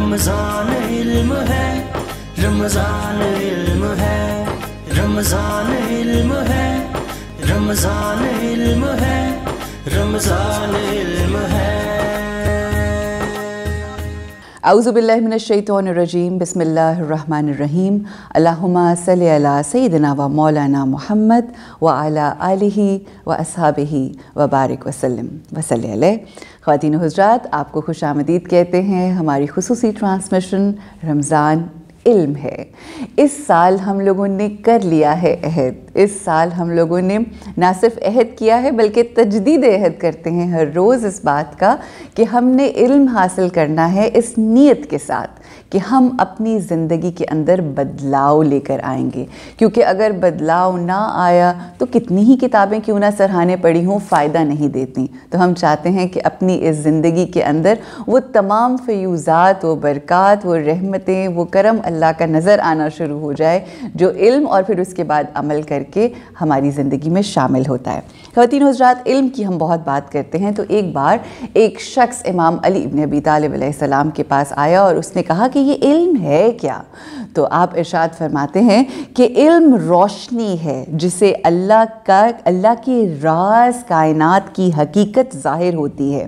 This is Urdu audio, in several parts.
رمضان علم ہے، رمضان علم ہے، رمضان علم ہے، رمضان علم ہے، رمضان علم ہے۔ اعوذ باللہ من الشیطان الرجیم، بسم اللہ الرحمن الرحیم۔ اللہم صلی علی سیدنا و مولانا محمد وعلی آلہ و اصحابہ وبارک وسلم وصلی علیہ۔ خواتین و حضرات، آپ کو خوش آمدید کہتے ہیں ہماری خصوصی ٹرانسمیشن رمضان علم ہے۔ اس سال ہم لوگوں نے کر لیا ہے عہد۔ اس سال ہم لوگوں نے نہ صرف عہد کیا ہے بلکہ تجدید عہد کرتے ہیں ہر روز اس بات کا کہ ہم نے علم حاصل کرنا ہے، اس نیت کے ساتھ کہ ہم اپنی زندگی کے اندر بدلاؤ لے کر آئیں گے، کیونکہ اگر بدلاؤ نہ آیا تو کتنی ہی کتابیں کیوں نہ سرہانے پڑھی ہوں فائدہ نہیں دیتی۔ تو ہم چاہتے ہیں کہ اپنی اس زندگی کے اندر وہ تمام فیوزات، وہ برکات، وہ رحمتیں، وہ کرم اللہ کا نظر آنا شروع ہو جائے جو علم اور پھر اس کے بعد عمل کر کے ہماری زندگی میں شامل ہوتا ہے۔ خواتین و حضرات، علم کی ہم بہت بات کرتے ہیں، تو ایک بار ایک شخص امام علی ابن ابی طالب علیہ السلام کے پاس آیا اور اس نے کہا کہ یہ علم ہے کیا؟ تو آپ ارشاد فرماتے ہیں کہ علم روشنی ہے جسے اللہ کے راز کائنات کی حقیقت ظاہر ہوتی ہے۔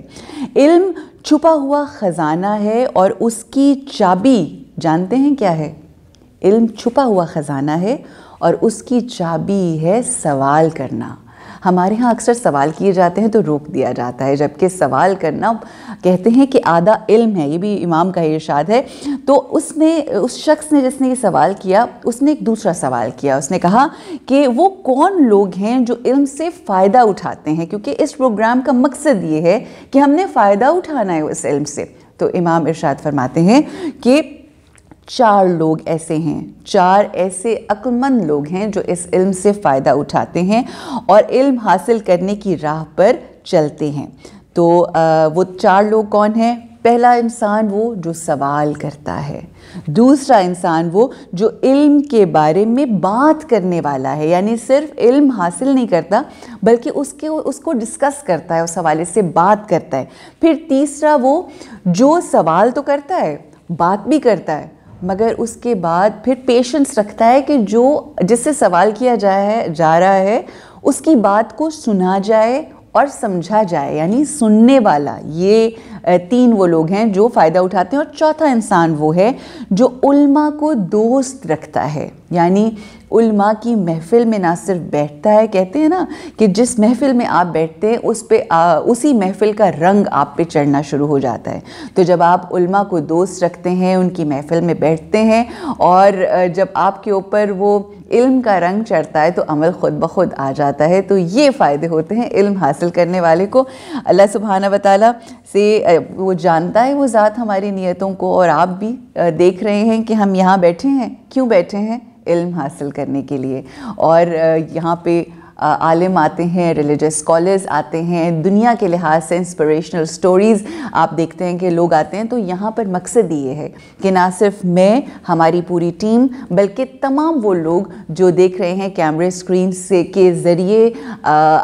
علم چھپا ہوا خزانہ ہے اور اس کی چابی جانتے ہیں کیا ہے؟ علم چھپا ہوا خزانہ ہے اور اس کی چابی ہے سوال کرنا۔ ہمارے ہاں اکثر سوال کیے جاتے ہیں تو روک دیا جاتا ہے، جبکہ سوال کرنا کہتے ہیں کہ آدھا علم ہے، یہ بھی امام کا ارشاد ہے۔ تو اس شخص نے جس نے یہ سوال کیا، اس نے ایک دوسرا سوال کیا۔ اس نے کہا کہ وہ کون لوگ ہیں جو علم سے فائدہ اٹھاتے ہیں، کیونکہ اس پروگرام کا مقصد یہ ہے کہ ہم نے فائدہ اٹھانا ہے اس علم سے۔ تو امام ارشاد فرماتے ہیں کہ 4 لوگ ایسے ہیں، 4 ایسے عقل مند لوگ ہیں جو اس علم سے فائدہ اٹھاتے ہیں اور علم حاصل کرنے کی راہ پر چلتے ہیں۔ تو وہ 4 لوگ کون ہیں؟ پہلا انسان وہ جو سوال کرتا ہے، دوسرا انسان وہ جو علم کے بارے میں بات کرنے والا ہے، یعنی صرف علم حاصل نہیں کرتا بلکہ اس کو ڈسکس کرتا ہے، اس حوالے سے بات کرتا ہے۔ پھر تیسرا وہ جو سوال تو کرتا ہے، بات بھی کرتا ہے، مگر اس کے بعد پھر پیشنس رکھتا ہے کہ جس سے سوال کیا جا رہا ہے اس کی بات کو سنا جائے اور سمجھا جائے، یعنی سننے والا۔ یہ 3 وہ لوگ ہیں جو فائدہ اٹھاتے ہیں۔ اور چوتھا انسان وہ ہے جو علماء کو دوست رکھتا ہے، یعنی علماء کی محفل میں نہ صرف بیٹھتا ہے، کہتے ہیں نا کہ جس محفل میں آپ بیٹھتے ہیں اسی محفل کا رنگ آپ پہ چڑھنا شروع ہو جاتا ہے۔ تو جب آپ علماء کو دوست رکھتے ہیں، ان کی محفل میں بیٹھتے ہیں اور جب آپ کے اوپر وہ علم کا رنگ چڑھتا ہے تو عمل خود بخود آ جاتا ہے۔ تو یہ فائدے ہوتے ہیں علم حاصل کرنے والے کو۔ اللہ سبحانہ و تعالیٰ سے وہ جانتا ہے وہ ذات ہماری نیتوں کو، اور آپ بھی دیکھ رہے ہیں کہ ہم یہاں بیٹھے ہیں، کیوں بیٹھے ہیں؟ علم حاصل کرنے کے لیے۔ اور یہاں پہ عالم آتے ہیں، ریلیجس اسکالرز آتے ہیں، دنیا کے لحاظ سے انسپریشنل سٹوریز آپ دیکھتے ہیں کہ لوگ آتے ہیں۔ تو یہاں پر مقصد یہ ہے کہ نہ صرف میں، ہماری پوری ٹیم، بلکہ تمام وہ لوگ جو دیکھ رہے ہیں کیمرے سکرینز کے ذریعے،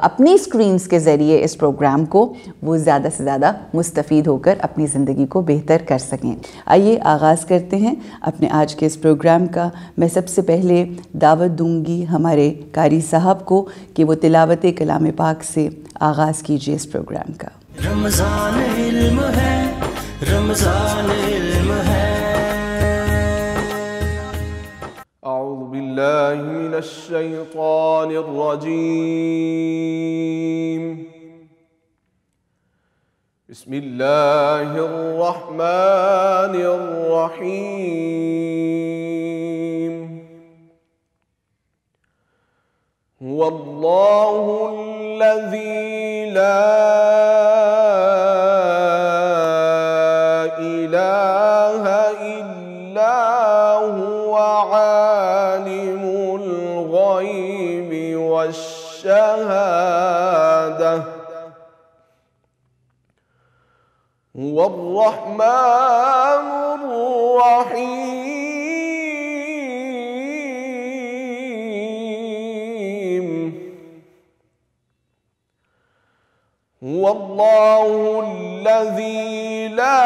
اپنی سکرینز کے ذریعے اس پروگرام کو، وہ زیادہ سے زیادہ مستفید ہو کر اپنی زندگی کو بہتر کر سکیں۔ آئیے آغاز کرتے ہیں اپنے آج کے اس پروگرام کا۔ میں سب سے پہلے دعوت دوں گی ہمارے قاری صاحب کو کہ وہ تلاوت کلام پاک سے آغاز کیجیے اس پروگرام کا۔ رمضان علم ہے، رمضان علم ہے۔ اعوذ باللہ من الشیطان الرجیم، بسم اللہ الرحمن الرحیم۔ هو الله الذي لا إله إلا هو عالم الغيب والشهادة، هو الرحمن الرحيم، هو الله الذي لا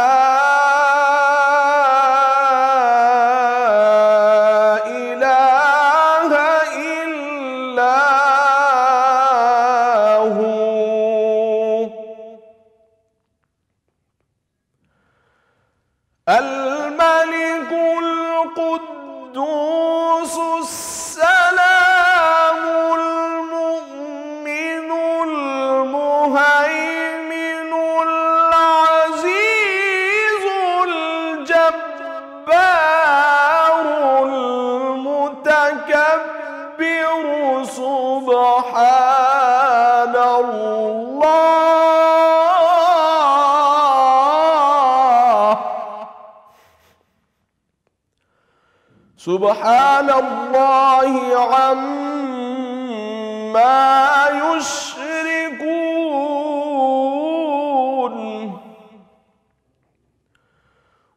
سبحان اللہ عما يشركون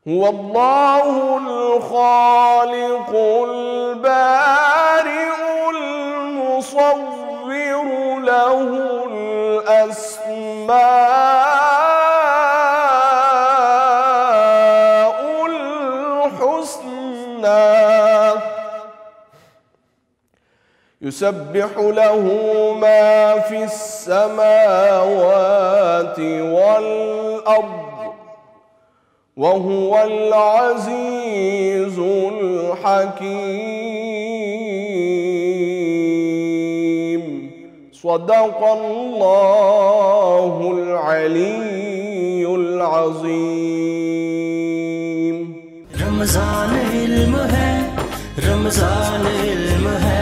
هو الله الخالق البارئ المصور له الأسماء الحسنى يسبح له ما في السماوات والأرض وهو العزيز الحكيم صدق الله العلي العظيم رمضان علم ہے رمضان علم ہے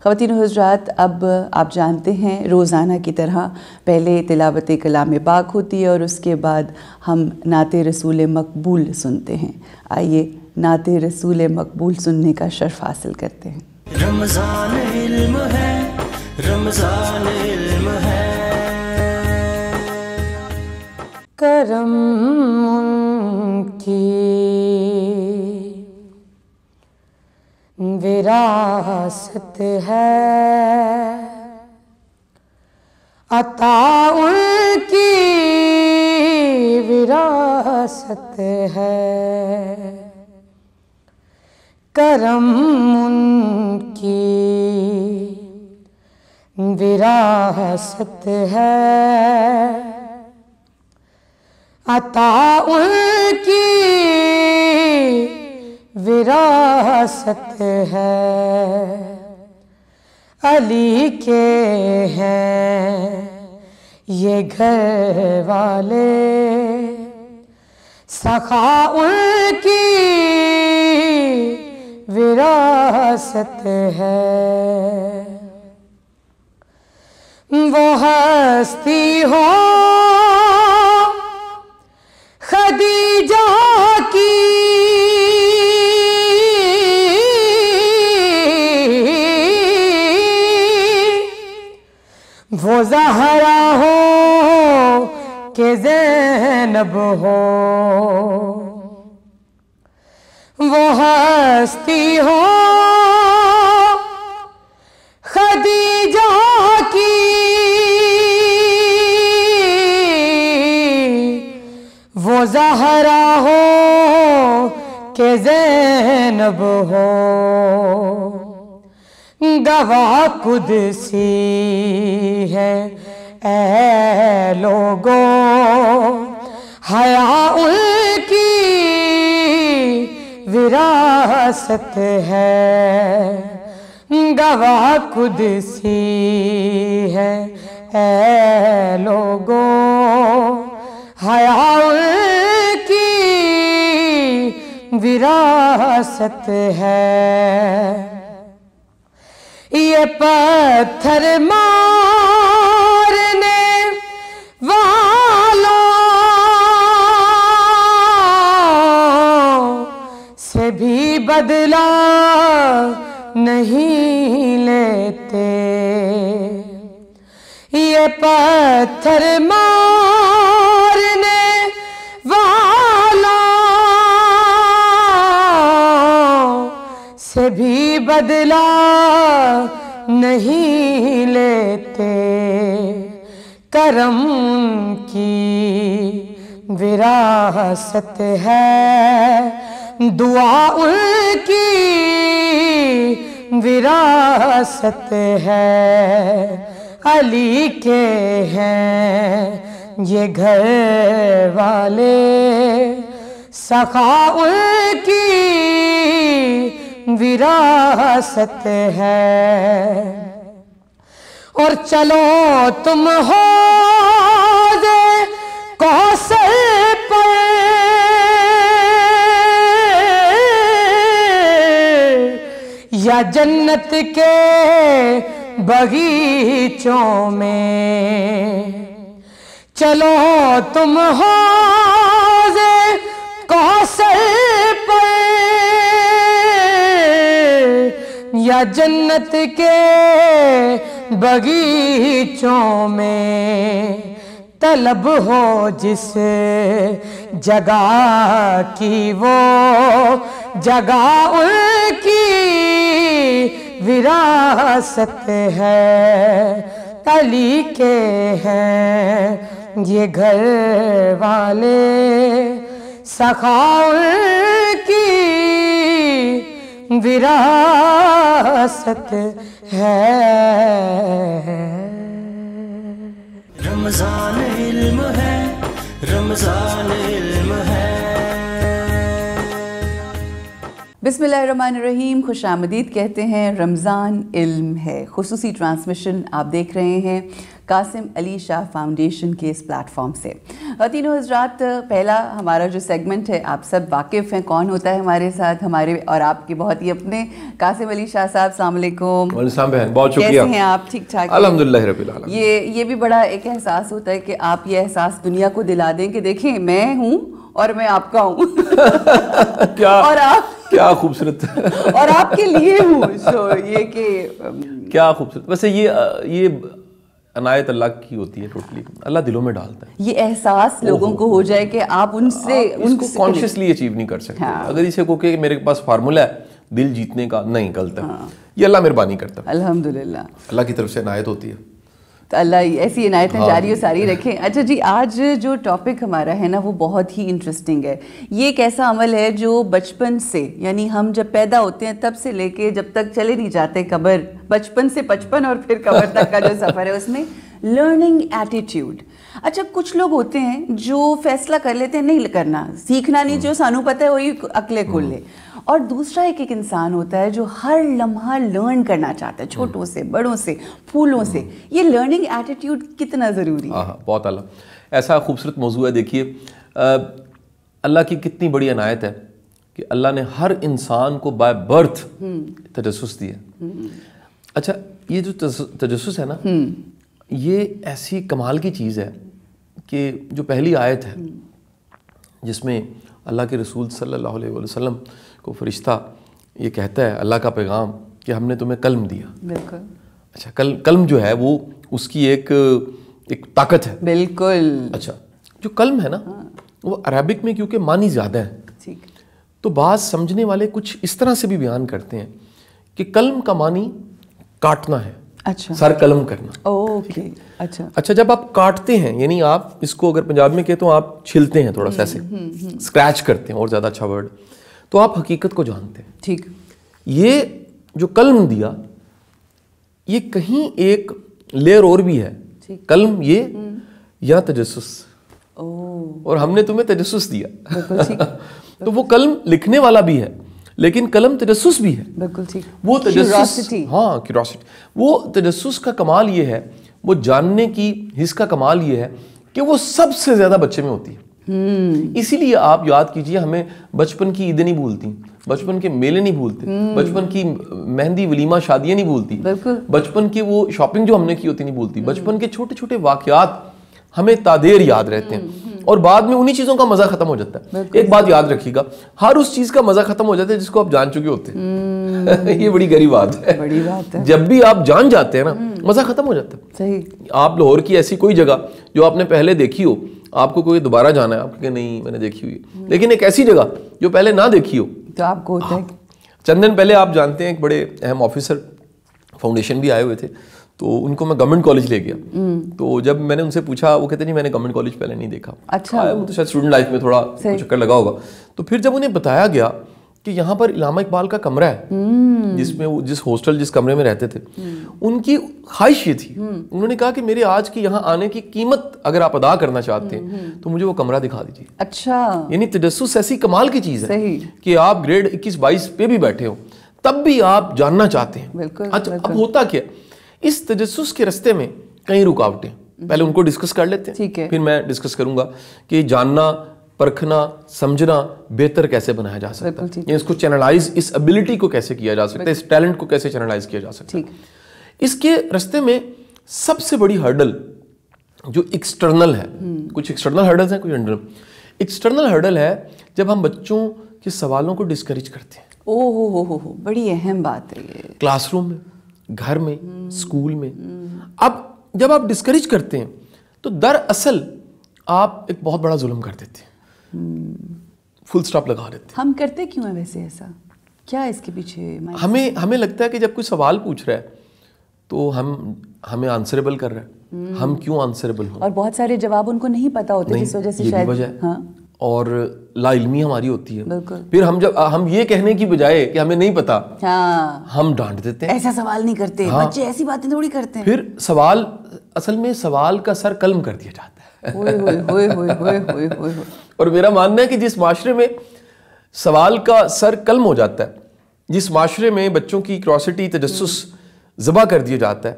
خواتین و حضرات، اب آپ جانتے ہیں روزانہ کی طرح پہلے تلاوت کلام پاک ہوتی ہے اور اس کے بعد ہم نعت رسول مقبول سنتے ہیں۔ آئیے نعت رسول مقبول سننے کا شرف حاصل کرتے ہیں۔ رمضان علم ہے رمضان علم ہے کرم ان کی وراثت ہے، عطا ان کی وراثت ہے، کرم ان کی وراثت ہے، عطا ان کی وراثت ہے، علی کے ہیں یہ گھر والے، سخا ان کی وراثت ہے، وہ ہستی ہو خدیجہ کی، وہ زہرا ہو کہ زینب ہو، وہ ہستی ہو خدیجہ کی، وہ زہرا ہو کہ زینب ہو، گواہ قدسی ہے اے لوگوں، حیا ان کی وراثت ہے، گواہ قدسی ہے اے لوگوں، حیا ان کی وراثت ہے، یہ پتھر مارنے والوں سے بھی بدلہ نہیں لیتے، یہ پتھر مارنے والوں سے بھی بدلہ نہیں لیتے، کرم کی وراثت ہے، دعا ان کی وراثت ہے، علی کے ہیں یہ گھر والے، سخا ان کی وراثت ہے، اور چلو تم حوض کوثر پر، یا جنت کے باغیچوں میں، چلو تم حوض کوثر یا جنت کے بغیچوں میں طلب ہو جس جگہ کی وہ جگہ ان کی وراثت ہے. علی کے ہیں یہ گھر والے سخا ان کی وراثت ہے. رمضان علم ہے، رمضان علم ہے. بسم اللہ الرحمن الرحیم. خوش آمدید کہتے ہیں. رمضان علم ہے خصوصی ٹرانسمیشن آپ دیکھ رہے ہیں قاسم علی شاہ فاؤنڈیشن کے اس پلیٹ فارم سے. خواتین حضرات، پہلا ہمارا جو سیگمنٹ ہے آپ سب واقف ہیں کون ہوتا ہے ہمارے ساتھ، ہمارے اور آپ کے بہت ہی اپنے قاسم علی شاہ صاحب. السلام علیکم. وعلیکم السلام بہن، بہت شکریہ. کیسے ہیں آپ؟ ٹھیک ٹھاک؟ الحمدللہ رب العالمین. یہ بھی بڑا ایک احساس ہوتا ہے کہ آپ یہ احساس دنیا کو دلا دیں کہ دیکھیں میں ہوں اور میں آپ کا ہوں اور آپ کیا خوبصورت اور آپ کے لیے ہوں. سو یہ کہ کیا خوبصورت. ویسے یہ عنایت اللہ کی ہوتی ہے، ٹوٹلی اللہ دلوں میں ڈالتا ہے. یہ احساس لوگوں کو ہو جائے کہ آپ ان سے اس کو کانشیسلی اچیو نہیں کر سکتے. اگر اسے کو کہ میرے پاس فارمولا ہے دل جیتنے کا، نہیں غلط ہے. یہ اللہ مہربانی کرتا ہے، الحمدللہ اللہ کی طرف سے عنایت ہوتی ہے. تو اللہ ایسی عنایتیں جاری و ساری رکھیں. اچھا جی، آج جو ٹاپک ہمارا ہے نا وہ بہت ہی انٹرسٹنگ ہے. یہ ایک ایسا عمل ہے جو بچپن سے، یعنی ہم جب پیدا ہوتے ہیں تب سے لے کے جب تک چلے نہیں جاتے قبر، بچپن سے 55 اور پھر قبر تک کا جو سفر ہے اس میں لرننگ ایٹیٹیوڈ. اچھا کچھ لوگ ہوتے ہیں جو فیصلہ کر لیتے ہیں نہیں کرنا، سیکھنا نہیں، جو سانو پتہ ہے وہی عقلیں کھول لے. اور دوسرا ایک انسان ہوتا ہے جو ہر لمحہ لرن کرنا چاہتا ہے، چھوٹوں سے بڑوں سے پھولوں سے. یہ لرننگ ایٹیٹیوڈ کتنا ضروری ہے؟ ہاں بہت اعلیٰ. ایسا خوبصورت موضوع ہے. دیکھیے اللہ کی کتنی بڑی عنایت ہے کہ اللہ نے ہر انسان کو بائی برتھ تجسس دیا. اچھا یہ جو تجسس ہے نا، یہ ایسی کمال کی چیز ہے کہ جو پہلی آیت ہے جس میں اللہ کے رسول صلی اللہ علیہ وسلم کو فرشتہ یہ کہتا ہے، اللہ کا پیغام کہ ہم نے تمہیں قلم دیا. بالکل. اچھا قلم جو ہے وہ اس کی ایک طاقت ہے. بالکل. اچھا جو قلم ہے نا وہ عربک میں کیونکہ معنی زیادہ ہیں تو بعض سمجھنے والے کچھ اس طرح سے بھی بیان کرتے ہیں کہ قلم کا معنی کاٹنا ہے. اچھا. سر قلم کرنا. اوکے. اچھا جب آپ کاٹتے ہیں، یعنی آپ اس کو اگر پنجاب میں کہتے تو آپ چھلتے ہیں تھوڑا سا ایسے، اسکریچ کرتے ہیں، اور زیادہ اچھا ورڈ، تو آپ حقیقت کو جانتے ہیں. ٹھیک. یہ جو قلم دیا یہ کہیں ایک لیئر اور بھی ہے. قلم یہ یا تجسس، اور ہم نے تمہیں تجسس دیا. تو وہ قلم لکھنے والا بھی ہے لیکن قلم تجسس بھی ہے. بالکل ٹھیک. وہ تجسس، ہاں کیوریوسٹی، وہ تجسس کا کمال یہ ہے، وہ جاننے کی حس کا کمال یہ ہے کہ وہ سب سے زیادہ بچے میں ہوتی ہے. اسی لیے آپ یاد کیجئے ہمیں بچپن کی عیدیں نہیں بھولتی، بچپن کے میلے نہیں بھولتے، بچپن کی مہندی ولیمہ شادیاں نہیں بھولتی، بچپن کی وہ شاپنگ جو ہم نے کی ہوتی نہیں بھولتی. بچپن کے چھوٹے چھوٹے واقعات ہمیں تادیر یاد رہتے ہیں اور بعد میں انہی چیزوں کا مزہ ختم ہو جاتا ہے. ایک بات یاد رکھیے گا، ہر اس چیز کا مزہ ختم ہو جاتا ہے جس کو آپ جان چکے ہوتے ہیں. یہ بڑی گہری بات ہے. جب بھی آپ جان جاتے ہیں نا مزہ ختم ہو جاتا ہے. صحیح. آپ لاہور کی ایسی کوئی جگہ جو آپ نے پہلے دیکھی ہو، آپ کو کوئی دوبارہ جانا ہے، آپ کہ نہیں میں نے دیکھی ہوئی ہے، لیکن ایک ایسی جگہ جو پہلے نہ دیکھی ہو تو آپ کو ہوتا ہے. چند دن پہلے آپ جانتے ہیں ایک بڑے اہم آفیسر فاؤنڈیشن بھی آئے ہوئے تھے، تو ان کو میں گورنمنٹ کالج لے گیا. تو جب میں نے ان سے پوچھا، وہ کہتے نہیں میں نے گورنمنٹ کالج پہلے نہیں دیکھا. اچھا. وہ تو شاید اسٹوڈنٹ لائف میں تھوڑا چکر لگا ہوگا. تو پھر جب انہیں بتایا گیا کہ یہاں پر علامہ اقبال کا کمرہ ہے، جس میں وہ جس ہاسٹل جس کمرے میں رہتے تھے، ان کی خواہش یہ تھی، انہوں نے کہا کہ میرے آج کی یہاں آنے کی قیمت اگر آپ ادا کرنا چاہتے ہیں تو مجھے وہ کمرہ دکھا دیجیے. اچھا. یعنی تجسس ایسی کمال کی چیز ہے کہ آپ گریڈ 21-22 پہ بھی بیٹھے ہو تب بھی آپ جاننا چاہتے ہیں. اچھا اب ہوتا کیا، اس تجسس کے رستے میں کئی رکاوٹیں، پہلے ان کو ڈسکس کر لیتے ہیں، پھر میں ڈسکس کروں گا کہ جاننا، پرکھنا، سمجھنا بہتر کیسے بنایا جا سکتا ہے، یعنی اس کو چینلائز، اس ابیلٹی کو کیسے کیا جا سکتا ہے، اس ٹیلنٹ کو کیسے چینلائز کیا جا سکتا ہے. اس کے رستے میں سب سے بڑی ہرڈل جو ایکسٹرنل ہے، کچھ ایکسٹرنل ہرڈلز ہیں، کچھ انٹرنل. ایکسٹرنل ہرڈل ہے جب ہم بچوں کے سوالوں کو ڈسکریج کرتے ہیں. ہو بڑی اہم بات ہے یہ. کلاس روم میں, گھر میں, اسکول میں. اب جب آپ ڈسکریج کرتے ہیں تو دراصل آپ ایک بہت بڑا ظلم کر دیتے ہیں, فل سٹاپ لگا دیتے ہیں. ہم کرتے کیوں ہیں ویسے ایسا؟ کیا اس کے پیچھے؟ ہمیں لگتا ہے کہ جب کوئی سوال پوچھ رہا ہے تو ہمیں آنسریبل کر رہا ہے, ہم کیوں آنسریبل ہوں. اور بہت سارے جواب ان کو نہیں پتا ہوتے, جس وجہ سے یہ شاید بھی وجہ ہے. ہاں, اور لا علمی ہماری ہوتی ہے. بالکل. پھر ہم یہ کہنے کی بجائے کہ ہمیں نہیں پتا, ہاں, ہم ڈانٹ دیتے ہیں. ایسا سوال نہیں کرتے بچے, ایسی باتیں تھوڑی کرتے ہیں. پھر سوال, اصل میں سوال کا سر قلم کر دیا جاتا ہے. ہوئے. اور میرا ماننا ہے کہ جس معاشرے میں سوال کا سر قلم ہو جاتا ہے, جس معاشرے میں بچوں کی کیوریوسٹی, تجسس ذبح کر دیا جاتا ہے,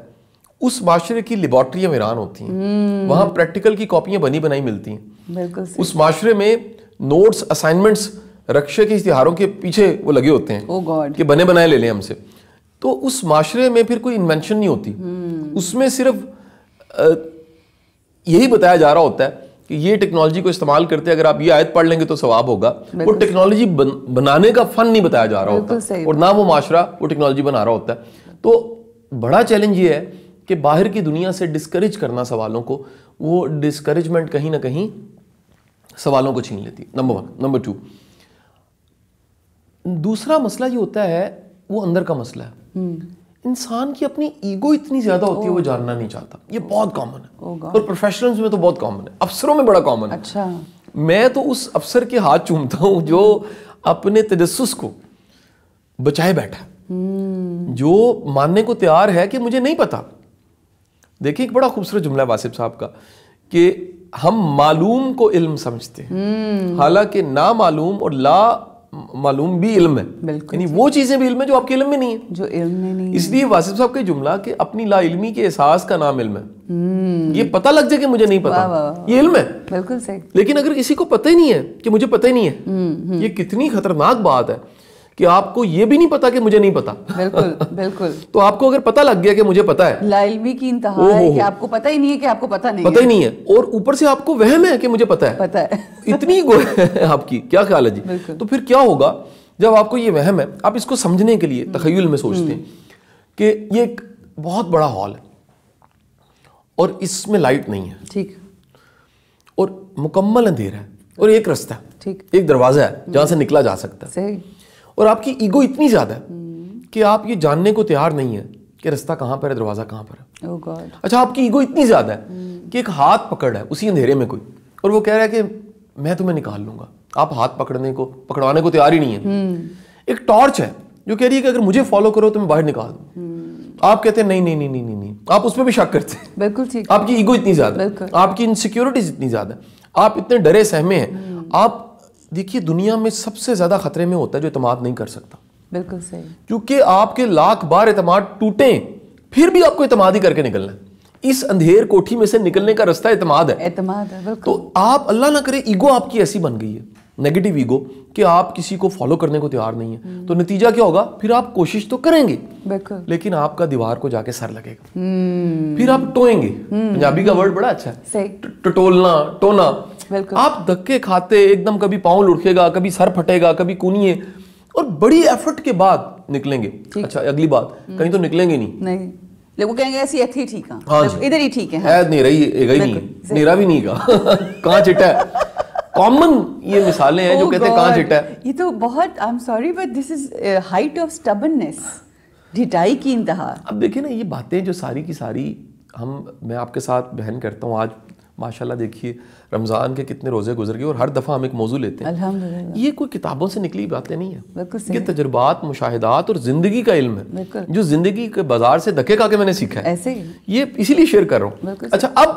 اس معاشرے کی لیبارٹریاں ویران ہوتی ہیں, وہاں پریکٹیکل کی کاپیاں بنی بنائی ملتی ہیں. بالکل. اس معاشرے میں نوٹس, اسائنمنٹس رکشے کے اشتہاروں کے پیچھے وہ لگے ہوتے ہیں کہ بنے بنائے لے لیں ہم سے. تو اس معاشرے میں پھر کوئی انوینشن نہیں ہوتی, اس میں صرف یہی بتایا جا رہا ہوتا ہے کہ یہ ٹیکنالوجی کو استعمال کرتے اگر آپ یہ آیت پڑھ لیں گے تو ثواب ہوگا. وہ ٹیکنالوجی بنانے کا فن نہیں بتایا جا رہا ہوتا, اور نہ وہ معاشرہ وہ ٹیکنالوجی بنا رہا ہوتا ہے. تو بڑا چیلنج یہ ہے کہ باہر کی دنیا سے ڈسکریج کرنا سوالوں کو, وہ ڈسکریجمنٹ کہیں نہ کہیں سوالوں کو چھین لیتی. نمبر 1. نمبر 2, دوسرا مسئلہ یہ ہوتا ہے وہ اندر کا مسئلہ ہے. انسان کی اپنی ایگو اتنی زیادہ ہوتی ہے وہ جاننا نہیں چاہتا. یہ بہت کامن ہے, اور پروفیشنلز میں تو بہت کامن ہے, افسروں میں بڑا کامن ہے. اچھا, میں تو اس افسر کے ہاتھ چومتا ہوں جو اپنے تجسس کو بچائے بیٹھا, جو ماننے کو تیار ہے کہ مجھے نہیں پتا. دیکھیں ایک بڑا خوبصورت جملہ ہے واسف صاحب کا کہ ہم معلوم کو علم سمجھتے ہیں, حالانکہ نامعلوم اور لا معلوم بھی علم ہے. یعنی وہ چیزیں بھی علم ہے جو آپ کے علم میں نہیں ہیں, جو علم میں نہیں. اس لیے واسف صاحب کا جملہ کہ اپنی لا علمی کے احساس کا نام علم ہے. یہ پتہ لگ جائے کہ مجھے نہیں پتا, یہ علم ہے. بالکل صحیح. لیکن اگر کسی کو پتہ ہی نہیں ہے کہ مجھے پتہ ہی نہیں ہے, یہ کتنی خطرناک بات ہے کہ آپ کو یہ بھی نہیں پتا کہ مجھے نہیں پتا. بالکل بالکل. تو آپ کو اگر پتہ لگ گیا کہ مجھے پتا ہے, لا علمی کی انتہا ہے کہ آپ کو پتہ ہی نہیں ہے کہ آپ کو پتہ نہیں پتہ ہی نہیں ہے, اور اوپر سے آپ کو وہم ہے کہ مجھے پتا ہے. پتہ ہے. اتنی گو ہے آپ کی. کیا خیال ہے جی؟ تو پھر کیا ہوگا جب آپ کو یہ وہم ہے, آپ اس کو سمجھنے کے لیے تخیل میں سوچتے ہیں کہ یہ ایک بہت بڑا ہال ہے اور اس میں لائٹ نہیں ہے, ٹھیک, اور مکمل اندھیرا ہے, اور ایک رستہ ہے, ٹھیک, ایک دروازہ ہے جہاں سے نکلا جا سکتا ہے. صحیح. اور آپ کی ایگو اتنی زیادہ ہے کہ آپ یہ جاننے کو تیار نہیں ہے کہ رستہ کہاں پر ہے, دروازہ کہاں پر ہے. او گاڈ. اچھا, آپ کی ایگو اتنی زیادہ ہے کہ ایک ہاتھ پکڑ ہے اسی اندھیرے میں کوئی, اور وہ کہہ رہا ہے کہ میں تمہیں نکال لوں گا. آپ ہاتھ پکڑوانے کو تیار ہی نہیں ہے. ایک ٹارچ ہے جو کہہ رہی ہے کہ اگر مجھے فالو کرو تو میں باہر نکال دوں. آپ کہتے ہیں نہیں نہیں نہیں نہیں نہیں, آپ اس پہ بھی شک کرتے ہیں. بالکل ٹھیک. آپ کی ایگو اتنی زیادہ ہے, آپ کی انسیکیورٹیز اتنی زیادہ ہے, آپ اتنے ڈرے سہمے ہیں. آپ دیکھیے دنیا میں سب سے زیادہ خطرے میں ہوتا ہے جو اعتماد نہیں کر سکتا. بالکل صحیح. کیونکہ آپ کے لاکھ بار اعتماد ٹوٹیں پھر بھی آپ کو اعتماد ہی کر کے نکلنا ہے. اس اندھیر کوٹھی میں سے نکلنے کا رستہ اعتماد ہے. اعتماد ہے, بالکل. تو آپ اللہ نہ کرے ایگو آپ کی ایسی بن گئی ہے, نیگیٹو ایگو, کہ آپ کسی کو فالو کرنے کو تیار نہیں ہے. تو نتیجہ کیا ہوگا, پھر آپ کوشش تو کریں گے بالکل, لیکن آپ کا دیوار کو جا کے سر لگے گا, پھر آپ ٹوئیں گے. پنجابی کا ورڈ بڑا اچھا ہے, صحیح, ٹٹولنا, ٹونا. بالکل. آپ دھکے کھاتے ایک دم, کبھی پاؤں لڑکے گا, کبھی سر پھٹے گا, کبھی کونیے, اور بڑی ایفرٹ کے بعد نکلیں گے. اچھا اگلی بات, کہیں تو نکلیں گے نہیں, وہ کہیں گے ایسی ایتھی ٹھیک ہے, ہاں ادھر ہی ٹھیک ہے, نیرا ہی نہیں, نیرا بھی نہیں گا, کہاں چٹا ہے. کامن یہ مثالیں ہیں جو کہتے ہیں کہاں چٹا ہے. یہ تو بہت, I am sorry but this is height of stubbornness, ڈھٹائی کی انتہا. اب دیکھیں نا, یہ باتیں جو ساری کی ساری میں آپ کے ساتھ بہن کرتا ہوں. آج ماشاءاللہ دیکھیے رمضان کے کتنے روزے گزر گئے, اور ہر دفعہ ہم ایک موضوع لیتے ہیں. الحمدللہ. یہ کوئی کتابوں سے نکلی باتیں نہیں ہیں, یہ تجربات, مشاہدات اور زندگی کا علم ہے جو زندگی کے بازار سے دھکے کھا کے میں نے سیکھا ہے. ایسے یہ اسی لیے شیئر کر رہا ہوں. اچھا, اب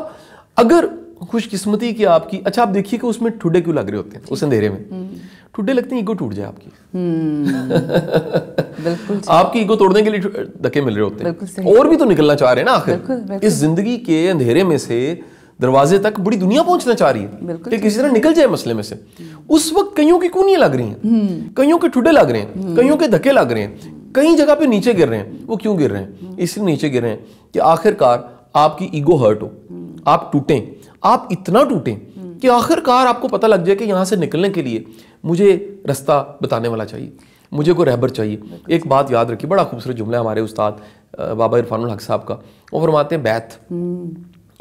اگر خوش قسمتی کی آپ کی, اچھا آپ دیکھیے کہ اس میں ٹھڈے کیوں لگ رہے ہوتے ہیں اس اندھیرے میں. ٹھڈے لگتے ہیں ایگو ٹوٹ جائے آپ کی. بالکل, آپ کی ایگو توڑنے کے لیے دھکے مل رہے ہوتے ہیں, اور بھی تو نکلنا چاہ رہے ہیں نا آخر. اس زندگی کے اندھیرے میں سے دروازے تک بڑی دنیا پہنچنا چاہ رہی ہے کہ کسی طرح نکل جائے مسئلے میں سے. اس وقت کئیوں کی کونیاں لگ رہی ہیں, کئیوں کے ٹھڈے لگ رہے ہیں, کئیوں کے دھکے لگ رہے ہیں, کئی جگہ پہ نیچے گر رہے ہیں. وہ کیوں گر رہے ہیں؟ اس لیے نیچے گر رہے ہیں کہ آخر کار آپ کی ایگو ہرٹ ہو, آپ ٹوٹیں, آپ اتنا ٹوٹیں کہ آخر کار آپ کو پتہ لگ جائے کہ یہاں سے نکلنے کے لیے مجھے رستہ بتانے والا چاہیے, مجھے کوئی رہبر چاہیے. ایک بات یاد رکھیے, بڑا خوبصورت جملہ ہے ہمارے استاد بابا عرفان الحق صاحب کا, وہ فرماتے ہیں بیعت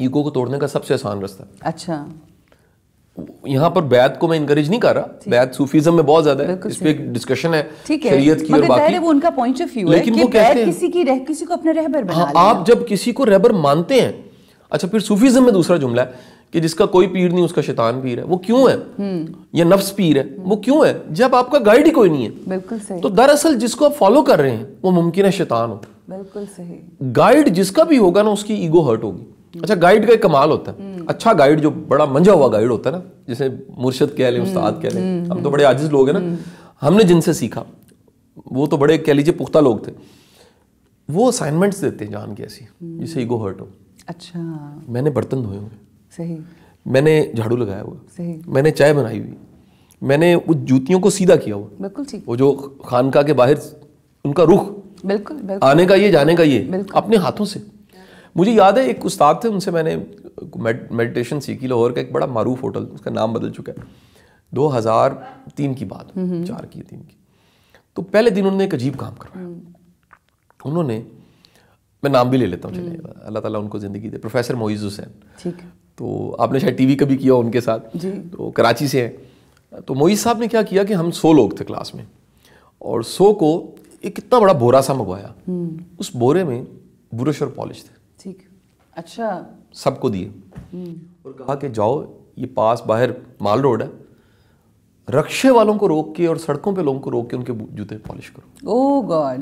ایگو کو توڑنے کا سب سے آسان راستہ. اچھا, یہاں پر بیعت کو میں انکریج نہیں کر رہا, بیعت صوفیزم میں بہت زیادہ ہے, اس پہ ایک ڈسکشن ہے شریعت کی اور باقی, وہ ان کا پوائنٹ آف ویو ہے لیکن کہ وہ کہتے ہیں کسی کو اپنا رہبر بنا لینا. آپ جب کسی کو رہبر مانتے ہیں, اچھا پھر صوفیزم میں دوسرا جملہ ہے کہ جس کا کوئی پیر نہیں اس کا شیطان پیر ہے. وہ کیوں ہے؟ یا نفس پیر ہے. وہ کیوں ہے؟ جب آپ کا گائیڈ ہی کوئی نہیں ہے. بالکل صحیح. تو دراصل جس کو آپ فالو کر رہے ہیں وہ ممکن ہے شیطان ہو. بالکل صحیح. گائیڈ جس کا بھی ہوگا نا اس کی ایگو ہرٹ ہوگی. اچھا گائیڈ کا ایک کمال ہوتا ہے, اچھا گائیڈ جو بڑا منجا ہوا گائیڈ ہوتا ہے نا, جسے مرشد کہہ لیں, استاد کہہ لیں, ہم تو بڑے عاجز لوگ ہیں نا, ہم نے جن سے سیکھا وہ تو بڑے کہہ لیجیے پختہ لوگ تھے, وہ اسائنمنٹس دیتے ہیں جان کے ایسی جسے ایگو ہرٹ ہو. اچھا, میں نے برتن دھوئے ہوئے, صحیح, میں نے جھاڑو لگایا ہوا, صحیح, میں نے چائے بنائی ہوئی, میں نے وہ جوتیوں کو سیدھا کیا ہوا, بالکل ٹھیک, وہ جو خانقاہ کے باہر ان کا رخ, بالکل بالکل, آنے کا یہ جانے کا یہ, اپنے ہاتھوں سے. مجھے یاد ہے ایک استاد تھے, ان سے میں نے میڈیٹیشن سیکھی, لاہور کا ایک بڑا معروف ہوٹل, اس کا نام بدل چکا ہے, 2003 کی بات, 4 کی 3 کی. تو پہلے دن انہوں نے ایک عجیب کام کروایا. انہوں نے, میں نام بھی لے لیتا ہوں, چلے, اللہ تعالیٰ ان کو زندگی دے, پروفیسر معیز حسین. ٹھیک ہے. تو آپ نے شاید ٹی وی کبھی کیا ان کے ساتھ, تو کراچی سے ہیں. تو معیز صاحب نے کیا کیا کہ ہم 100 لوگ تھے کلاس میں, اور 100 کو ایک اتنا بڑا بورا سا منگوایا. اس بورے میں برش اور پالش تھے. ٹھیک, اچھا, سب کو دیے, اور کہا کہ جاؤ یہ پاس باہر مال روڈ ہے, رکشے والوں کو روک کے اور سڑکوں پہ لوگوں کو روک کے ان کے جوتے پالش کرو. او گاڈ.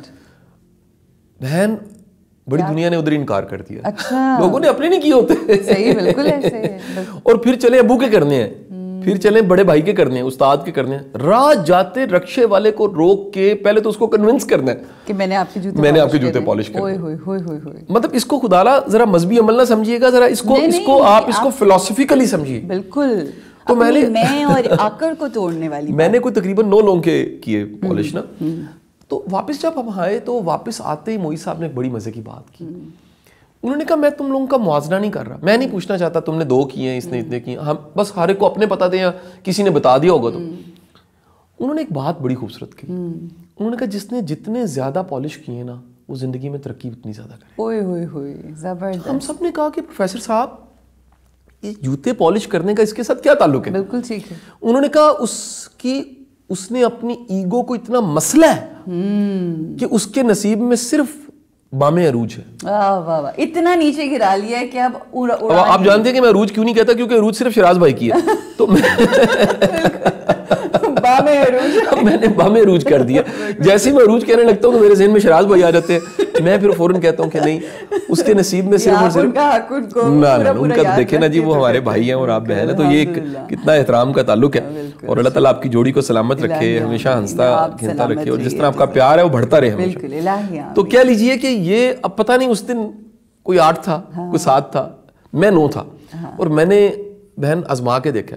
بہن بڑی دنیا نے ادھر انکار کر دیا. اچھا, لوگوں نے اپنے نہیں کیے ہوتے. صحیح, بالکل ایسے. اور پھر چلے ابو کے کرنے ہیں, پھر چلے بڑے بھائی کے کرنے ہیں, استاد کے کرنے ہیں. راہ جاتے رکشے والے کو روک کے پہلے تو اس کو کنونس کرنا ہے کہ میں نے آپ کے جوتے پالش کرنے. ہوئے. مطلب اس کو خدا ذرا مذہبی عمل نہ سمجھیے گا, ذرا اس کو آپ اس کو فلسفیکلی سمجھیے. بالکل. تو میں اور آکر کو توڑنے والی, میں نے کوئی تقریباً 9 لوگوں کے کیے پالش نا. تو واپس جب ہم آئے تو واپس آتے ہی معیز صاحب نے ایک بڑی مزے کی بات کی. انہوں نے کہا میں تم لوگوں کا موازنہ نہیں کر رہا, میں نہیں پوچھنا چاہتا تم نے 2 کیے ہیں, اس نے اتنے کیے, ہم بس ہر ایک کو اپنے پتا دیں یا کسی نے بتا دیا ہوگا. تو انہوں نے ایک بات بڑی خوبصورت کی. انہوں نے کہا جس نے جتنے زیادہ پالش کیے نا وہ زندگی میں ترقی اتنی زیادہ کرے. ہوئے زبردست. ہم سب نے کہا کہ پروفیسر صاحب یہ جوتے پالش کرنے کا اس کے ساتھ کیا تعلق ہے؟ بالکل ٹھیک ہے. انہوں نے کہا اس نے اپنی ایگو کو اتنا مسئلہ ہے کہ اس کے نصیب میں صرف بام عروج ہے. واہ, اتنا نیچے گرا لیا ہے کہ اب آپ جانتے ہیں کہ میں عروج کیوں نہیں کہتا, کیونکہ عروج صرف شراز بھائی کی ہے. تو میں نے بام عروج کر دیا. جیسے ہی میں عروج کہنے لگتا ہوں تو میرے ذہن میں شراز بھائی آ جاتے ہیں. میں پھر فوراً کہتا ہوں کہ نہیں, اس کے نصیب میں صرف اور صرف ان کا دیکھیں نا جی, وہ ہمارے بھائی ہیں اور آپ بہن ہیں, تو یہ کتنا احترام کا تعلق ہے. اور اللہ تعالیٰ آپ کی جوڑی کو سلامت رکھے, ہمیشہ ہنستا کھیلتا رکھے, اور جس طرح آپ کا پیار ہے وہ بڑھتا رہے ہمیشہ. تو کہہ لیجئے کہ یہ اب پتہ نہیں اس دن کوئی 8 تھا, کوئی 7 تھا, میں 9 تھا, اور میں نے بہن آزما کے دیکھا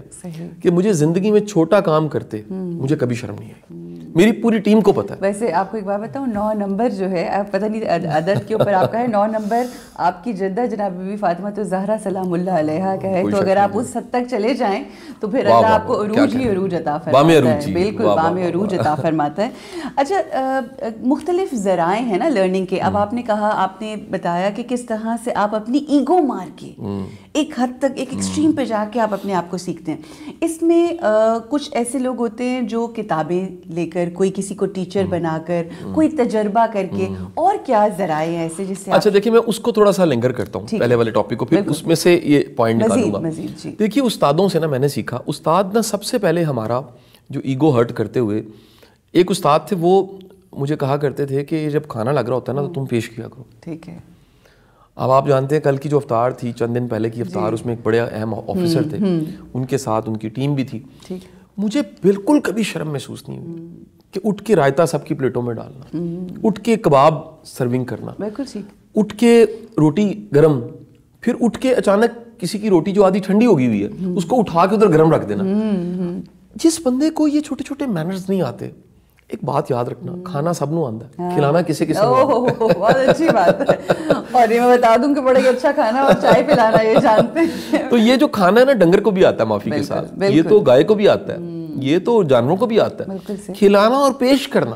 کہ مجھے زندگی میں چھوٹا کام کرتے مجھے کبھی شرم نہیں آئی. میری پوری ٹیم کو پتا ہے. ویسے آپ کو ایک بات بتاؤں, 9 نمبر جو ہے, پتہ نہیں عدد کے اوپر آپ کا ہے, 9 نمبر آپ کی جدہ جناب بی بی فاطمہ الزہرا سلام اللہ علیہا کا ہے. تو اگر آپ اس حد تک چلے جائیں تو پھر اللہ آپ کو عروج ہی عروج عطا فرماتا ہے. بالکل بام عروج عطا فرماتا ہے. اچھا, مختلف ذرائع ہیں نا لرننگ کے. اب آپ نے کہا, آپ نے بتایا کہ کس طرح سے آپ اپنی ایگو مار کے ایک حد تک, ایک ایکسٹریم پہ جا کے آپ اپنے آپ کو سیکھتے ہیں. اس میں کچھ ایسے لوگ ہوتے ہیں جو کتابیں لے کر, کوئی کسی کو ٹیچر بنا کر, کوئی تجربہ کر کے, اور کیا ذرائع ہیں ایسے جس سے. اچھا دیکھیں, میں اس کو تھوڑا سا لنگر کرتا ہوں پہلے والے ٹاپک کو, پھر اس میں سے یہ پوائنٹ نکالوں گا. دیکھیے استادوں سے نا میں نے سیکھا, استاد نا سب سے پہلے ہمارا جو ایگو ہرٹ کرتے ہوئے, ایک استاد تھے وہ مجھے کہا کرتے تھے کہ جب کھانا لگ رہا ہوتا ہے نا تو تم پیش کیا کرو. ٹھیک ہے. اب آپ جانتے ہیں کل کی جو افطار تھی, چند دن پہلے کی افطار, اس میں ایک بڑے اہم آفیسر تھے, ان کے ساتھ ان کی ٹیم بھی تھی. مجھے بالکل کبھی شرم محسوس نہیں ہوئی کہ اٹھ کے رائتا سب کی پلیٹوں میں ڈالنا, اٹھ کے کباب سرونگ کرنا, اٹھ کے روٹی گرم, پھر اٹھ کے اچانک کسی کی روٹی جو آدھی ٹھنڈی ہوگی ہوئی ہے اس کو اٹھا کے ادھر گرم رکھ دینا. جس بندے کو یہ چھوٹے چھوٹے مینرز نہیں آتے, ایک بات یاد رکھنا, کھانا سب نو آندا ہے, کھلانا کسی کسی کو. بہت اچھی بات ہے. اور یہ میں بتا دوں کہ بڑا اچھا کھانا اور چائے پلانا یہ جانتے ہیں. تو یہ جو کھانا ہے نا ڈنگر کو بھی آتا ہے معافی کے ساتھ, یہ تو گائے کو بھی آتا ہے, یہ تو جانوروں کو بھی آتا ہے. کھلانا اور پیش کرنا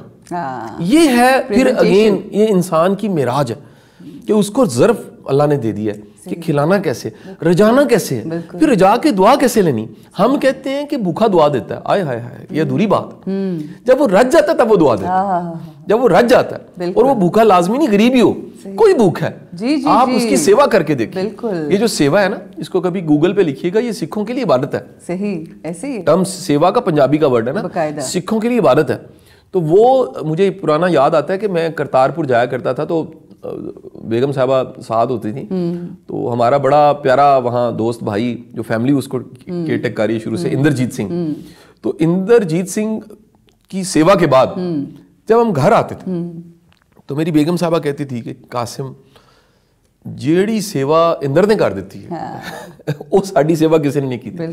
یہ ہے پھر اگین یہ انسان کی معراج ہے کہ اس کو ظرف اللہ نے دے دیا ہے کہ کھلانا کیسے, رجانا کیسے ہے, پھر رجا کے دعا کیسے لینی. ہم کہتے ہیں کہ بھوکا دعا دیتا ہے, آئے ہائے ہائے یہ ادھوری بات. جب وہ رج جاتا ہے تب وہ دعا دیتا ہے, جب وہ رج جاتا ہے. اور وہ بھوکا لازمی نہیں غریب ہی ہو, کوئی بھوک ہے آپ اس کی سیوا کر کے دیکھیں. یہ جو سیوا ہے نا, اس کو کبھی گوگل پہ لکھیے گا, یہ سکھوں کے لیے عبادت ہے. صحیح ایسے ہی ٹرم سیوا کا پنجابی کا ورڈ ہے نا, سکھوں کے لیے عبادت ہے. تو وہ مجھے پرانا یاد آتا ہے کہ میں کرتارپور جایا کرتا تھا, تو بیگم صاحبہ ساتھ ہوتی تھی. تو ہمارا بڑا پیارا وہاں دوست بھائی جو فیملی اس کو کیئر ٹیک کر رہی ہے شروع سے, اندرجیت سنگھ. تو اندرجیت سنگھ کی سیوا کے بعد جب ہم گھر آتے تھے تو میری بیگم صاحبہ کہتی تھی کہ قاسم جیڑی سیوا اندر نے کر دیتی ہے وہ ساڑی سیوا کسی نے نہیں کی تھی.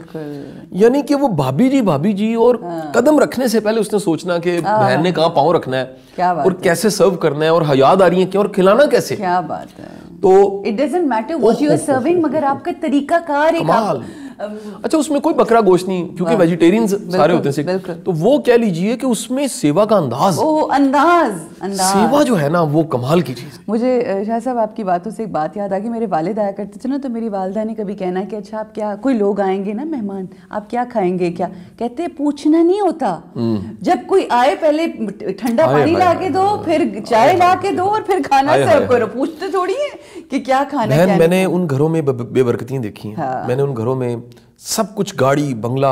یعنی کہ وہ بھابی جی اور قدم رکھنے سے پہلے اس نے سوچنا کہ بہن نے کہاں پاؤں رکھنا ہے اور کیسے سرو کرنا ہے اور حیات آ رہی ہیں اور کھلانا کیسے. کیا بات ہے. تو it doesn't matter what you are serving, مگر آپ کا طریقہ کار کمال. اچھا اس میں کوئی بکرا گوشت نہیں کیونکہ ویجیٹیرینز سارے ہوتے ہیں سکھ. تو وہ کہہ لیجئے کہ اس میں سیوا کا انداز سیوا جو ہے نا وہ کمال کی چیز. مجھے شاہ صاحب آپ کی باتوں سے ایک بات یاد آ گئی. میرے والد آیا کرتے تھے نا, تو میری والدہ نے کبھی کہنا کہ اچھا آپ کیا, کوئی لوگ آئیں گے نا مہمان, آپ کیا کھائیں گے, کیا کہتے پوچھنا نہیں ہوتا. جب کوئی آئے پہلے ٹھنڈا پانی لا کے دو, پھر چائے لا کے دو, اور پھر کھانا سرو کرو. پوچھتے تھوڑی ہے کہ کیا کھانا ہے. میں نے ان گھروں میں بے برکتیاں دیکھی ہیں. میں نے ان گھروں میں سب کچھ, گاڑی بنگلہ,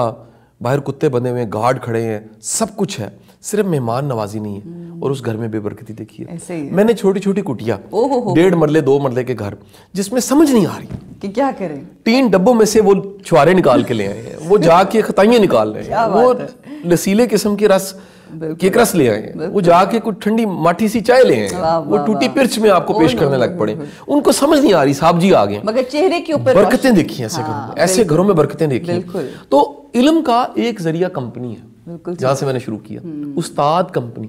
باہر کتے بندے ہوئے, گارڈ کھڑے ہیں, سب کچھ ہے, صرف مہمان نوازی نہیں ہے. اور اس گھر میں بے برکتی دیکھی ہے. میں نے چھوٹی چھوٹی کٹیا, 1.5 مرلے 2 مرلے کے گھر, جس میں سمجھ نہیں آ رہی کہ کیا کریں. 3 ڈبوں میں سے وہ چھوارے نکال کے لے آئے ہیں, وہ جا کے خطائیاں نکال رہے ہیں, وہ لسیلے قسم کے رس کیک رس لے آئے ہیں, وہ جا کے کوئی ٹھنڈی ماٹھی سی چائے لے آئے ہیں, وہ ٹوٹی پرچ میں آپ کو پیش کرنے لگ پڑے. ان کو سمجھ نہیں آ رہی صاحب جی آ گئے, مگر چہرے کے اوپر برکتیں دیکھی ایسے گھروں میں, ایسے گھروں میں برکتیں دیکھی. تو علم کا ایک ذریعہ کمپنی ہے, جہاں سے میں نے شروع کیا, استاد کمپنی.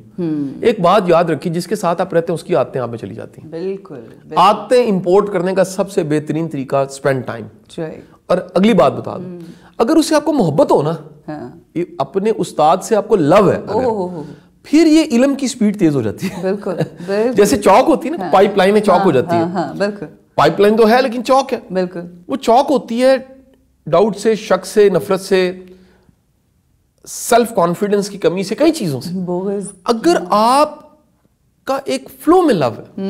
ایک بات یاد رکھی, جس کے ساتھ آپ رہتے ہیں اس کی عادتیں آپ میں چلی جاتی ہیں. بالکل. عادتیں امپورٹ کرنے کا سب سے بہترین طریقہ اسپینڈ ٹائم. اور اگلی بات بتا دوں, اگر اسے آپ کو محبت ہو نا, اپنے استاد سے آپ کو لو ہے, پھر یہ علم کی سپیڈ تیز ہو جاتی ہے. بالکل. جیسے چوک ہوتی ہے نا, پائپ لائن میں چوک ہو جاتی ہے. بالکل. پائپ لائن تو ہے لیکن چوک ہے. بالکل. وہ چوک ہوتی ہے ڈاؤٹ سے, شک سے, نفرت سے, سیلف کانفیڈنس کی کمی سے, کئی چیزوں سے. اگر آپ کا ایک فلو میں لو ہے,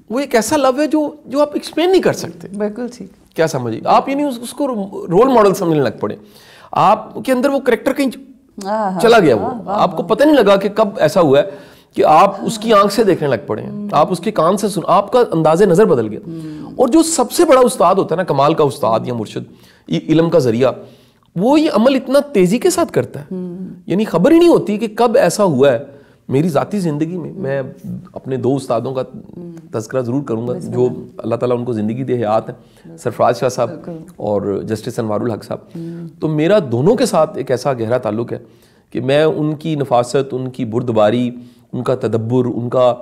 وہ ایک ایسا لو ہے جو آپ ایکسپلین نہیں کر سکتے. بالکل ٹھیک. کیا سمجھیے آپ, یہ نہیں اس کو رول ماڈل سمجھنے لگ پڑے. آپ کے اندر وہ کریکٹر کہیں چلا گیا, وہ آپ کو پتہ نہیں لگا کہ کب ایسا ہوا ہے کہ آپ اس کی آنکھ سے دیکھنے لگ پڑے ہیں, آپ اس کے کان سے آپ کا انداز نظر بدل گیا. اور جو سب سے بڑا استاد ہوتا ہے نا, کمال کا استاد یا مرشد, یہ علم کا ذریعہ, وہ یہ عمل اتنا تیزی کے ساتھ کرتا ہے, یعنی خبر ہی نہیں ہوتی کہ کب ایسا ہوا ہے. میری ذاتی زندگی میں اپنے 2 استادوں کا تذکرہ ضرور کروں گا جو اللہ تعالیٰ ان کو زندگی دے حیات ہیں, سرفراز شاہ صاحب اور جسٹس انوار الحق صاحب. تو میرا دونوں کے ساتھ ایک ایسا گہرا تعلق ہے کہ میں ان کی نفاست, ان کی بردباری, ان کا تدبر, ان کا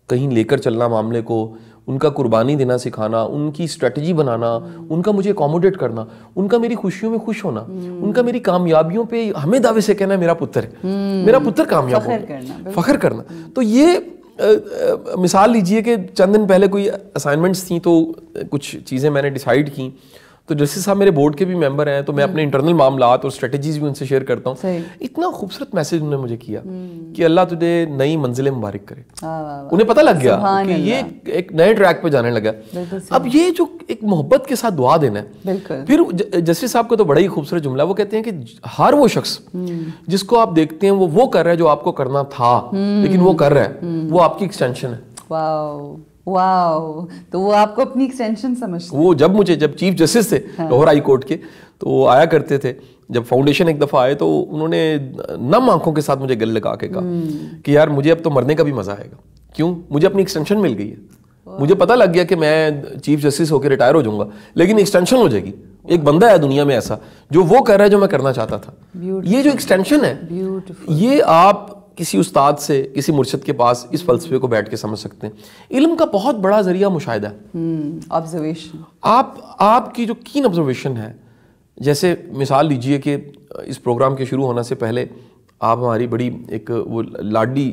کہیں لے کر چلنا معاملے کو, ان کا قربانی دینا سکھانا, ان کی اسٹریٹجی بنانا, ان کا مجھے اکوموڈیٹ کرنا, ان کا میری خوشیوں میں خوش ہونا, ان کا میری کامیابیوں پہ ہمیں دعوے سے کہنا میرا پتر ہے, میرا پتر کامیاب ہو, فخر کرنا. تو یہ مثال لیجئے کہ چند دن پہلے کوئی اسائنمنٹس تھیں, تو کچھ چیزیں میں نے ڈیسائیڈ کیں. تو جسٹس صاحب میرے بورڈ کے بھی ممبر ہیں, تو میں اپنے انٹرنل معاملات اور اسٹریٹجیز بھی ان سے شیئر کرتا ہوں. اتنا خوبصورت میسج انہوں نے مجھے کیا کہ اللہ تجھے نئی منزلیں مبارک کرے. انہیں پتہ لگ گیا کہ یہ ایک نئے ٹریک پہ جانے لگا. اب یہ جو ایک محبت کے ساتھ دعا دینا ہے. پھر جسٹس صاحب کا تو بڑا ہی خوبصورت جملہ, وہ کہتے ہیں کہ ہر وہ شخص جس کو آپ دیکھتے ہیں وہ کر رہا ہے جو آپ کو کرنا تھا, لیکن وہ کر رہا ہے, وہ آپ کی ایکسٹینشن ہے. واو. تو وہ آپ کو اپنی ایکسٹینشن سمجھتے ہیں. وہ جب چیف جسٹس تھے لاہور ہائی کورٹ کے, تو وہ آیا کرتے تھے. جب فاؤنڈیشن ایک دفعہ آئے تو انہوں نے نم آنکھوں کے ساتھ مجھے گل لگا کے کہا کہ یار مجھے اب تو مرنے کا بھی مزہ آئے گا. کیوں؟ مجھے اپنی ایکسٹینشن مل گئی ہے. مجھے پتہ لگ گیا کہ میں چیف جسٹس ہو کے ریٹائر ہو جاؤں گا, لیکن ایکسٹینشن ہو جائے گی. ایک بندہ ہے دنیا میں ایسا جو وہ کر رہا ہے جو میں کرنا چاہتا تھا. یہ جو ایکسٹینشن ہے, یہ آپ کسی استاد سے, کسی مرشد کے پاس اس فلسفے کو بیٹھ کے سمجھ سکتے ہیں. علم کا بہت بڑا ذریعہ مشاہدہ ہے, آبزرویشن. آپ کی جو کین آبزرویشن ہے, جیسے مثال لیجئے کہ اس پروگرام کے شروع ہونے سے پہلے آپ ہماری بڑی ایک وہ لاڈلی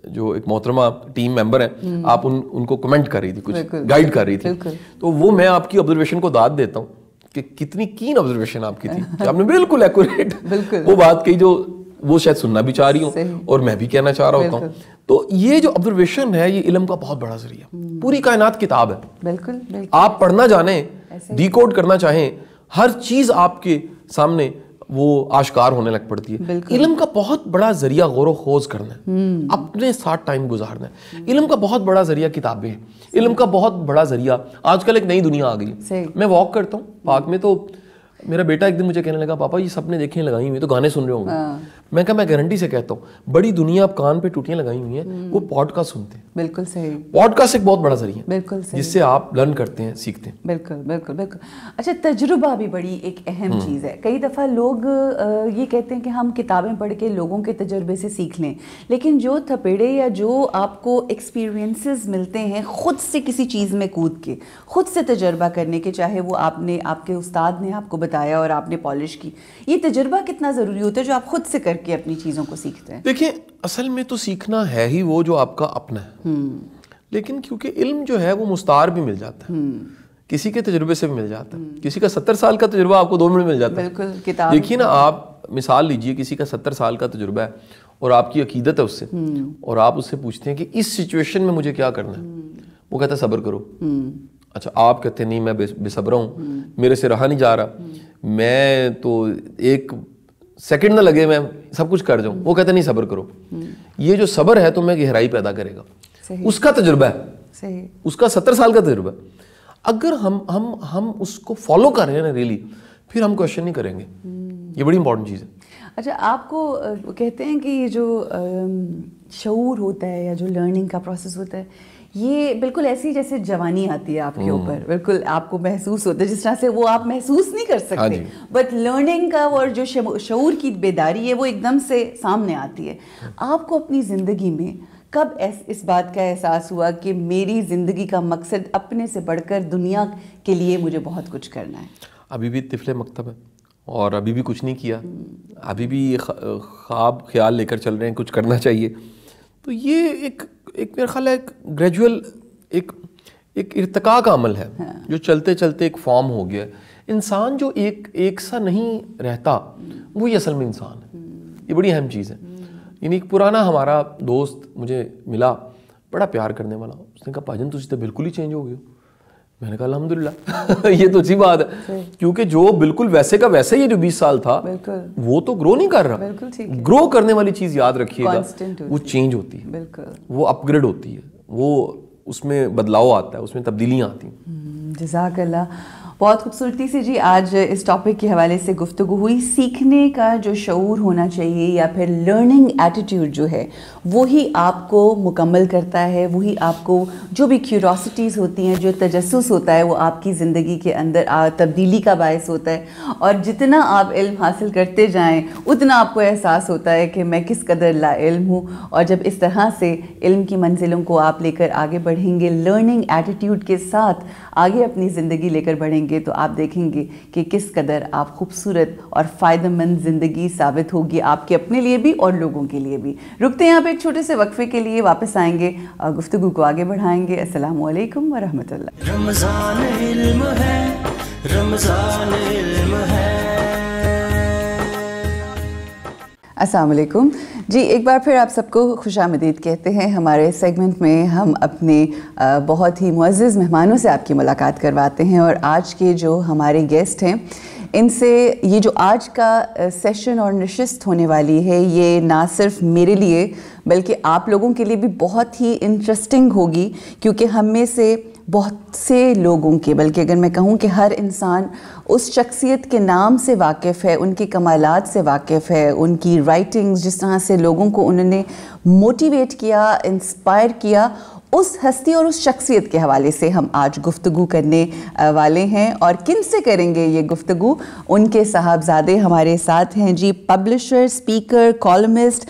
جو ایک محترمہ ٹیم ممبر ہیں، آپ ان کو کمنٹ کر رہی تھی، کچھ گائیڈ کر رہی تھی، تو وہ میں آپ کی آبزرویشن کو داد دیتا ہوں کہ کتنی کین آبزرویشن آپ کی تھی کہ آپ نے بالکل ایکوریٹ وہ بات کہی جو وہ شاید سننا بھی چاہ رہی ہوں اور میں بھی کہنا چاہ رہا ہوتا ہوں. تو یہ جو آبزرویشن ہے یہ علم کا بہت بڑا ذریعہ. پوری کائنات کتاب ہے، بالکل آپ پڑھنا جانیں، ڈیکوڈ کرنا چاہیں، ہر چیز آپ کے سامنے وہ آشکار ہونے لگ پڑتی ہے. علم کا بہت بڑا ذریعہ غور و خوض کرنا ہے، اپنے ساتھ ٹائم گزارنا ہے. علم کا بہت بڑا ذریعہ کتابیں ہیں. علم کا بہت بڑا ذریعہ آج کل ایک نئی دنیا آ گئی. میں واک کرتا ہوں پارک میں، تو میرا بیٹا ایک دن مجھے کہنے لگا پاپا یہ سب نے دیکھیں لگائی ہوئی ہیں، تو گانے سن رہے ہوں گے. میں کہا میں گارنٹی سے کہتا ہوں بڑی دنیا اب کان پہ ٹوٹیاں لگائی ہوئی ہیں، وہ پوڈ کاسٹ سنتے ہیں. بالکل صحیح. پوڈ کاسٹ ایک بہت بڑا ذریعہ ہے بالکل صحیح، جس سے آپ لرن کرتے ہیں، سیکھتے ہیں. بالکل بالکل بالکل. اچھا، تجربہ بھی بڑی ایک اہم چیز ہے. کئی دفعہ لوگ یہ کہتے ہیں کہ ہم کتابیں پڑھ کے لوگوں کے تجربے سے سیکھ لیں، لیکن جو تھپیڑے یا جو آپ کو ایکسپیرینسز ملتے ہیں خود سے کسی چیز میں کود کے، خود سے تجربہ کرنے کے، چاہے وہ آپ کے استاد نے آپ کو بتایا اور آپ نے پالش کی، یہ تجربہ کتنا ضروری ہوتا ہے جو آپ خود سے کر کے اپنی چیزوں کو سیکھتے ہیں؟ دیکھیں اصل میں تو سیکھنا ہے ہی وہ جو آپ کا اپنا ہے، لیکن کیونکہ علم جو ہے وہ مستعار بھی مل جاتا ہے، کسی کے تجربے سے بھی مل جاتا ہے. کسی کا 70 سال کا تجربہ آپ کو 2 منٹ مل جاتا ہے. بالکل. کتاب دیکھیے نا، آپ مثال لیجئے کسی کا 70 سال کا تجربہ ہے اور آپ کی عقیدت ہے اس سے، اور آپ اس سے پوچھتے ہیں کہ اس سچویشن میں مجھے کیا کرنا ہے، وہ کہتا ہے صبر کرو. اچھا، آپ کہتے ہیں نہیں میں بے صبر ہوں، میرے سے رہا نہیں جا رہا، میں تو ایک سیکنڈ نہ لگے میں سب کچھ کر جاؤں. وہ کہتے ہیں نہیں صبر کرو. یہ جو صبر ہے تو میں گہرائی پیدا کرے گا. اس کا تجربہ ہے، اس کا 70 سال کا تجربہ. اگر ہم اس کو فالو کر رہے ہیں نا ریلی، پھر ہم کوشچن نہیں کریں گے. یہ بڑی امپورٹنٹ چیز ہے. اچھا، آپ کو کہتے ہیں کہ یہ جو شعور ہوتا ہے یا جو لرننگ کا پروسیس ہوتا ہے، یہ بالکل ایسی جیسے جوانی آتی ہے آپ کے اوپر، بالکل آپ کو محسوس ہوتا ہے جس طرح سے وہ آپ محسوس نہیں کر سکتے، بٹ لرننگ کا اور جو شعور کی بیداری ہے وہ ایک دم سے سامنے آتی ہے. آپ کو اپنی زندگی میں کب اس بات کا احساس ہوا کہ میری زندگی کا مقصد اپنے سے بڑھ کر دنیا کے لیے مجھے بہت کچھ کرنا ہے؟ ابھی بھی طفل مکتب ہے اور ابھی بھی کچھ نہیں کیا، ابھی بھی خواب خیال لے کر چل رہے ہیں کچھ کرنا چاہیے. تو یہ ایک میرا خیال ہے ایک گریجول ایک ارتقاء کا عمل ہے جو چلتے چلتے ایک فارم ہو گیا ہے. انسان جو ایک سا نہیں رہتا وہی اصل میں انسان ہے. یہ بڑی اہم چیز ہے. یعنی ایک پرانا ہمارا دوست مجھے ملا، بڑا پیار کرنے والا. اس نے کہا پاجن تسی تو بالکل ہی چینج ہو گئے ہو. میں نے کہا الحمدللہ. یہ تو اچھی بات ہے، کیونکہ جو بالکل ویسے کا ویسے ہی جو 20 سال تھا وہ تو گرو نہیں کر رہا. گرو کرنے والی چیز یاد رکھیے گا، وہ چینج ہوتی ہے، وہ اپ گریڈ ہوتی ہے، وہ اس میں بدلاؤ آتا ہے، اس میں تبدیلیاں آتی ہیں. جزاک اللہ. بہت خوبصورتی سے جی آج اس ٹاپک کے حوالے سے گفتگو ہوئی. سیکھنے کا جو شعور ہونا چاہیے یا پھر لرننگ ایٹیٹیوڈ جو ہے وہی آپ کو مکمل کرتا ہے، وہی آپ کو جو بھی کیوریوسٹیز ہوتی ہیں، جو تجسس ہوتا ہے وہ آپ کی زندگی کے اندر تبدیلی کا باعث ہوتا ہے. اور جتنا آپ علم حاصل کرتے جائیں اتنا آپ کو احساس ہوتا ہے کہ میں کس قدر لا علم ہوں. اور جب اس طرح سے علم کی منزلوں کو آپ لے کر آگے بڑھیں گے، لرننگ ایٹیٹیوڈ کے ساتھ آگے اپنی زندگی لے کر بڑھیں گے، تو آپ دیکھیں گے کہ کس قدر آپ خوبصورت اور فائدہ مند زندگی ثابت ہوگی آپ کے اپنے لیے بھی اور لوگوں کے لیے بھی. رکتے ہیں آپ ایک چھوٹے سے وقفے کے لیے، واپس آئیں گے اور گفتگو کو آگے بڑھائیں گے. السلام علیکم ورحمۃ اللہ. رمضان علم ہے، رمضان علم ہے. السلام علیکم جی. ایک بار پھر آپ سب کو خوش آمدید کہتے ہیں. ہمارے سیگمنٹ میں ہم اپنے بہت ہی معزز مہمانوں سے آپ کی ملاقات کرواتے ہیں، اور آج کے جو ہمارے گیسٹ ہیں ان سے یہ جو آج کا سیشن اور نشست ہونے والی ہے یہ نہ صرف میرے لیے بلکہ آپ لوگوں کے لیے بھی بہت ہی انٹرسٹنگ ہوگی، کیونکہ ہم میں سے بہت سے لوگوں کے، بلکہ اگر میں کہوں کہ ہر انسان اس شخصیت کے نام سے واقف ہے، ان کے کمالات سے واقف ہے، ان کی رائٹنگز جس طرح سے لوگوں کو انہوں نے موٹیویٹ کیا، انسپائر کیا، اس ہستی اور اس شخصیت کے حوالے سے ہم آج گفتگو کرنے والے ہیں. اور کن سے کریں گے یہ گفتگو؟ ان کے صاحبزادے ہمارے ساتھ ہیں جی. پبلشر، اسپیکر، کالمسٹ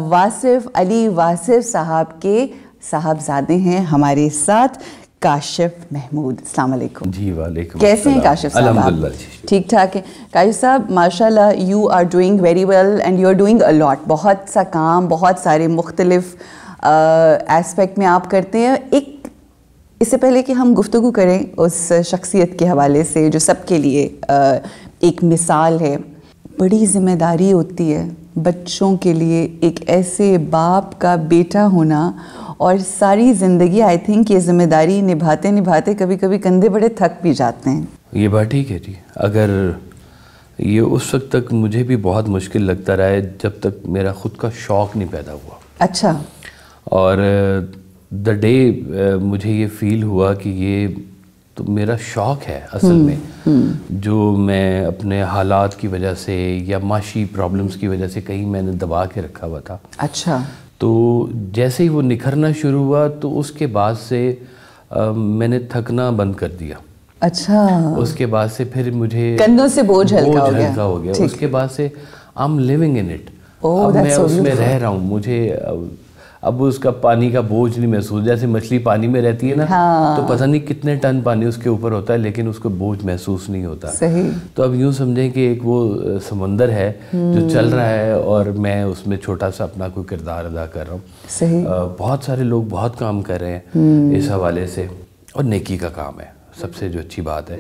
واصف علی واصف صاحب کے صاحبزادے ہیں ہمارے ساتھ. کاشف محمود. السلام علیکم. جی وعلیکم. کیسے ہیں کاشف صاحب؟ الحمدللہ جی ٹھیک ٹھاک ہیں. کاشف صاحب ماشاءاللہ you are doing very well and you are doing a lot. بہت سا کام بہت سارے مختلف ایسپیکٹ میں آپ کرتے ہیں. اس سے پہلے کہ ہم گفتگو کریں اس شخصیت کے حوالے سے جو سب کے لیے ایک مثال ہے, بڑی ذمہ داری ہوتی ہے بچوں کے لیے ایک ایسے باپ کا بیٹا ہونا, اور ساری زندگی آئی تھنک یہ ذمہ داری نبھاتے نبھاتے کبھی کبھی کندھے بڑے تھک بھی جاتے ہیں. یہ بات ٹھیک ہے جی. اگر یہ اس وقت تک مجھے بھی بہت مشکل لگتا رہا ہے جب تک میرا خود کا شوق نہیں پیدا ہوا. اچھا. اور دا ڈے مجھے یہ فیل ہوا کہ یہ تو میرا شوق ہے اصل میں, جو میں اپنے حالات کی وجہ سے یا معاشی پرابلمز کی وجہ سے کہیں میں نے دبا کے رکھا ہوا تھا. اچھا. تو جیسے ہی وہ نکھرنا شروع ہوا تو اس کے بعد سے میں نے تھکنا بند کر دیا. اچھا. اس کے بعد سے پھر مجھے کندھوں سے بوجھ ہلکا ہو گیا. اس کے بعد سے I'm living in it. اب میں اس میں رہ رہا ہوں. مجھے اب اس کا پانی کا بوجھ نہیں محسوس. جیسے مچھلی پانی میں رہتی ہے نا, تو پتہ نہیں کتنے ٹن پانی اس کے اوپر ہوتا ہے لیکن اس کو بوجھ محسوس نہیں ہوتا. صحیح. تو اب یوں سمجھیں کہ ایک وہ سمندر ہے جو چل رہا ہے اور میں اس میں چھوٹا سا اپنا کوئی کردار ادا کر رہا ہوں. صحیح. بہت سارے لوگ بہت کام کر رہے ہیں اس حوالے سے, اور نیکی کا کام ہے سب سے جو اچھی بات ہے.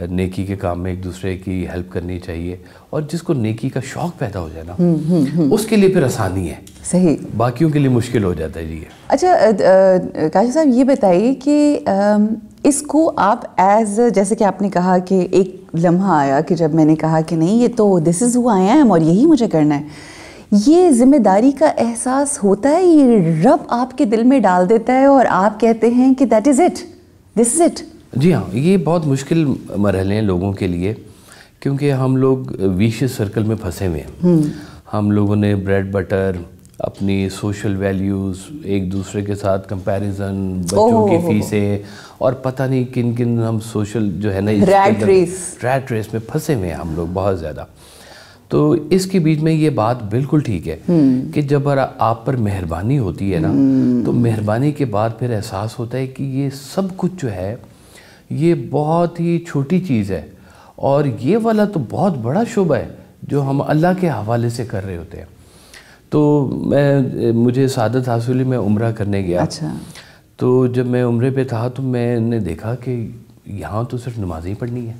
نیکی کے کام میں ایک دوسرے کی ہیلپ کرنی چاہیے, اور جس کو نیکی کا شوق پیدا ہو جائے نا اس کے لیے پھر آسانی ہے. صحیح. باقیوں کے لیے مشکل ہو جاتا ہے. جی اچھا کاشف صاحب یہ بتائیے کہ اس کو آپ ایز جیسے کہ آپ نے کہا کہ ایک لمحہ آیا کہ جب میں نے کہا کہ نہیں یہ تو دس از ہو آئی ایم اور یہی مجھے کرنا ہے, یہ ذمہ داری کا احساس ہوتا ہے, یہ رب آپ کے دل میں ڈال دیتا ہے اور آپ کہتے ہیں کہ that is it, this is it? جی ہاں, یہ بہت مشکل مرحلے ہیں لوگوں کے لیے, کیونکہ ہم لوگ ویشیس سرکل میں پھنسے ہوئے ہیں. ہم لوگوں نے بریڈ بٹر, اپنی سوشل ویلیوز, ایک دوسرے کے ساتھ کمپیریزن, بچوں کی فیسیں, اور پتہ نہیں کن کن ہم سوشل جو ہے نا ریٹ ریس میں پھنسے ہوئے ہیں ہم لوگ بہت زیادہ. تو اس کے بیچ میں یہ بات بالکل ٹھیک ہے کہ جب آپ پر مہربانی ہوتی ہے نا, تو مہربانی کے بعد پھر احساس ہوتا ہے کہ یہ سب کچھ جو ہے یہ بہت ہی چھوٹی چیز ہے, اور یہ والا تو بہت بڑا شعبہ ہے جو ہم اللہ کے حوالے سے کر رہے ہوتے ہیں. تو مجھے سعادت حاصل ہوئی, میں عمرہ کرنے گیا. اچھا. تو جب میں عمرے پہ تھا تو میں نے دیکھا کہ یہاں تو صرف نماز ہی پڑھنی ہے.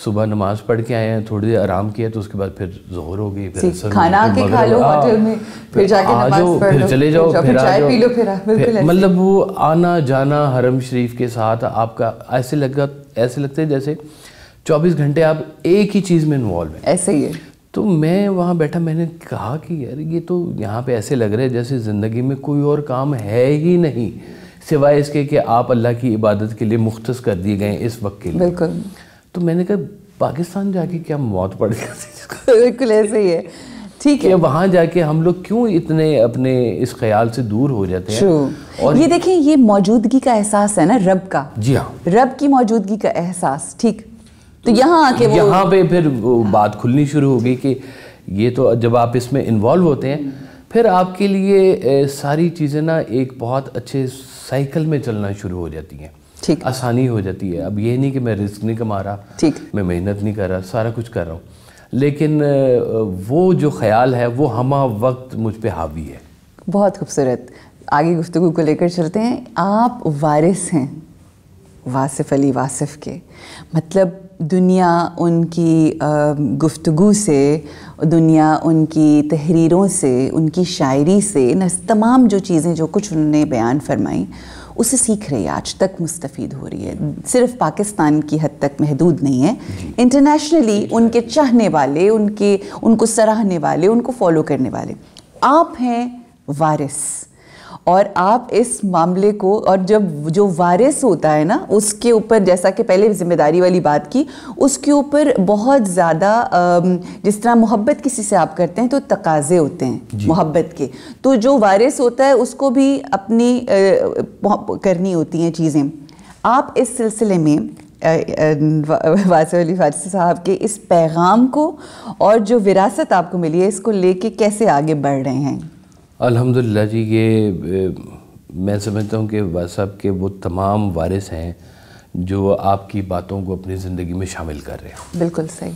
صبح نماز پڑھ کے آئے ہیں, تھوڑی دیر آرام کیا, تو اس کے بعد پھر ظہر ہو گئی, پھر کھانا کے کھا لو ہوٹل میں, پھر جا کے نماز پڑھ لو, پھر چلے جاؤ, پھر چائے پی لو, پھر مطلب وہ آنا جانا حرم شریف کے ساتھ آپ کا ایسے لگتا ہے جیسے 24 گھنٹے آپ ایک ہی چیز میں انوالو ہیں. ایسے ہی ہے. تو میں وہاں بیٹھا, میں نے کہا کہ یار یہ تو یہاں پہ ایسے لگ رہا ہے جیسے زندگی میں کوئی اور کام ہے ہی نہیں سوائے اس کے کہ آپ اللہ کی عبادت کے لیے مختص کر دیے گئے اس وقت کے لیے. بالکل. تو میں نے کہا پاکستان جا کے کیا موت پڑ گئی. بالکل ایسے ہی ہے. ٹھیک ہے. وہاں جا کے ہم لوگ کیوں اتنے اپنے اس خیال سے دور ہو جاتے ہیں. اور یہ دیکھیں یہ موجودگی کا احساس ہے نا رب کا. جی ہاں, رب کی موجودگی کا احساس. ٹھیک. تو یہاں آ کے یہاں پہ پھر بات کھلنی شروع ہو گئی کہ یہ تو جب آپ اس میں انوالو ہوتے ہیں پھر آپ کے لیے ساری چیزیں نا ایک بہت اچھے سائیکل میں چلنا شروع ہو جاتی ہیں. ٹھیک. آسانی ہو جاتی ہے. اب یہ نہیں کہ میں رزق نہیں کما رہا, ٹھیک, میں محنت نہیں کر رہا, سارا کچھ کر رہا ہوں, لیکن وہ جو خیال ہے وہ ہمہ وقت مجھ پہ حاوی ہے. بہت خوبصورت. آگے گفتگو کو لے کر چلتے ہیں. آپ وارث ہیں واصف علی واصف کے, مطلب دنیا ان کی گفتگو سے, دنیا ان کی تحریروں سے, ان کی شاعری سے, تمام جو چیزیں جو کچھ انہوں نے بیان فرمائیں اسے سیکھ رہی ہے, آج تک مستفید ہو رہی ہے. صرف پاکستان کی حد تک محدود نہیں ہے, انٹرنیشنلی ان کے چاہنے والے, ان کو سراہنے والے, ان کو فالو کرنے والے. آپ ہیں وارث, اور آپ اس معاملے کو, اور جب جو وارث ہوتا ہے نا اس کے اوپر, جیسا کہ پہلے ذمہ داری والی بات کی, اس کے اوپر بہت زیادہ جس طرح محبت کسی سے آپ کرتے ہیں تو تقاضے ہوتے ہیں محبت کے, تو جو وارث ہوتا ہے اس کو بھی اپنی کرنی ہوتی ہیں چیزیں. آپ اس سلسلے میں واصف علی واصف صاحب کے اس پیغام کو اور جو وراثت آپ کو ملی ہے اس کو لے کے کیسے آگے بڑھ رہے ہیں؟ الحمدللہ جی, یہ میں سمجھتا ہوں کہ واجد صاحب کے وہ تمام وارث ہیں جو آپ کی باتوں کو اپنی زندگی میں شامل کر رہے ہیں. بالکل صحیح.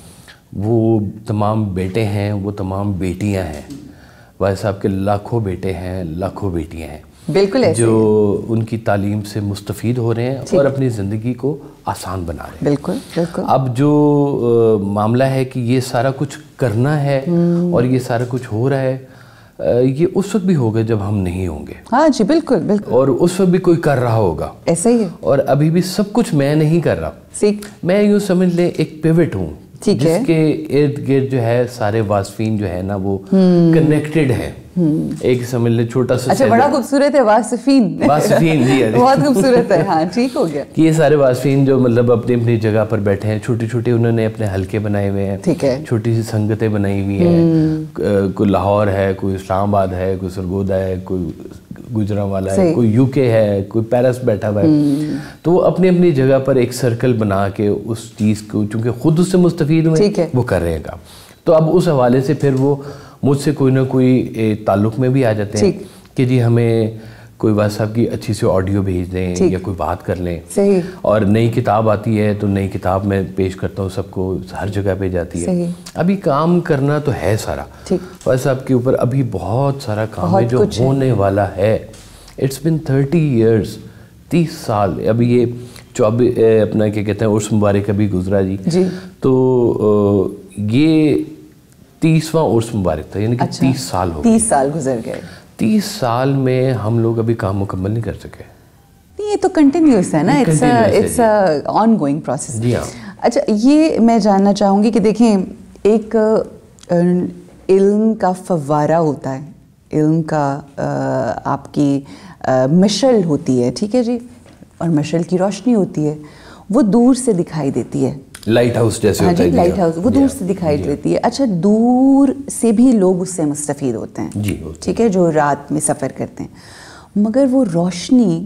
وہ تمام بیٹے ہیں, وہ تمام بیٹیاں ہیں. واجد صاحب کے لاکھوں بیٹے ہیں, لاکھوں بیٹیاں ہیں, بالکل ایسے جو ان کی تعلیم سے مستفید ہو رہے ہیں اور اپنی زندگی کو آسان بنا رہے ہیں. بالکل بالکل. اب جو معاملہ ہے کہ یہ سارا کچھ کرنا ہے اور یہ سارا کچھ ہو رہا ہے, یہ اس وقت بھی ہوگا جب ہم نہیں ہوں گے. ہاں جی بالکل بالکل. اور اس وقت بھی کوئی کر رہا ہوگا. ایسا ہی ہے. اور ابھی بھی سب کچھ میں نہیں کر رہا. میں یوں سمجھ لیں ایک پیوٹ ہوں جس کے ارد گرد جو ہے سارے واصفین جو ہے نا وہ کنیکٹڈ ہیں. ایک سمجھ لیں چھوٹا سا. اچھا بڑا خوبصورت ہے واصفین. واصفین جی بہت خوبصورت ہے. ہاں ٹھیک ہو گیا. یہ سارے واصفین جو مطلب اپنی اپنی جگہ پر بیٹھے ہیں, چھوٹی چھوٹی انہوں نے اپنے حلقے بنائے ہوئے ہیں, ٹھیک ہے, چھوٹی سی سنگتیں بنائی ہوئی ہیں. کوئی لاہور ہے, کوئی اسلام آباد ہے, کوئی سرگودا ہے, کوئی گجرانوالا ہے, کوئی یو کے ہے, کوئی پیرس بیٹھا ہوا ہے. تو وہ اپنی اپنی جگہ پر ایک سرکل بنا کے اس چیز کو چونکہ خود اس سے مستفید ہوئے وہ کر رہے ہیں کام. تو اب اس حوالے سے پھر وہ مجھ سے کوئی نہ کوئی تعلق میں بھی آ جاتے ہیں کہ جی ہمیں کوئی واجد صاحب کی اچھی سی آڈیو بھیج دیں یا کوئی بات کر لیں. اور نئی کتاب آتی ہے تو نئی کتاب میں پیش کرتا ہوں سب کو, ہر جگہ پہ جاتی ہے. ابھی کام کرنا تو ہے سارا واجد صاحب کے اوپر, ابھی بہت سارا کام ہے جو ہونے والا ہے. اٹس بن 30 ایئرس, 30 سال. ابھی یہ 24 اپنا کیا کہتے ہیں عرس مبارک ابھی گزرا جی. تو یہ 30واں عرس مبارک تھا, یعنی کہ 30 سال ہو گئے. 30 سال گزر گئے. 30 سال میں ہم لوگ ابھی کام مکمل نہیں کر سکے. یہ تو کنٹینیوس ہے نا, اٹس آن گوئنگ پروسیس. جی ہاں. اچھا یہ میں جاننا چاہوں گی کہ دیکھیں ایک علم کا فوارہ ہوتا ہے, علم کا آپ کی مشعل ہوتی ہے, ٹھیک ہے جی, اور مشعل کی روشنی ہوتی ہے, وہ دور سے دکھائی دیتی ہے. لائٹ ہاؤس جیسے ہوتا ہے. لائٹ ہاؤس وہ دور سے دکھائی دیتی ہے. اچھا دور سے بھی لوگ اس سے مستفید ہوتے ہیں جی, ٹھیک ہے, جو رات میں سفر کرتے ہیں. مگر وہ روشنی,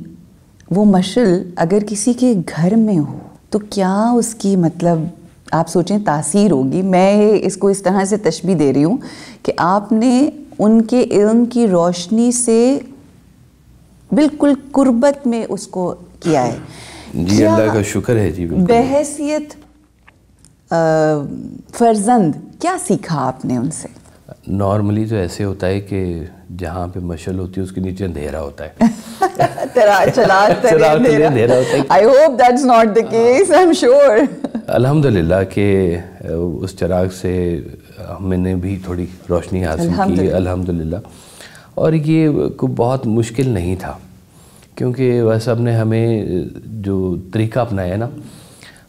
وہ مشعل اگر کسی کے گھر میں ہو تو کیا اس کی مطلب آپ سوچیں تاثیر ہوگی. میں اس کو اس طرح سے تشبیہ دے رہی ہوں کہ آپ نے ان کے علم کی روشنی سے بالکل قربت میں اس کو کیا ہے. جی اللہ کا شکر ہے جی. بحیثیت فرزند کیا سیکھا آپ نے ان سے؟ نارملی تو ایسے ہوتا ہے کہ جہاں پہ مشعل ہوتی ہے اس کے نیچے اندھیرا ہوتا ہے. I hope that's not the case, I'm sure. الحمدللہ کہ اس چراغ سے ہم نے بھی تھوڑی روشنی حاصل کی الحمدللہ. اور یہ کوئی بہت مشکل نہیں تھا کیونکہ واجد صاحب نے ہمیں جو طریقہ اپنایا ہے نا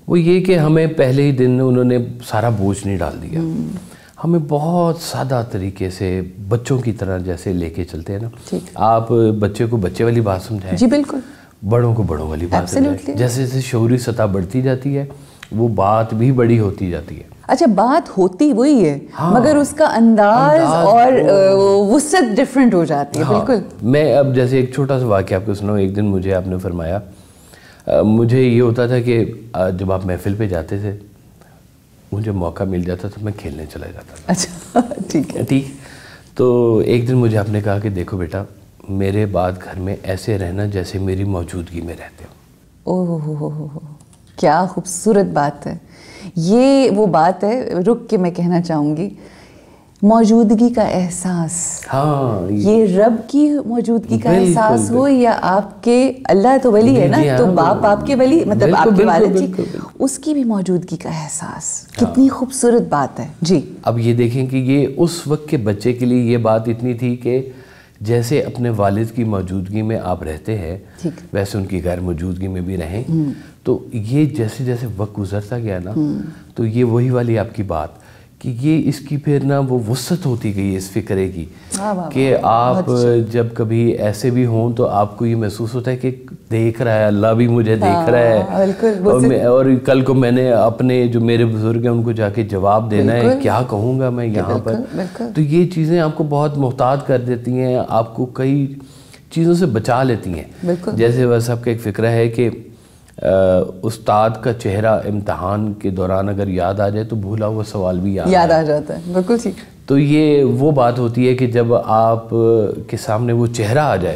وہ یہ کہ ہمیں پہلے ہی دن انہوں نے سارا بوجھ نہیں ڈال دیا. ہمیں بہت سادہ طریقے سے بچوں کی طرح جیسے لے کے چلتے ہیں نا, آپ بچے کو بچے والی بات سمجھائیں, جی بالکل, بڑوں کو بڑوں والی بات سمجھائیں. جیسے جیسے شعوری سطح بڑھتی جاتی ہے وہ بات بھی بڑی ہوتی جاتی ہے. اچھا بات ہوتی وہی ہے مگر اس کا انداز اور وسعت ڈیفرنٹ ہو جاتی ہے. بالکل. میں اب جیسے ایک چھوٹا سا واقعہ آپ کو سناؤں. ایک دن مجھے آپ نے فرمایا, مجھے یہ ہوتا تھا کہ جب آپ محفل پہ جاتے تھے مجھے موقع مل جاتا تو میں کھیلنے چلا جاتا تھا. اچھا ٹھیک ہے. ٹھیک. تو ایک دن مجھے آپ نے کہا کہ دیکھو بیٹا میرے بعد گھر میں ایسے رہنا جیسے میری موجودگی میں رہتے ہو. اوہ کیا خوبصورت بات ہے. یہ وہ بات ہے, رک کے میں کہنا چاہوں گی, موجودگی کا احساس. ہاں یہ رب کی موجودگی کا احساس ہو یا آپ کے, اللہ تو ولی ہے نا, تو باپ آپ کے ولی مطلب آپ کے والد جی, اس کی بھی موجودگی کا احساس. کتنی خوبصورت بات ہے جی. اب یہ دیکھیں کہ یہ اس وقت کے بچے کے لیے یہ بات اتنی تھی کہ جیسے اپنے والد کی موجودگی میں آپ رہتے ہیں ویسے ان کی غیر موجودگی میں بھی رہیں. تو یہ جیسے جیسے وقت گزرتا گیا نا تو یہ وہی والی آپ کی بات کہ یہ اس کی پھر نا وہ وسعت ہوتی گئی اس فکرے کی کہ آپ جب کبھی ایسے بھی ہوں تو آپ کو یہ محسوس ہوتا ہے کہ دیکھ رہا ہے اللہ بھی مجھے دیکھ رہا ہے. اور کل کو میں نے اپنے جو میرے بزرگ ہیں ان کو جا کے جواب دینا ہے, کیا کہوں گا میں یہاں پر. تو یہ چیزیں آپ کو بہت محتاط کر دیتی ہیں, آپ کو کئی چیزوں سے بچا لیتی ہیں. جیسے بس آپ کا ایک فکرہ ہے کہ استاد کا چہرہ امتحان کے دوران اگر یاد آ جائے تو بھولا ہوا سوال بھی یاد آ جاتا ہے. بالکل ٹھیک. تو یہ وہ بات ہوتی ہے کہ جب آپ کے سامنے وہ چہرہ آ جائے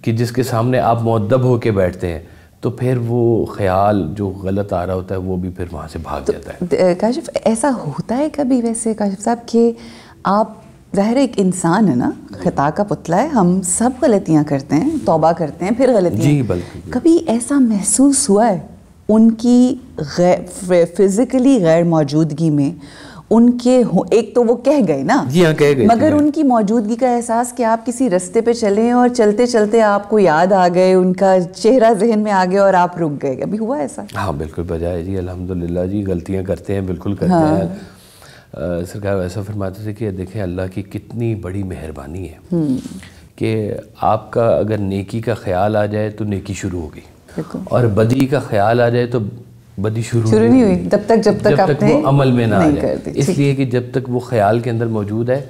کہ جس کے سامنے آپ مؤدب ہو کے بیٹھتے ہیں تو پھر وہ خیال جو غلط آ رہا ہوتا ہے وہ بھی پھر وہاں سے بھاگ جاتا ہے. کاشف ایسا ہوتا ہے کبھی ویسے کاشف صاحب کہ آپ ظاہر ایک انسان ہے نا, خطا کا پتلا ہے, ہم سب غلطیاں کرتے ہیں, توبہ کرتے ہیں, پھر غلطیاں. جی بالکل. کبھی ایسا محسوس ہوا ہے ان کی فزیکلی غیر موجودگی میں ان کے ایک تو وہ کہہ گئے نا, جی ہاں کہہ گئے, مگر ان کی موجودگی کا احساس کہ آپ کسی رستے پہ چلیں اور چلتے چلتے آپ کو یاد آ گئے, ان کا چہرہ ذہن میں آ گیا اور آپ رک گئے, کبھی ہوا ایسا؟ ہاں بالکل بجائے جی, الحمدللہ جی, غلطیاں کرتے ہیں, بالکل کرتے ہیں. سرکار ایسا فرماتے تھے کہ دیکھیں اللہ کی کتنی بڑی مہربانی ہے کہ آپ کا اگر نیکی کا خیال آ جائے تو نیکی شروع ہوگی, اور بدی کا خیال آ جائے تو بدی شروع نہیں ہوئی جب تک وہ عمل میں نہ آ جائے. اس لیے کہ جب تک وہ خیال کے اندر موجود ہے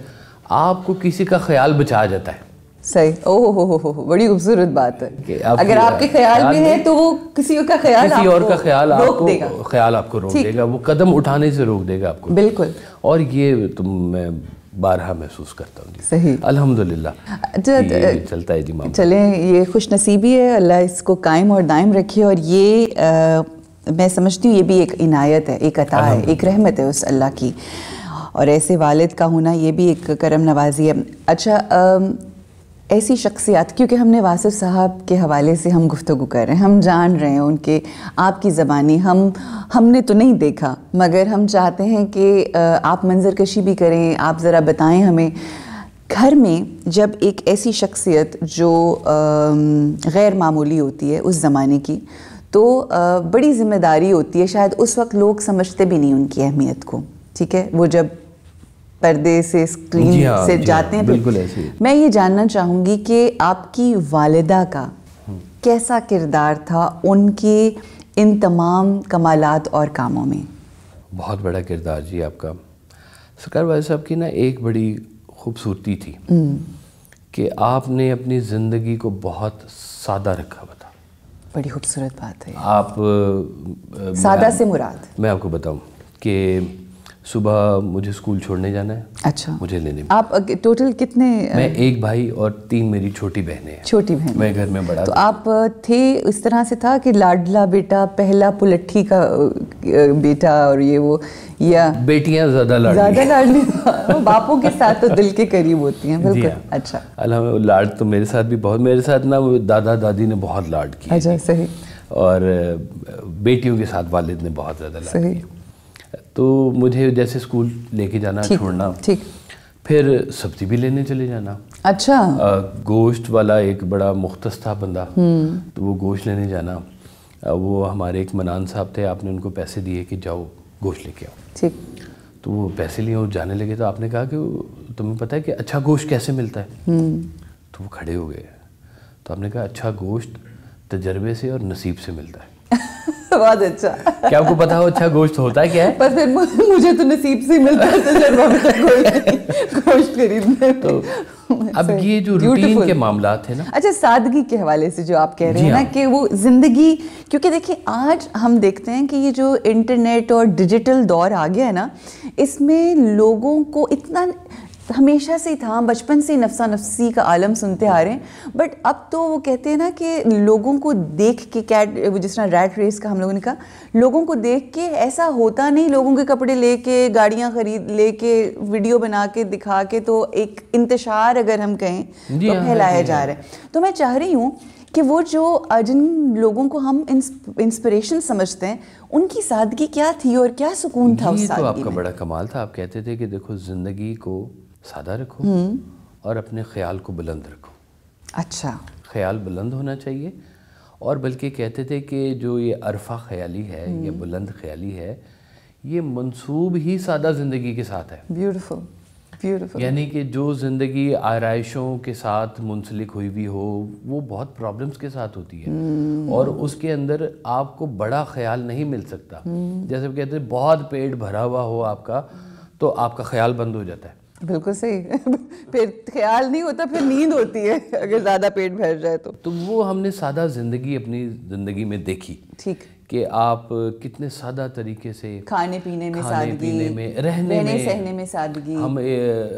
آپ کو کسی کا خیال بچا جاتا ہے. صحیح, اوہ بڑی خوبصورت بات ہے. اگر آپ کے خیال میں ہے تو وہ کسی کا خیال کسی اور کا خیال آپ کو روک دے گا, وہ قدم اٹھانے سے روک دے گا آپ کو. بالکل. اور یہ میں بارہا محسوس کرتا ہوں. صحیح, الحمدللہ چلتا ہے جی معاملہ. چلیں, یہ خوش نصیبی ہے, اللہ اس کو قائم اور دائم رکھے, اور یہ میں سمجھتی ہوں یہ بھی ایک عنایت ہے, ایک عطا ہے, ایک رحمت ہے اس اللہ کی, اور ایسے والد کا ہونا یہ بھی ایک کرم نوازی ہے. اچھا, ایسی شخصیات, کیونکہ ہم نے واصف صاحب کے حوالے سے ہم گفتگو کر رہے ہیں, ہم جان رہے ہیں ان کے آپ کی زبانی, ہم نے تو نہیں دیکھا مگر ہم چاہتے ہیں کہ آپ منظر کشی بھی کریں, آپ ذرا بتائیں ہمیں, گھر میں جب ایک ایسی شخصیت جو غیر معمولی ہوتی ہے اس زمانے کی, تو بڑی ذمہ داری ہوتی ہے, شاید اس وقت لوگ سمجھتے بھی نہیں ان کی اہمیت کو, ٹھیک ہے, وہ جب پردے سے اسکرین سے جاتے ہیں. بالکل ایسے. میں یہ جاننا چاہوں گی کہ آپ کی والدہ کا کیسا کردار تھا ان کے ان تمام کمالات اور کاموں میں؟ بہت بڑا کردار جی آپ کا. سرکار والد صاحب کی نا ایک بڑی خوبصورتی تھی کہ آپ نے اپنی زندگی کو بہت سادہ رکھا ہوا تھا. بڑی خوبصورت بات ہے. آپ سادہ سے مراد میں آپ کو بتاؤں کہ صبح مجھے اسکول چھوڑنے جانا ہے, اچھا, مجھے لینے میں. آپ ٹوٹل کتنے؟ میں ایک بھائی اور 3 میری چھوٹی بہنیں ہیں. چھوٹی بہن. میں گھر میں بڑا. تو آپ تھے اس طرح سے تھا کہ لاڈلا بیٹا, پہلا پلٹھی کا بیٹا, اور یہ وہ, یا بیٹیاں زیادہ لاڈلی باپوں کے ساتھ تو دل کے قریب ہوتی ہیں. بالکل. اچھا, الحمد لاڈ تو میرے ساتھ بھی بہت, میرے ساتھ نا دادا دادی نے بہت لاڈ کیا. اچھا, صحیح. اور بیٹیوں کے ساتھ والد نے بہت زیادہ لاڈ کیا. تو مجھے جیسے اسکول لے کے جانا, چھوڑنا, ٹھیک, پھر سبزی بھی لینے چلے جانا. اچھا. گوشت والا ایک بڑا مختص تھا بندہ, تو وہ گوشت لینے جانا. وہ ہمارے ایک منان صاحب تھے, آپ نے ان کو پیسے دیے کہ جاؤ گوشت لے کے آؤ. ٹھیک. تو وہ پیسے لیے اور جانے لگے, تو آپ نے کہا کہ تمہیں پتہ ہے کہ اچھا گوشت کیسے ملتا ہے؟ تو وہ کھڑے ہو گئے. تو آپ نے کہا اچھا گوشت تجربے سے اور نصیب سے ملتا ہے. بہت اچھا. کیا آپ کو پتا ہو اچھا گوشت ہوتا ہے کیا ہے؟ پر پھر مجھے تو نصیب سے ملتا ہے تجربہ میں گوشت خریدنے. تو اب یہ جو روٹین کے معاملات ہیں نا. اچھا, سادگی کے حوالے سے جو آپ کہہ رہے ہیں نا کہ وہ زندگی, کیونکہ دیکھیں آج ہم دیکھتے ہیں کہ یہ جو انٹرنیٹ اور ڈیجیٹل دور آ گیا ہے نا, اس میں لوگوں کو اتنا ہمیشہ سے تھا, بچپن سے نفسا نفسی کا عالم سنتے آ رہے ہیں, بٹ اب تو وہ کہتے ہیں نا کہ لوگوں کو دیکھ کے, جس طرح ریٹ ریس کا ہم لوگوں نے کہا, لوگوں کو دیکھ کے ایسا ہوتا نہیں, لوگوں کے کپڑے لے کے, گاڑیاں خرید لے کے, ویڈیو بنا کے دکھا کے, تو ایک انتشار اگر ہم کہیں تو پھیلایا جا رہا ہے. تو میں چاہ رہی ہوں کہ وہ جو جن لوگوں کو ہم انسپریشن سمجھتے ہیں, ان کی سادگی کیا تھی اور کیا سکون تھا اس سادگی میں؟ یہ تو آپ کا بڑا کمال تھا. آپ کہتے تھے کہ دیکھو زندگی کو سادہ رکھو اور اپنے خیال کو بلند رکھو. اچھا, خیال بلند ہونا چاہیے, اور بلکہ کہتے تھے کہ جو یہ عرفہ خیالی ہے, یہ بلند خیالی ہے, یہ منسوب ہی سادہ زندگی کے ساتھ ہے. Beautiful, beautiful. یعنی کہ جو زندگی آرائشوں کے ساتھ منسلک ہوئی بھی ہو, وہ بہت پرابلمز کے ساتھ ہوتی ہے, اور اس کے اندر آپ کو بڑا خیال نہیں مل سکتا. جیسے وہ کہتے ہیں بہت پیٹ بھرا ہوا ہو آپ کا, تو آپ کا خیال بند ہو جاتا ہے. بالکل صحیح. پھر خیال نہیں ہوتا, پھر نیند ہوتی ہے اگر زیادہ پیٹ بھر جائے تو. تو وہ ہم نے سادہ زندگی اپنی زندگی میں دیکھی. ٹھیک. کہ آپ کتنے سادہ طریقے سے کھانے پینے میں سادگی، پینے میں، رہنے میں، سہنے میں سادگی.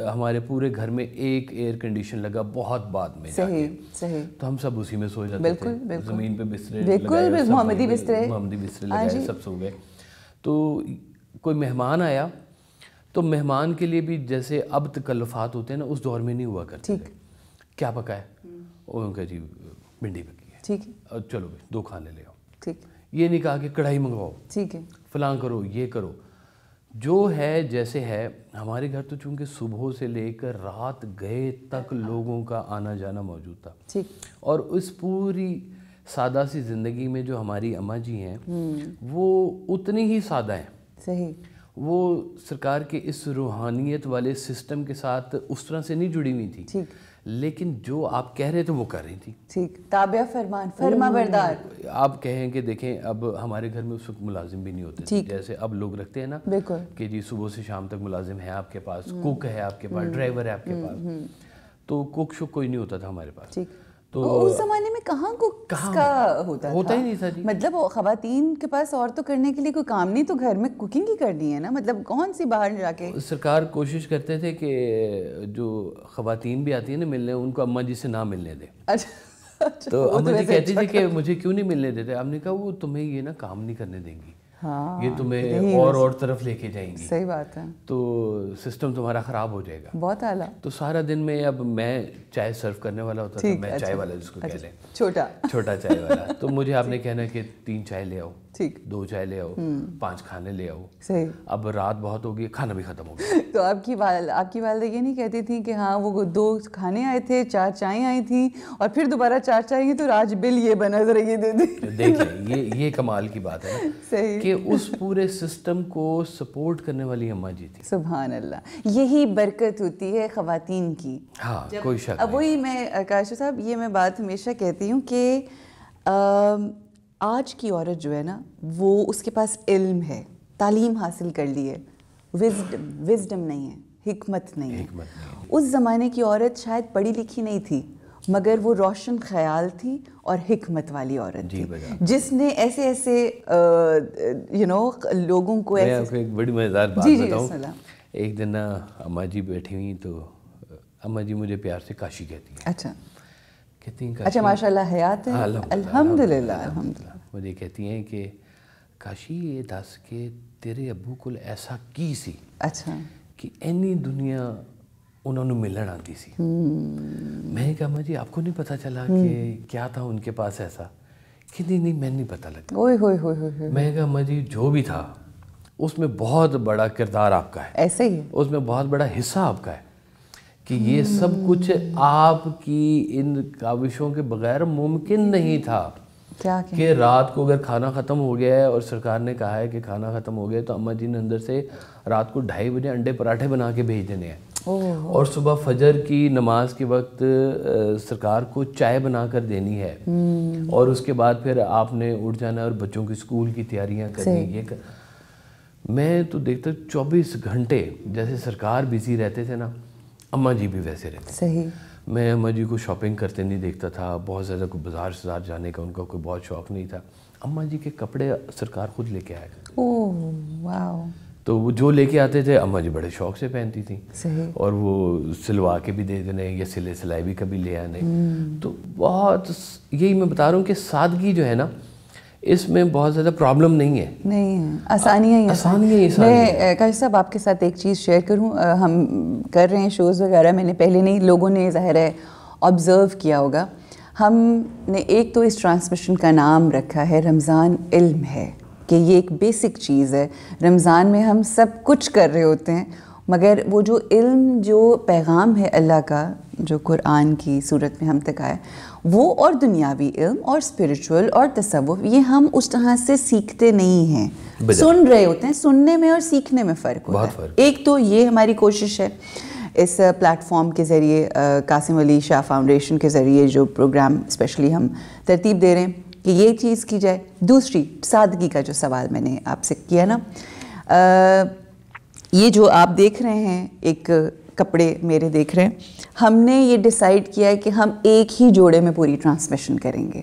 ہمارے پورے گھر میں ایک ایئر کنڈیشن لگا بہت بعد میں، صحیح، تو ہم سب اسی میں سو جاتے تھے، زمین پہ بسترے بالکل محمدی بسترے لگائے، سب سو گئے. تو کوئی مہمان آیا تو مہمان کے لیے بھی جیسے اب تکلفات ہوتے ہیں نا، اس دور میں نہیں ہوا کرتے. کیا پکا ہے؟ انہوں نے کہا جی بھنڈی پکی ہے. ٹھیک ہے، چلو بھائی 2 کھانے لے آؤ. ٹھیک، یہ نہیں کہا کہ کڑھائی منگواؤ، ٹھیک ہے، فلاں کرو، یہ کرو. جو ہے جیسے ہے. ہمارے گھر تو چونکہ صبح سے لے کر رات گئے تک لوگوں کا آنا جانا موجود تھا، اور اس پوری سادہ سی زندگی میں جو ہماری اماں جی ہیں وہ اتنی ہی سادہ ہیں. صحیح. وہ سرکار کے اس روحانیت والے سسٹم کے ساتھ اس طرح سے نہیں جڑی ہوئی تھی، لیکن جو آپ کہہ رہے تھے وہ کر رہی تھی. ٹھیک، تابع فرمان، فرما بردار. آپ کہیں کہ دیکھیں اب ہمارے گھر میں اس وقت ملازم بھی نہیں ہوتے تھے جیسے اب لوگ رکھتے ہیں نا، کہ جی صبح سے شام تک ملازم ہے آپ کے پاس، کوک ہے آپ کے پاس، ڈرائیور ہے آپ کے پاس. تو کوک شک کوئی نہیں ہوتا تھا ہمارے پاس. تو اس زمانے میں کہاں کا ہوتا ہی نہیں تھا. مطلب خواتین کے پاس اور تو کرنے کے لیے کوئی کام نہیں، تو گھر میں کوکنگ ہی کرنی ہے نا. مطلب کون سی باہر جا کے. سرکار کوشش کرتے تھے کہ جو خواتین بھی آتی ہیں نا ملنے، ان کو اماں جی سے نہ ملنے دیں. تو اماں جی کہتی تھی کہ مجھے کیوں نہیں ملنے دیتے. ہم نے کہا وہ تمہیں یہ نا کام نہیں کرنے دیں گی، یہ تمہیں اور طرف لے کے جائیں گی. صحیح بات ہے. تو سسٹم تمہارا خراب ہو جائے گا. بہت اعلیٰ. تو سارا دن میں اب میں چائے سرو کرنے والا ہوتا تھا، میں چائے والا جس کو کہہ لیں، چھوٹا چائے والا. تو مجھے آپ نے کہنا کہ 3 چائے لے آؤ، 2 چائے لے آؤ، 5 کھانے لے آؤ. اب رات بہت ہو گئی، کھانا بھی ختم ہو گیا. تو آپ کی والدہ یہ نہیں کہتی تھی کہ ہاں وہ 2 کھانے آئے تھے، 4 چائیں آئی تھیں، اور پھر دوبارہ 4 چائیں تو آج بل یہ بنا، ذرا یہ دے دیں. دیکھیں یہ کمال کی بات ہے کہ اس پورے سسٹم کو سپورٹ کرنے والی اماں جی تھی. سبحان اللہ. یہی برکت ہوتی ہے خواتین کی. ہاں کوئی شک. اب وہی میں کاشف صاحب، یہ میں بات ہمیشہ کہتی ہوں کہ آج کی عورت جو ہے نا، وہ اس کے پاس علم ہے، تعلیم حاصل کر لی ہے، وزڈم نہیں ہے، حکمت نہیں ہے. اس زمانے کی عورت شاید پڑھی لکھی نہیں تھی، مگر وہ روشن خیال تھی اور حکمت والی عورت تھی، جس نے ایسے لوگوں کو. میں آپ کو ایک بڑی مزیدار بات بتاؤں. ایک دن اماں جی بیٹھی ہوئی تو اماں جی مجھے پیار سے کاشی کہتی ہیں. اچھا کہتی ہیں اچھا، ماشاء اللہ حیات ہے، الحمدللہ الحمدللہ. مجھے کہتی ہیں کہ کاشی یہ دس کہ تیرے ابو کو ایسا کی سی. اچھا. کہ اینی دنیا انہوں نے ملن آتی سی. میں نے کہا اماں جی آپ کو نہیں پتا چلا کہ کیا تھا ان کے پاس ایسا؟ کہ نہیں میں نہیں پتا لگا. میں نے کہا اماں جی جو بھی تھا اس میں بہت بڑا کردار آپ کا ہے، ایسے ہی اس میں بہت بڑا حصہ آپ کا ہے، کہ یہ سب کچھ آپ کی ان کاوشوں کے بغیر ممکن نہیں تھا. کہ رات کو اگر کھانا ختم ہو گیا ہے اور سرکار نے کہا ہے کہ کھانا ختم ہو گیا تو اماں جی نے اندر سے رات کو 2:30 بجے انڈے پراٹھے بنا کے بھیج دینے ہیں، اور صبح فجر کی نماز کے وقت سرکار کو چائے بنا کر دینی ہے، اور اس کے بعد پھر آپ نے اٹھ جانا اور بچوں کی اسکول کی تیاریاں کرنی. میں تو دیکھتا 24 گھنٹے جیسے سرکار بیزی رہتے تھے نا، اماں جی بھی ویسے رہتے. صحیح. میں اماں جی کو شاپنگ کرتے نہیں دیکھتا تھا، بہت زیادہ کوئی بازار جانے کا ان کا کوئی بہت شوق نہیں تھا. اماں جی کے کپڑے سرکار خود لے کے آیا کرتے. تو وہ جو لے کے آتے تھے اماں جی بڑے شوق سے پہنتی تھیں. صحیح. اور وہ سلوا کے بھی دے دینے یا سلائی بھی کبھی لے آنے. تو بہت یہی میں بتا رہا ہوں کہ سادگی جو ہے نا، اس میں بہت زیادہ پرابلم نہیں ہے، آسانیاں ہی. میں کاشف صاحب آپ کے ساتھ ایک چیز شیئر کروں. ہم کر رہے ہیں شوز وغیرہ، میں نے پہلے نہیں، لوگوں نے ظاہر ہے آبزرو کیا ہوگا. ہم نے ایک تو اس ٹرانسمیشن کا نام رکھا ہے رمضان علم ہے، کہ یہ ایک بیسک چیز ہے. رمضان میں ہم سب کچھ کر رہے ہوتے ہیں، مگر وہ جو علم، جو پیغام ہے اللہ کا، جو قرآن کی صورت میں ہم تک آیا، وہ اور دنیاوی علم اور اسپریچول اور تصوف، یہ ہم اس طرح سے سیکھتے نہیں ہیں، سن رہے ہوتے ہیں. سننے میں اور سیکھنے میں فرق ہوتا ہے. ایک تو یہ ہماری کوشش ہے اس پلیٹ فارم کے ذریعے، قاسم علی شاہ فاؤنڈیشن کے ذریعے جو پروگرام اسپیشلی ہم ترتیب دے رہے ہیں کہ یہ چیز کی جائے. دوسری سادگی کا جو سوال میں نے آپ سے کیا نا، یہ جو آپ دیکھ رہے ہیں، ایک کپڑے میرے دیکھ رہے ہیں، ہم نے یہ ڈیسائیڈ کیا ہے کہ ہم ایک ہی جوڑے میں پوری ٹرانسمیشن کریں گے.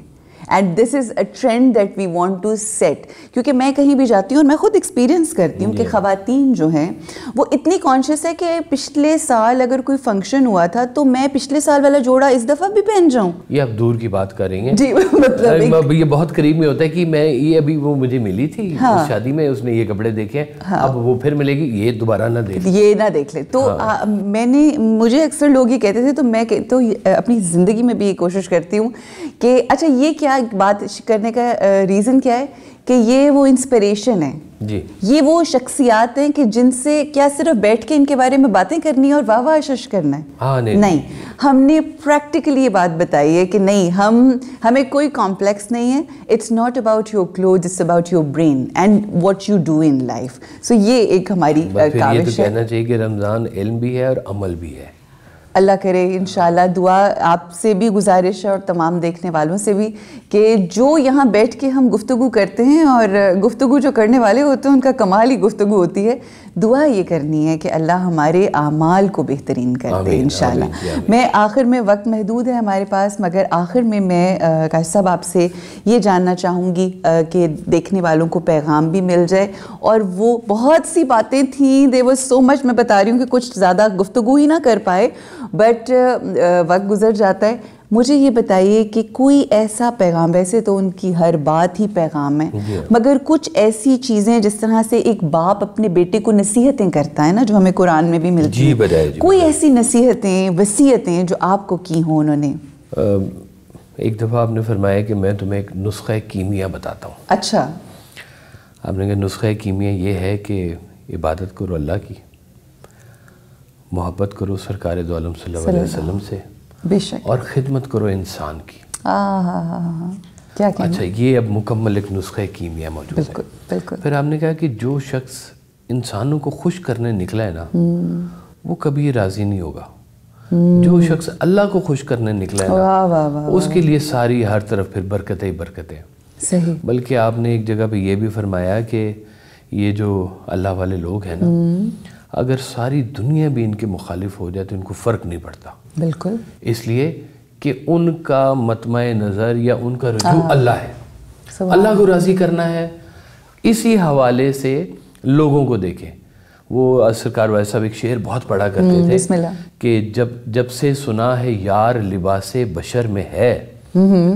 And this is a trend that we want to set. کیونکہ میں کہیں بھی جاتی ہوں اور میں خود ایکسپیرینس کرتی ہوں کہ خواتین جو ہیں وہ اتنی کانشیس ہے کہ پچھلے سال اگر کوئی فنکشن ہوا تھا تو میں پچھلے سال والا جوڑا اس دفعہ بھی پہن جاؤں. یہ آپ دور کی بات کر رہی ہیں جی, مطلب یہ بہت قریب میں ہوتا ہے کہ میں یہ ابھی وہ مجھے ملی تھی شادی میں, اس نے یہ کپڑے دیکھے, اب وہ پھر ملے گی, یہ دوبارہ نہ دیکھ لے. تو میں نے, مجھے اکثر لوگ یہ کہتے تھے, تو میں تو اپنی زندگی میں بھی یہ کوشش کرتی ہوں کہ اچھا یہ کیا بات کرنے کا ریزن کیا ہے کہ یہ وہ انسپریشن ہے جی, یہ وہ شخصیات ہیں کہ جن سے کیا صرف بیٹھ کے ان کے بارے میں باتیں کرنی ہے اور واہ واہ شش کرنا ہے. نہیں, ہم نے پریکٹیکلی یہ بات بتائی ہے کہ نہیں, ہمیں کوئی کمپلیکس نہیں ہے. It's not about your cloth, it's about your brain and what you do in life. So یہ ایک ہماری کاوش ہے. کہنا چاہیے کہ رمضان علم بھی ہے اور عمل بھی ہے. اللہ کرے انشاءاللہ. دعا آپ سے بھی گزارش ہے اور تمام دیکھنے والوں سے بھی کہ جو یہاں بیٹھ کے ہم گفتگو کرتے ہیں اور گفتگو جو کرنے والے ہوتے ہیں ان کا کمال ہی گفتگو ہوتی ہے. دعا یہ کرنی ہے کہ اللہ ہمارے اعمال کو بہترین کر دے انشاءاللہ. میں آخر میں, وقت محدود ہے ہمارے پاس, مگر آخر میں کاشف صاحب آپ سے یہ جاننا چاہوں گی کہ دیکھنے والوں کو پیغام بھی مل جائے. اور وہ بہت سی باتیں تھیں, دے واز سو مچ, میں بتا رہی ہوں کہ کچھ زیادہ گفتگو ہی نہ کر پائے, بٹ وقت گزر جاتا ہے. مجھے یہ بتائیے کہ کوئی ایسا پیغام, ویسے تو ان کی ہر بات ہی پیغام ہے, مگر کچھ ایسی چیزیں جس طرح سے ایک باپ اپنے بیٹے کو نصیحتیں کرتا ہے نا, جو ہمیں قرآن میں بھی ملتی ہیں, کوئی ایسی نصیحتیں, وصیتیں جو آپ کو کی ہوں انہوں نے؟ ایک دفعہ آپ نے فرمایا کہ میں تمہیں ایک نسخہ کیمیا بتاتا ہوں. اچھا. آپ نے کہا نسخہ کیمیا یہ ہے کہ عبادت کرو اللہ کی, محبت کرو سرکار دو عالم صلی اللہ علیہ وسلم سے, بے شک, اور خدمت کرو انسان کی. کیا اچھا, یہ اب مکمل ایک نسخہ کیمیا موجود ہے. بالکل بالکل. پھر آپ نے کہا کہ جو شخص انسانوں کو خوش کرنے نکلا ہے نا, وہ کبھی راضی نہیں ہوگا. جو شخص اللہ کو خوش کرنے نکلا ہے نا, اس کے لیے ساری ہر طرف پھر برکتیں ہی برکتیں. صحیح. بلکہ آپ نے ایک جگہ پہ یہ بھی فرمایا کہ یہ جو اللہ والے لوگ ہیں نا, اگر ساری دنیا بھی ان کے مخالف ہو جائے تو ان کو فرق نہیں پڑتا. بالکل. اس لیے کہ ان کا مطمع نظر یا ان کا رجوع اللہ ہے, اللہ کو راضی کرنا ہے. اسی حوالے سے لوگوں کو دیکھیں, وہ سرکار ویسا ایک شعر بہت پڑھا کرتے تھے, بسم اللہ, کہ جب سے سنا ہے یار لباس بشر میں ہے,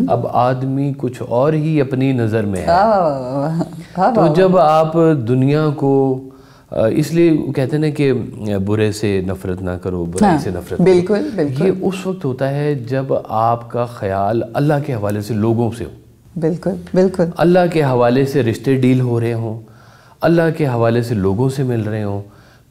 اب آدمی کچھ اور ہی اپنی نظر میں ہے. تو جب آپ دنیا کو, اس لیے کہتے ہیں کہ برے سے نفرت نہ کرو, برائی سے نفرت کرو. بالکل بالکل. یہ اس وقت ہوتا ہے جب آپ کا خیال اللہ کے حوالے سے لوگوں سے ہو. بالکل بالکل. اللہ کے حوالے سے رشتے ڈیل ہو رہے ہوں, اللہ کے حوالے سے لوگوں سے مل رہے ہوں.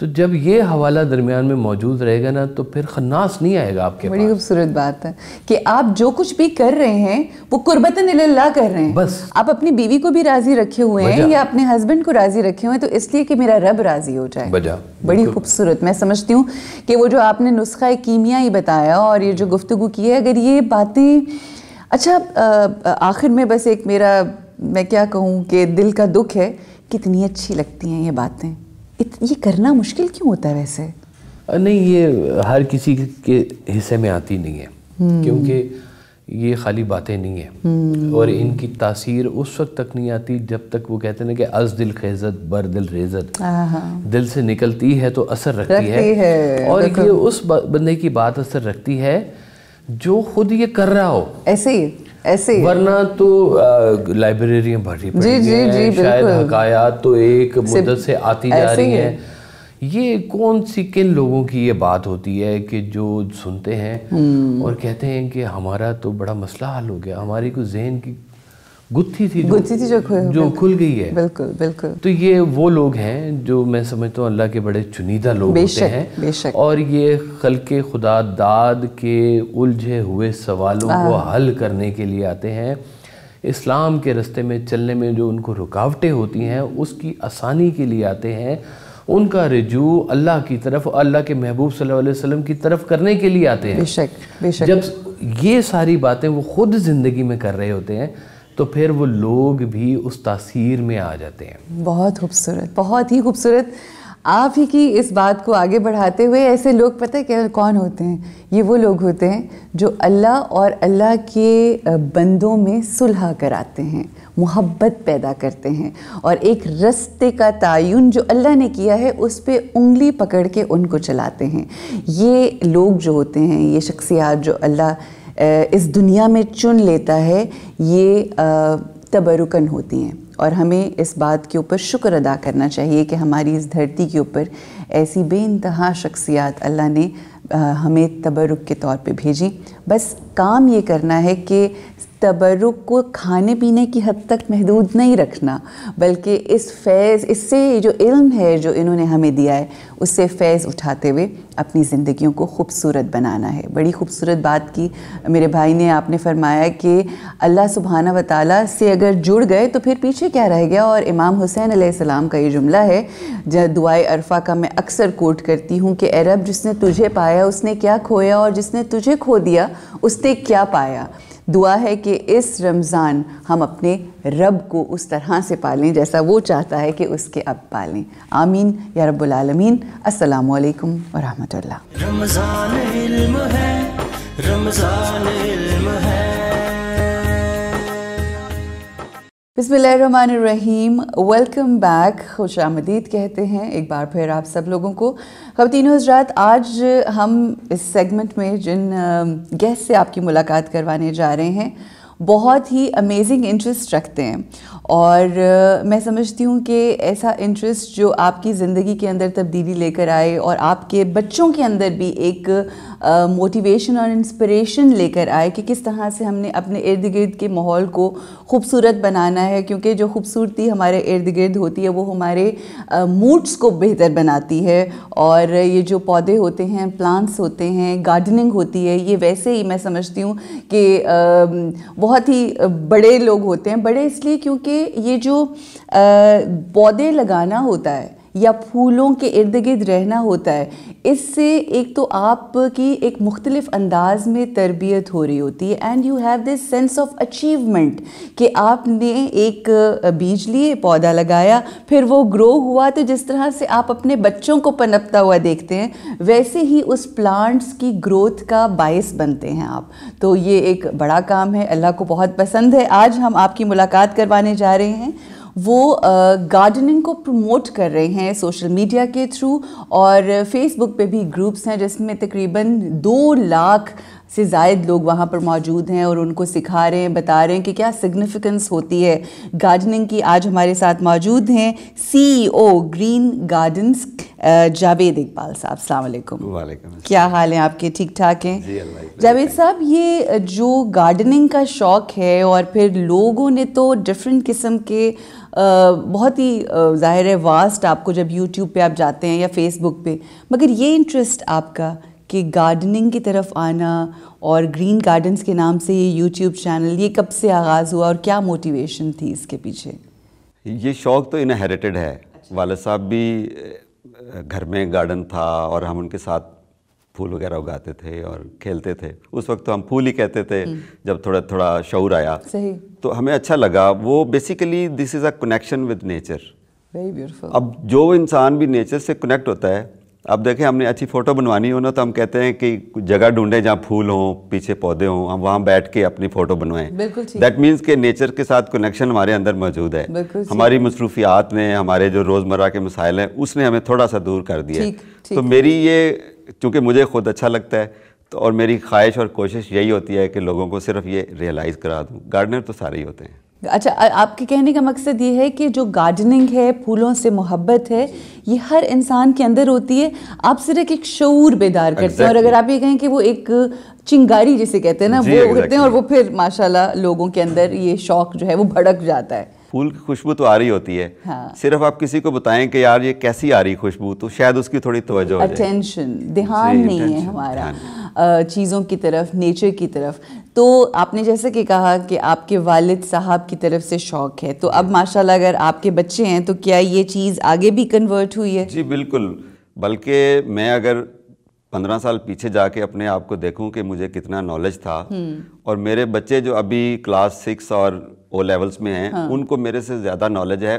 تو جب یہ حوالہ درمیان میں موجود رہے گا نا, تو پھر خناس نہیں آئے گا آپ کے پاس. بڑی خوبصورت بات ہے کہ آپ جو کچھ بھی کر رہے ہیں وہ قربتاً اللہ کر رہے ہیں. بس آپ اپنی بیوی کو بھی راضی رکھے ہوئے ہیں یا اپنے ہسبینڈ کو راضی رکھے ہوئے ہیں, تو اس لیے کہ میرا رب راضی ہو جائے. بڑی خوبصورت. میں سمجھتی ہوں کہ وہ جو آپ نے نسخہ کیمیا ہی بتایا اور یہ جو گفتگو کی ہے, اگر یہ باتیں, اچھا آخر میں بس ایک میرا, میں کیا کہوں کہ دل کا دکھ ہے, کتنی اچھی لگتی ہیں یہ باتیں. یہ کرنا مشکل کیوں ہوتا ہے ویسے؟ نہیں, یہ ہر کسی کے حصے میں آتی نہیں ہے, کیونکہ یہ خالی باتیں نہیں ہیں, اور ان کی تاثیر اس وقت تک نہیں آتی جب تک وہ کہتے ہیں کہ از دل خیزت بر دل ریزت, دل سے نکلتی ہے تو اثر رکھتی ہے. اور یہ اس بندے کی بات اثر رکھتی ہے جو خود یہ کر رہا ہو. ایسے ہی ورنہ تو لائبریریاں بھری پڑی ہیں, شاید حکایات تو ایک مدت سے آتی جا رہی ہیں. یہ کون سی کن لوگوں کی یہ بات ہوتی ہے کہ جو سنتے ہیں اور کہتے ہیں کہ ہمارا تو بڑا مسئلہ حل ہو گیا, ہماری کوئی ذہن کی گتھی تھی جو کھل گئی ہے. بالکل بالکل. تو یہ وہ لوگ ہیں جو میں سمجھتا ہوں اللہ کے بڑے چنیدہ لوگ ہوتے ہیں, اور یہ خلق خدا داد کے الجھے ہوئے سوالوں کو حل کرنے کے لیے آتے ہیں. اسلام کے راستے میں چلنے میں جو ان کو رکاوٹیں ہوتی ہیں اس کی آسانی کے لیے آتے ہیں. ان کا رجوع اللہ کی طرف, اللہ کے محبوب صلی اللہ علیہ وسلم کی طرف کرنے کے لیے آتے ہیں. بے شک بے شک. جب یہ ساری باتیں وہ خود زندگی میں کر رہے ہوتے ہیں تو پھر وہ لوگ بھی اس تاثیر میں آ جاتے ہیں. بہت خوبصورت, بہت ہی خوبصورت. آپ ہی کی اس بات کو آگے بڑھاتے ہوئے ایسے لوگ پتہ ہے کہ کون ہوتے ہیں؟ یہ وہ لوگ ہوتے ہیں جو اللہ اور اللہ کے بندوں میں صلح کراتے ہیں، محبت پیدا کرتے ہیں، اور ایک رستے کا تعین جو اللہ نے کیا ہے اس پہ انگلی پکڑ کے ان کو چلاتے ہیں۔ یہ لوگ جو ہوتے ہیں، یہ شخصیات جو اللہ اس دنیا میں چن لیتا ہے، یہ تبرکن ہوتی ہیں، اور ہمیں اس بات کے اوپر شکر ادا کرنا چاہیے کہ ہماری اس دھرتی کے اوپر ایسی بے انتہا شخصیات اللہ نے ہمیں تبرک کے طور پہ بھیجی۔ بس کام یہ کرنا ہے کہ تبرک کو کھانے پینے کی حد تک محدود نہیں رکھنا، بلکہ اس فیض، اس سے جو علم ہے جو انہوں نے ہمیں دیا ہے، اس سے فیض اٹھاتے ہوئے اپنی زندگیوں کو خوبصورت بنانا ہے۔ بڑی خوبصورت بات کی میرے بھائی نے، آپ نے فرمایا کہ اللہ سبحانہ و تعالیٰ سے اگر جڑ گئے تو پھر پیچھے کیا رہ گیا، اور امام حسین علیہ السلام کا یہ جملہ ہے دعائے عرفہ کا میں اکثر کوٹ کرتی ہوں کہ اے رب، جس نے تجھے پایا اس نے کیا کھویا، اور جس نے تجھے کھو دیا اس نے کیا پایا۔ دعا ہے کہ اس رمضان ہم اپنے رب کو اس طرح سے پالیں جیسا وہ چاہتا ہے کہ اس کے اب پالیں۔ آمین یا رب العالمین۔ السلام علیکم ورحمۃ اللہ۔ رمضان علم ہے، رمضان علم ہے۔ بسم اللہ الرحمن الرحیم۔ ویلکم بیک، خوش آمدید کہتے ہیں ایک بار پھر آپ سب لوگوں کو۔ خواتین و حضرات، آج ہم اس سیگمنٹ میں جن گیسٹ سے آپ کی ملاقات کروانے جا رہے ہیں بہت ہی امیزنگ انٹرسٹ رکھتے ہیں، اور میں سمجھتی ہوں کہ ایسا انٹرسٹ جو آپ کی زندگی کے اندر تبدیلی لے کر آئے اور آپ کے بچوں کے اندر بھی ایک موٹیویشن اور انسپریشن لے کر آئے کہ کس طرح سے ہم نے اپنے ارد گرد کے ماحول کو خوبصورت بنانا ہے، کیونکہ جو خوبصورتی ہمارے ارد گرد ہوتی ہے وہ ہمارے موڈس کو بہتر بناتی ہے، اور یہ جو پودے ہوتے ہیں، پلانٹس ہوتے ہیں، گارڈننگ ہوتی ہے، یہ ویسے ہی میں سمجھتی ہوں کہ بہت ہی بڑے لوگ ہوتے ہیں۔ بڑے اس لیے کیونکہ یہ جو پودے لگانا ہوتا ہے یا پھولوں کے ارد گرد رہنا ہوتا ہے، اس سے ایک تو آپ کی ایک مختلف انداز میں تربیت ہو رہی ہوتی ہے، and you have this sense of achievement کہ آپ نے ایک بیج لیے، پودا لگایا، پھر وہ گرو ہوا، تو جس طرح سے آپ اپنے بچوں کو پنپتا ہوا دیکھتے ہیں ویسے ہی اس پلانٹس کی گروتھ کا باعث بنتے ہیں آپ۔ تو یہ ایک بڑا کام ہے، اللہ کو بہت پسند ہے۔ آج ہم آپ کی ملاقات کروانے جا رہے ہیں، وہ گارڈننگ کو پروموٹ کر رہے ہیں سوشل میڈیا کے تھرو، اور فیس بک پہ بھی گروپس ہیں جس میں تقریباً 2 لاکھ سے زائد لوگ وہاں پر موجود ہیں، اور ان کو سکھا رہے ہیں، بتا رہے ہیں کہ کیا سگنیفیکنس ہوتی ہے گارڈننگ کی۔ آج ہمارے ساتھ موجود ہیں CEO green gardens Javed Iqbal صاحب۔ السلام علیکم۔ وعلیکم السلام۔ کیا حال ہیں آپ کے؟ ٹھیک ٹھاک ہیں؟ جی اللہ کی جاوید صاحب، یہ جو گارڈننگ کا شوق ہے، اور پھر لوگوں نے تو ڈفرینٹ قسم کے بہت ہی ظاہر ہے واسٹ، آپ کو جب یوٹیوب پہ آپ جاتے ہیں یا فیس بک پہ، مگر یہ انٹرسٹ آپ کا کہ گارڈننگ کی طرف آنا اور گرین گارڈنز کے نام سے یہ یوٹیوب چینل، یہ کب سے آغاز ہوا اور کیا موٹیویشن تھی اس کے پیچھے؟ یہ شوق تو انہیریٹڈ ہے۔ والد صاحب بھی گھر میں گارڈن تھا اور ہم ان کے ساتھ پھول وغیرہ اگاتے تھے اور کھیلتے تھے۔ اس وقت تو ہم پھول ہی کہتے تھے، جب تھوڑا تھوڑا شعور آیا تو ہمیں اچھا لگا۔ وہ basically this is a connection with nature. Very beautiful. اب جو انسان بھی نیچر سے کنیکٹ ہوتا ہے، اب دیکھیں ہم نے اچھی فوٹو بنوانی ہو نا تو ہم کہتے ہیں کہ جگہ ڈھونڈیں جہاں پھول ہوں، پیچھے پودے ہوں، ہم وہاں بیٹھ کے اپنی فوٹو بنوائیں۔ دیٹ مینس کہ نیچر کے ساتھ کنیکشن ہمارے اندر موجود ہے۔ ہماری مصروفیات نے، ہمارے جو روزمرہ کے مسائل ہیں، اس نے ہمیں تھوڑا سا دور کر دیا ہے۔ تو میری یہ، چونکہ مجھے خود اچھا لگتا ہے تو، اور میری خواہش اور کوشش یہی ہوتی ہے کہ لوگوں کو صرف یہ ریئلائز کرا دوں، گارڈنر تو سارے ہی ہوتے ہیں۔ اچھا، آپ کے کہنے کا مقصد یہ ہے کہ جو گارڈننگ ہے، پھولوں سے محبت ہے، یہ ہر انسان کے اندر ہوتی ہے، آپ صرف ایک شعور بیدار کرتے ہیں، اور اگر آپ یہ کہیں کہ وہ ایک چنگاری جسے کہتے ہیں نا، وہ ہوتے ہیں، اور وہ پھر ماشاءاللہ لوگوں کے اندر یہ شوق جو ہے وہ بھڑک جاتا ہے۔ پھول کی خوشبو تو آ رہی ہوتی ہے، صرف آپ کسی کو بتائیں کہ یار یہ کیسی آ رہی خوشبو، تو شاید اس کی تھوڑی توجہ ہو جائے۔ اٹینشن، دھیان نہیں ہے ہمارا چیزوں کی طرف، نیچر کی طرف۔ تو آپ نے جیسے کہ کہا کہ آپ کے والد صاحب کی طرف سے شوق ہے، تو اب ماشاءاللہ اگر آپ کے بچے ہیں تو کیا یہ چیز آگے بھی کنورٹ ہوئی ہے؟ جی بالکل، بلکہ میں اگر 15 سال پیچھے جا کے اپنے آپ کو دیکھوں کہ مجھے کتنا نالج تھا، اور میرے بچے جو ابھی کلاس 6 اور او لیولز میں ہیں، ان کو میرے سے زیادہ نالج ہے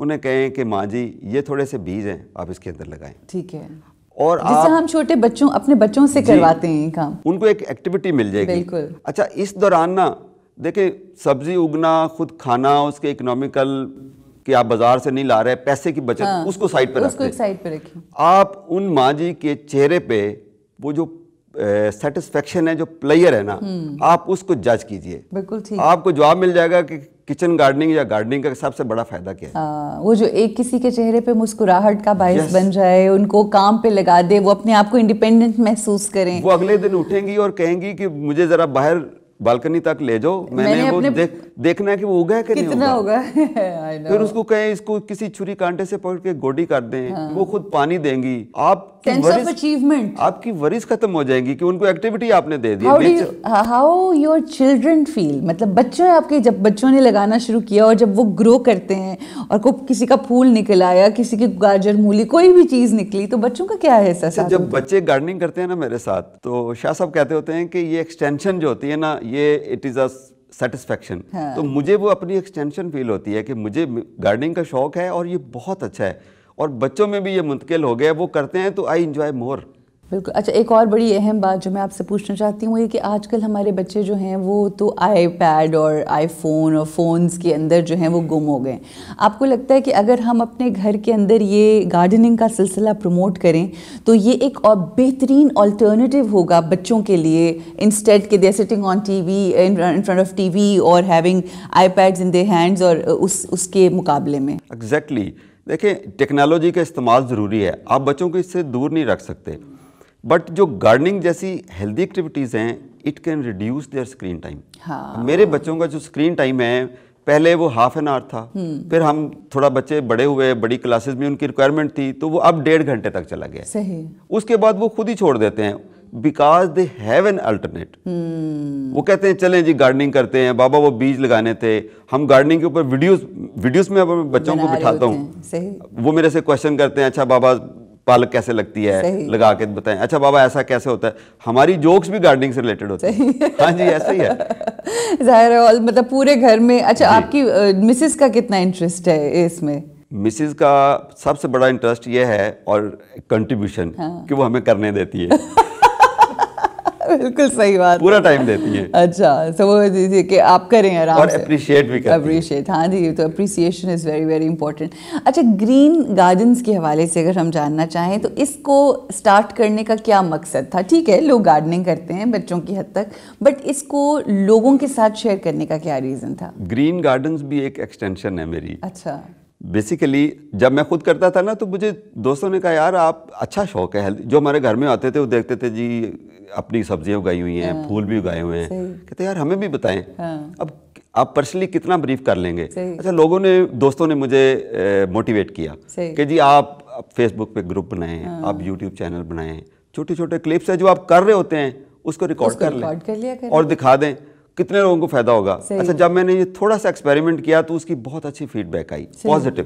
انہیں کہیں کہ ماں جی یہ تھوڑے سے بیج ہیں آپ اس کے اندر لگائیں. ٹھیک ہے. اور جس سے ہم چھوٹے بچوں اپنے بچوں سے کرواتے ہیں یہ کام, ان کو ایک ایکٹیویٹی مل جائے گی. بالکل. اچھا اس دوران نا دیکھیں سبزی اگنا, خود کھانا, اس کے اکنامیکل کہ آپ بازار سے نہیں لا رہے, پیسے کی بچت, اس کو سائڈ پہ رکھیں. آپ ان ماں جی کے چہرے پہ وہ جو سیٹسفیکشن ہے جو پلیئر ہے نا, آپ اس کو جج کیجئے. بالکل ٹھیک. آپ کو جواب مل جائے گا کہ کچن گارڈننگ یا گارڈننگ کا سب سے بڑا فائدہ کیا ہے. وہ جو ایک کسی کے چہرے پہ مسکراہٹ کا باعث بن جائے, ان کو کام پہ لگا دے, وہ اپنے آپ کو انڈیپینڈنٹ محسوس کریں. وہ اگلے دن اٹھیں گی اور کہیں گی کہ مجھے ذرا باہر بالکنی تک لے جاؤ, میں نے وہ دیکھنا ہے کہ وہ اگا ہے کہ نہیں ہوگا. پھر اس کو کہیں اس کو کسی چھری کانٹے سے پکڑ کے گوڈی کر دیں, وہ خود پانی دیں گی. آپ کی ورز ختم ہو جائیں گی کہ ان کو ایکٹیویٹی آپ نے دے دی. ہاؤ یور چلڈرن فیل, مطلب بچے آپ کے جب بچوں نے لگانا شروع کیا اور جب وہ گرو کرتے ہیں اور کسی کا پھول نکل آیا, کسی کی گاجر مولی کوئی بھی چیز نکلی, تو بچوں کا کیا ہے احساس؟ جب بچے گارڈننگ کرتے ہیں نا میرے ساتھ, تو شاہ صاحب کہتے ہوتے ہیں کہ یہ ایکسٹینشن جو ہوتی ہے نا, یہ اٹ از اے سیٹسفیکشن. تو مجھے وہ اپنی ایکسٹینشن فیل ہوتی ہے کہ مجھے گارڈننگ کا شوق ہے اور یہ بہت اچھا ہے, اور بچوں میں بھی یہ منتقل ہو گیا, وہ کرتے ہیں تو آئی انجوائے مور. بالکل. اچھا ایک اور بڑی اہم بات جو میں آپ سے پوچھنا چاہتی ہوں, یہ کہ آج کل ہمارے بچے جو ہیں وہ تو آئی پیڈ اور آئی فون اور فونز کے اندر جو ہیں وہ گم ہو گئے. آپ کو لگتا ہے کہ اگر ہم اپنے گھر کے اندر یہ گارڈننگ کا سلسلہ پروموٹ کریں تو یہ ایک اور بہترین آلٹرنیٹیو ہوگا بچوں کے لیے, انسٹیڈ کہ they sitting on T V, in front of T V اور having iPads in their hands, اور اس کے مقابلے میں؟ ایگزیکٹلی. دیکھیں ٹیکنالوجی کا استعمال ضروری ہے, آپ بچوں کو اس سے دور نہیں رکھ سکتے, بٹ جو گارڈننگ جیسی ہیلدی ایکٹیویٹیز ہیں it can reduce their screen time. میرے بچوں کا جو اسکرین ٹائم ہے پہلے وہ ہاف این آور تھا, پھر ہم تھوڑا بچے بڑے ہوئے, بڑی کلاسز میں ان کی ریکوائرمنٹ تھی, تو وہ اب 1.5 گھنٹے تک چلا گیا. صحیح. اس کے بعد وہ خود ہی چھوڑ دیتے ہیں because they have an alternate. وہ کہتے ہیں چلیں جی گارڈننگ کرتے ہیں, بابا وہ بیج لگانے تھے, ہم گارڈننگ کے اوپر ویڈیوز میں بچوں کو بٹھاتا ہوں, وہ میرے سے کوشچن کرتے ہیں, اچھا بابا پالک کیسے لگتی ہے, لگا کے بتائیں, اچھا بابا ایسا کیسے ہوتا ہے. ہماری جوکس بھی گارڈننگ سے ریلیٹڈ ہوتے ہیں. ہاں جی ایسا ہی ہے ظاہر ہے, مطلب پورے گھر میں. اچھا آپ کی مسز کا کتنا انٹرسٹ ہے اس میں؟ مسز کا سب سے بڑا انٹرسٹ یہ ہے اور کنٹریبیوشن کہ وہ ہمیں کرنے دیتی ہے. بالکل صحیح بات, پورا ٹائم دیتی ہے. اچھا تو وہ کہ آپ کریں آرام سے, اور اپریشیٹ بھی کرتی ہیں. اپریشیٹ, ہاں جی, تو appreciation is very very important. اچھا گرین گارڈنز کے حوالے سے اگر ہم جاننا چاہیں تو اس کو اسٹارٹ کرنے کا کیا مقصد تھا؟ ٹھیک ہے لوگ گارڈننگ کرتے ہیں بچوں کی حد تک, بٹ اس کو لوگوں کے ساتھ شیئر کرنے کا کیا ریزن تھا؟ گرین گارڈنز بھی ایک ایکسٹینشن ہے میری. اچھا. بیسیکلی جب میں خود کرتا تھا نا تو مجھے دوستوں نے کہا یار آپ اچھا شوق ہے, جو ہمارے گھر میں آتے تھے وہ دیکھتے تھے جی اپنی سبزیاں اگائی ہوئی ہیں, پھول بھی اگائے ہوئے ہیں, کہتے یار ہمیں بھی بتائیں. اب آپ پرسنلی کتنا بریف کر لیں گے. اچھا لوگوں نے, دوستوں نے مجھے موٹیویٹ کیا کہ جی آپ فیس بک پہ گروپ بنائیں, آپ یوٹیوب چینل بنائیں, چھوٹے چھوٹے کلپس ہیں جو آپ کر رہے ہوتے ہیں اس کو ریکارڈ کر لیں اور دکھا دیں, کتنے لوگوں کو فائدہ ہوگا. اچھا جب میں نے یہ تھوڑا سا ایکسپیریمنٹ کیا تو اس کی بہت اچھی فیڈ بیک آئی, پازیٹیو,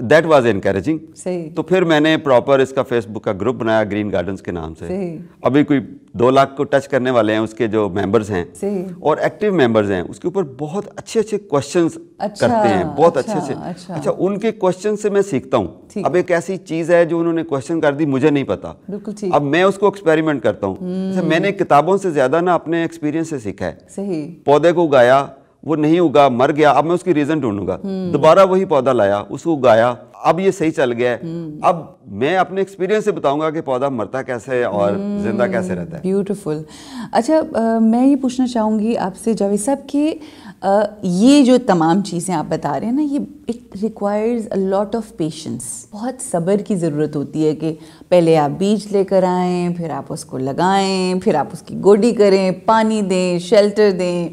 دیٹ واز انکریجنگ. تو پھر میں نے پراپر اس کا فیس بک کا گروپ بنایا گرین گارڈنز کے نام سے. ابھی کوئی 2 لاکھ کو ٹچ کرنے والے ہیں اس کے جو ممبرز ہیں اور ایکٹیو ممبرز ہیں, اس کے اوپر بہت اچھے اچھے کوشچنز کرتے ہیں, بہت اچھے سے. اچھا ان کے کوشچن سے میں سیکھتا ہوں. اب ایک ایسی چیز ہے جو انہوں نے کوشچن کر دی, مجھے نہیں پتا, اب میں اس کو ایکسپیریمنٹ کرتا ہوں. میں نے کتابوں سے زیادہ نا اپنے ایکسپیرینس سے سیکھا ہے. پودے کو اگایا, وہ نہیں اگا, مر گیا, اب میں اس کی ریزن ڈھونڈوں گا, دوبارہ وہی پودا لایا, اس کو اگایا, اب یہ صحیح چل گیا ہے, اب میں اپنے ایکسپیرینس سے بتاؤں گا کہ پودا مرتا کیسے ہے اور زندہ کیسے رہتا ہے. بیوٹیفل. اچھا میں یہ پوچھنا چاہوں گی آپ سے جاوید صاحب کہ یہ جو تمام چیزیں آپ بتا رہے ہیں نا, یہ it requires a lot of patience, بہت صبر کی ضرورت ہوتی ہے کہ پہلے آپ بیج لے کر آئیں, پھر آپ اس کو لگائیں, پھر آپ اس کی گوڈی کریں, پانی دیں, شیلٹر دیں,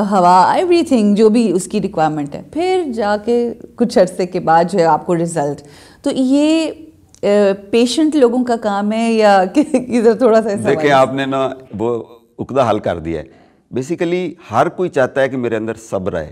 ہوا, ایوری تھنگ جو بھی اس کی ریکوائرمنٹ ہے, پھر جا کے کچھ عرصے کے بعد جو ہے آپ کو رزلٹ. تو یہ پیشنٹ لوگوں کا کام ہے یا ادھر تھوڑا سا دیکھیں آپ نے نا وہ عقدہ حل کر دیا ہے. بیسیکلی ہر کوئی چاہتا ہے کہ میرے اندر صبر ہے.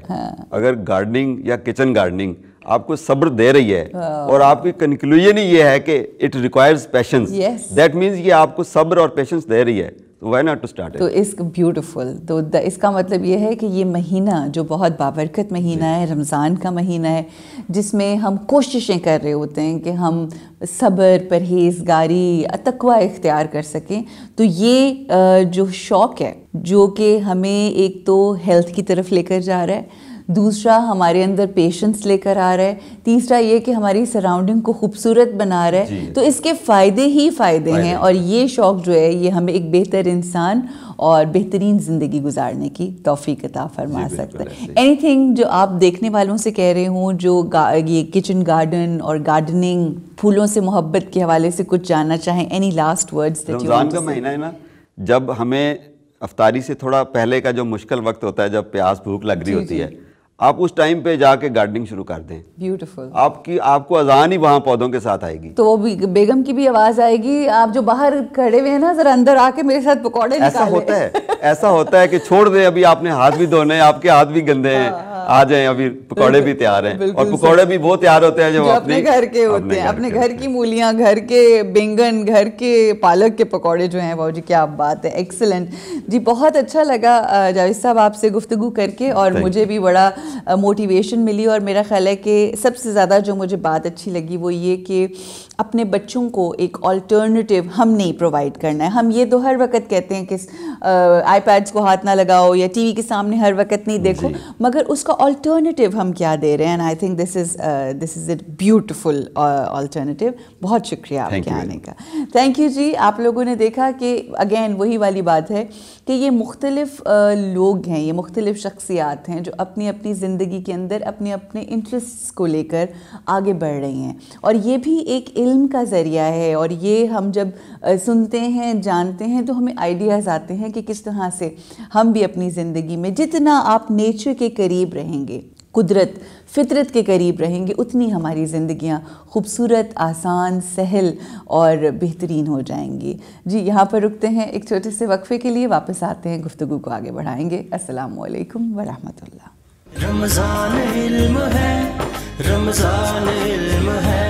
اگر گارڈننگ یا کچن گارڈننگ آپ کو صبر دے رہی ہے اور آپ کی کنکلوژن ہی یہ ہے کہ it requires patience, that means یہ آپ کو صبر اور پیشنس دے رہی ہے, وائی ناٹ ٹو اسٹارٹ. تو اس بیوٹیفل. تو اس کا مطلب یہ ہے کہ یہ مہینہ جو بہت بابرکت مہینہ ہے، رمضان کا مہینہ ہے، جس میں ہم کوششیں کر رہے ہوتے ہیں کہ ہم صبر، پرہیزگاری، تقوی اختیار کر سکیں. تو یہ جو شوق ہے جو کہ ہمیں ایک تو ہیلتھ کی طرف لے کر جا رہا ہے، دوسرا ہمارے اندر پیشنس لے کر آ رہا ہے، تیسرا یہ کہ ہماری سراؤنڈنگ کو خوبصورت بنا رہا ہے. تو اس کے فائدے ہی فائدے ہیں، اور یہ شوق جو ہے یہ ہمیں ایک بہتر انسان اور بہترین زندگی گزارنے کی توفیق عطا فرما سکتا ہے. اینی تھنگ جو آپ دیکھنے والوں سے کہہ رہے ہوں، جو یہ کچن گارڈن اور گارڈننگ، پھولوں سے محبت کے حوالے سے کچھ جاننا چاہیں، اینی لاسٹ ورڈز؟ رمضان کا مہینہ ہے نا، جب ہمیں افطاری سے تھوڑا پہلے کا جو مشکل وقت ہوتا ہے، جب پیاس بھوک لگ رہی ہوتی ہے، آپ اس ٹائم پہ جا کے گارڈننگ شروع کر دیں. بیوٹیفل. آپ کو اذان ہی وہاں پودوں کے ساتھ آئے گی، تو وہ بھی بیگم کی بھی آواز آئے گی. آپ جو باہر کھڑے ہوئے ہیں نا، ذرا اندر آ کے میرے ساتھ پکوڑے نکالیں. ایسا ہوتا ہے کہ چھوڑ دیں، ابھی آپ نے ہاتھ بھی دھونے ہیں، آپ کے ہاتھ بھی گندے ہیں، آ جائیں، ابھی پکوڑے بھی تیار ہیں. اور پکوڑے بھی وہ تیار ہوتے ہیں جو اپنے گھر کے ہوتے ہیں، اپنے گھر کی مولیاں، گھر کے بینگن، گھر کے پالک کے پکوڑے جو ہیں. وہ جی کیا بات ہے، ایکسلنٹ جی. بہت اچھا لگا جاوید صاحب آپ سے گفتگو کر کے، اور مجھے بھی بڑا موٹیویشن ملی. اور میرا خیال ہے کہ سب سے زیادہ جو مجھے بات اچھی لگی وہ یہ کہ اپنے بچوں کو ایک آلٹرنیٹیو ہم نہیں پرووائڈ کرنا ہے. ہم یہ تو ہر وقت کہتے ہیں کہ آئی پیڈس کو ہاتھ نہ لگاؤ یا ٹی وی کے سامنے ہر وقت نہیں دیکھو، مگر اس کا آلٹرنیٹیو ہم کیا دے رہے ہیں. And I think this is a beautiful alternative. بہت شکریہ آپ کے آنے کا. تھینک یو جی. آپ لوگوں نے دیکھا کہ اگین وہی والی بات ہے کہ یہ مختلف لوگ ہیں، یہ مختلف شخصیات ہیں جو اپنی اپنی زندگی کے اندر اپنے اپنے انٹرسٹس کو لے کر آگے بڑھ رہی ہیں. اور یہ بھی ایک علم کا ذریعہ ہے، اور یہ ہم جب سنتے ہیں، جانتے ہیں، تو ہمیں آئیڈیاز آتے ہیں کہ کس طرح سے ہم بھی اپنی زندگی میں جتنا آپ نیچر کے قریب رہیں گے، قدرت، فطرت کے قریب رہیں گے، اتنی ہماری زندگیاں خوبصورت، آسان، سہل اور بہترین ہو جائیں گی. جی یہاں پر رکتے ہیں ایک چھوٹے سے وقفے کے لیے، واپس آتے ہیں، گفتگو کو آگے بڑھائیں گے. السلام علیکم ورحمۃ اللہ. رمضان علم ہے، رمضان علم ہے.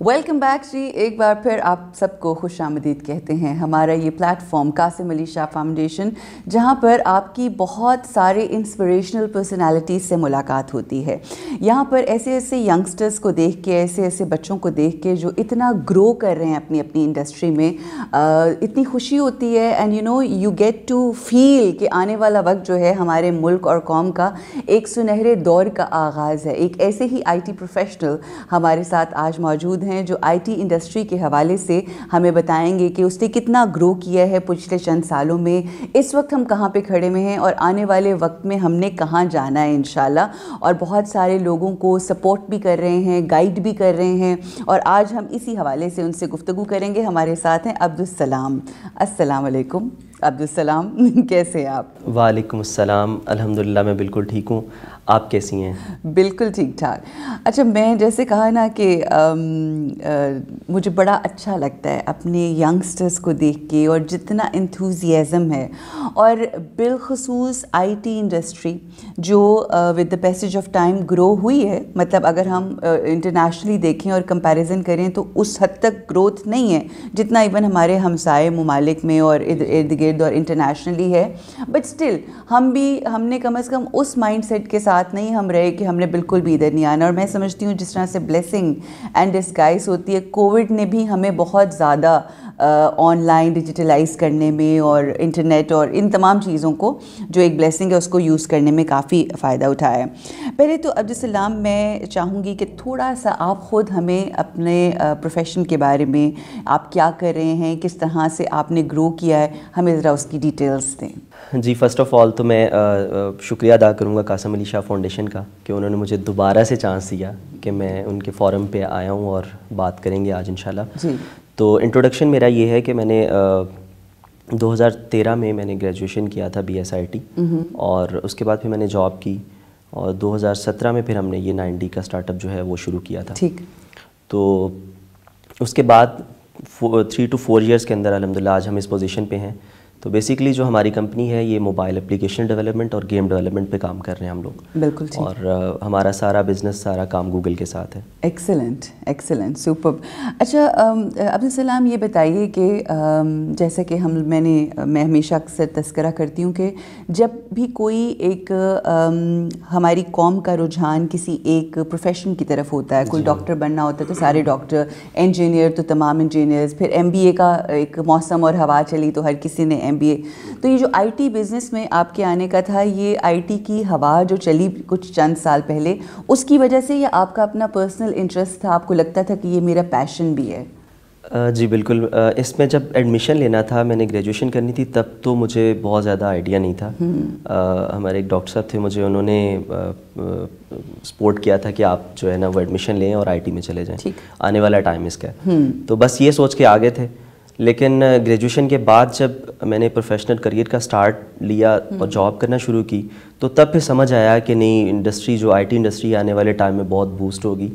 ویلکم بیک جی. ایک بار پھر آپ سب کو خوش آمدید کہتے ہیں. ہمارا یہ plate form Qasim Ali Shah foundation, جہاں پر آپ کی بہت سارے انسپریشنل پرسنالٹیز سے ملاقات ہوتی ہے. یہاں پر ایسے ایسے ینگسٹرز کو دیکھ کے، ایسے ایسے بچوں کو دیکھ کے جو اتنا گرو کر رہے ہیں اپنی اپنی انڈسٹری میں، اتنی خوشی ہوتی ہے. اینڈ یو گیٹ ٹو فیل کہ آنے والا وقت جو ہے ہمارے ملک اور قوم کا ایک سنہرے دور کا آغاز ہے. ایک ایسے ہی آئی ٹی پروفیشنل ہمارے ساتھ آج موجود ہیں جو آئی ٹی انڈسٹری کے حوالے سے ہمیں بتائیں گے کہ اس نے کتنا گرو کیا ہے پچھلے چند سالوں میں، اس وقت ہم کہاں پہ کھڑے ہوئے ہیں، اور آنے والے وقت میں ہم نے کہاں جانا ہے انشاءاللہ. اور بہت سارے لوگوں کو سپورٹ بھی کر رہے ہیں، گائیڈ بھی کر رہے ہیں، اور آج ہم اسی حوالے سے ان سے گفتگو کریں گے. ہمارے ساتھ ہیں عبدالسلام. السلام علیکم عبدالسلام، کیسے ہیں آپ؟ وعلیکم السلام. الحمدللہ میں بالکل ٹھیک ہوں. آپ کیسی ہیں؟ بالکل ٹھیک ٹھاک. اچھا، میں جیسے کہا نا کہ مجھے بڑا اچھا لگتا ہے اپنے ینگسٹرز کو دیکھ کے، اور جتنا انتھوزیازم ہے، اور بالخصوص آئی ٹی انڈسٹری جو with the passage of time grow ہوئی ہے. مطلب اگر ہم انٹرنیشنلی دیکھیں اور کمپیریزن کریں تو اس حد تک گروتھ نہیں ہے جتنا ایون ہمارے ہمسائے ممالک میں اور ارد گرد اور انٹرنیشنلی ہے. بٹ اسٹل ہم نے کم از کم اس مائنڈ سیٹ کے ساتھ نہیں ہم رہے کہ ہم نے بالکل بھی ادھر نہیں آنا. اور میں سمجھتی ہوں جس طرح سے بلیسنگ اینڈ ڈسگائز ہوتی ہے، کووڈ نے بھی ہمیں بہت زیادہ آن لائن ڈیجیٹلائز کرنے میں اور انٹرنیٹ اور ان تمام چیزوں کو جو ایک بلیسنگ ہے اس کو یوز کرنے میں کافی فائدہ اٹھایا ہے. پہلے تو عبدالسلام میں چاہوں گی کہ تھوڑا سا آپ خود ہمیں اپنے پروفیشن کے بارے میں، آپ کیا کر رہے ہیں، کس طرح سے آپ نے گرو کیا ہے، ہمیں ذرا اس کی ڈیٹیلز دیں. جی فرسٹ آف آل تو میں شکریہ ادا کروں گا قاسم علی شاہ فاؤنڈیشن کا کہ انہوں نے مجھے دوبارہ سے چانس دیا کہ میں ان کے فورم پہ آیا ہوں اور بات کریں گے آج انشاءاللہ. جی تو انٹروڈکشن میرا یہ ہے کہ میں نے 2013 میں نے گریجویشن کیا تھا بی ایس آئی ٹی، اور اس کے بعد پھر میں نے جاب کی، اور 2017 میں پھر ہم نے یہ 9D کا اسٹارٹ اپ جو ہے وہ شروع کیا تھا. ٹھیک. تو اس کے بعد 3 to 4 ایئرس کے اندر الحمدللہ آج ہم اس پوزیشن پہ ہیں. تو بیسیکلی جو ہماری کمپنی ہے یہ موبائل اپلیکیشن ڈیولپمنٹ اور گیم ڈیولپمنٹ پہ کام کر رہے ہیں ہم لوگ. بالکل ٹھیک. اور ہمارا سارا بزنس سارا کام گوگل کے ساتھ ہے. Excellent excellent superb. اچھا عبدالسلام یہ بتائیے کہ جیسا کہ میں ہمیشہ اکثر تذکرہ کرتی ہوں کہ جب بھی کوئی ایک ہماری قوم کا رجحان کسی ایک پروفیشن کی طرف ہوتا ہے, کوئی ڈاکٹر بننا ہوتا ہے تو سارے ڈاکٹر, انجینئر تو تمام انجینئرز, پھر ایم بی اے کا ایک موسم اور ہوا چلی تو ہر کسی نے ایم بی اے. تو یہ جو آئی ٹی بزنس میں آپ کے آنے کا تھا, یہ آئی ٹی کی ہوا جو چلی کچھ چند سال پہلے, اس کی وجہ سے یا آپ کا اپنا پرسنل انٹرسٹ تھا, آپ کو لگتا تھا کہ یہ میرا پیشن بھی ہے؟ جی بالکل. اس میں جب ایڈمیشن لینا تھا, میں نے گریجویشن کرنی تھی, تب تو مجھے بہت زیادہ آئیڈیا نہیں تھا. ہمارے ایک ڈاکٹر صاحب تھے, انہوں نے سپورٹ کیا تھا کہ آپ جو ہے نا وہ ایڈمیشن لیں اور آئی ٹی میں چلے جائیں, آنے والا ٹائم اس کا ہے. تو بس یہ سوچ کے آگے تھے. لیکن گریجویشن کے بعد جب میں نے پروفیشنل کریئر کا سٹارٹ لیا اور جاب کرنا شروع کی, تو تب پھر سمجھ آیا کہ نہیں, انڈسٹری جو آئی ٹی انڈسٹری آنے والے ٹائم میں بہت بوسٹ ہوگی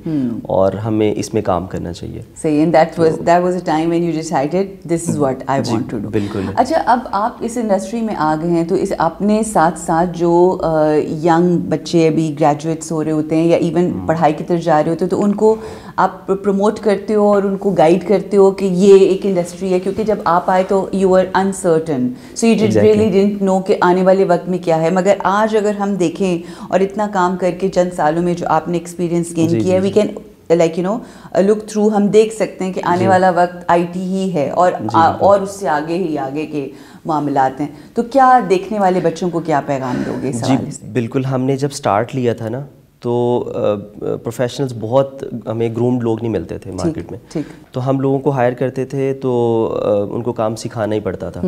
اور ہمیں اس میں کام کرنا چاہیے. صحیح. And that was a time when you decided this is what I want to do. بالکل. اچھا, اب آپ اس انڈسٹری میں آ گئے ہیں تو اس اپنے ساتھ ساتھ جو ینگ بچے ابھی گریجویٹس ہو رہے ہوتے ہیں یا ایون پڑھائی کی طرف جا رہے ہوتے ہیں, تو ان کو آپ پروموٹ کرتے ہو اور ان کو گائیڈ کرتے ہو کہ یہ ایک انڈسٹری ہے, کیونکہ جب آپ آئے تو you are uncertain, so you really don't know کہ آنے والے وقت میں کیا ہے. مگر آج اگر ہم دیکھیں اور اتنا کام کر کے چند سالوں میں جو آپ نے ایکسپیرینس گین کیا ہے, we can like you know look through, ہم دیکھ سکتے ہیں کہ آنے والا وقت آئی ٹی ہی ہے اور اس سے آگے ہی آگے کے معاملات ہیں. تو کیا دیکھنے والے بچوں کو کیا پیغام دو گے اس حوالے سے؟ بالکل. ہم نے جب سٹارٹ لیا تھا نا, تو پروفیشنلز بہت ہمیں گرومڈ لوگ نہیں ملتے تھے مارکیٹ میں, تو ہم لوگوں کو ہائر کرتے تھے تو ان کو کام سکھانا ہی پڑتا تھا.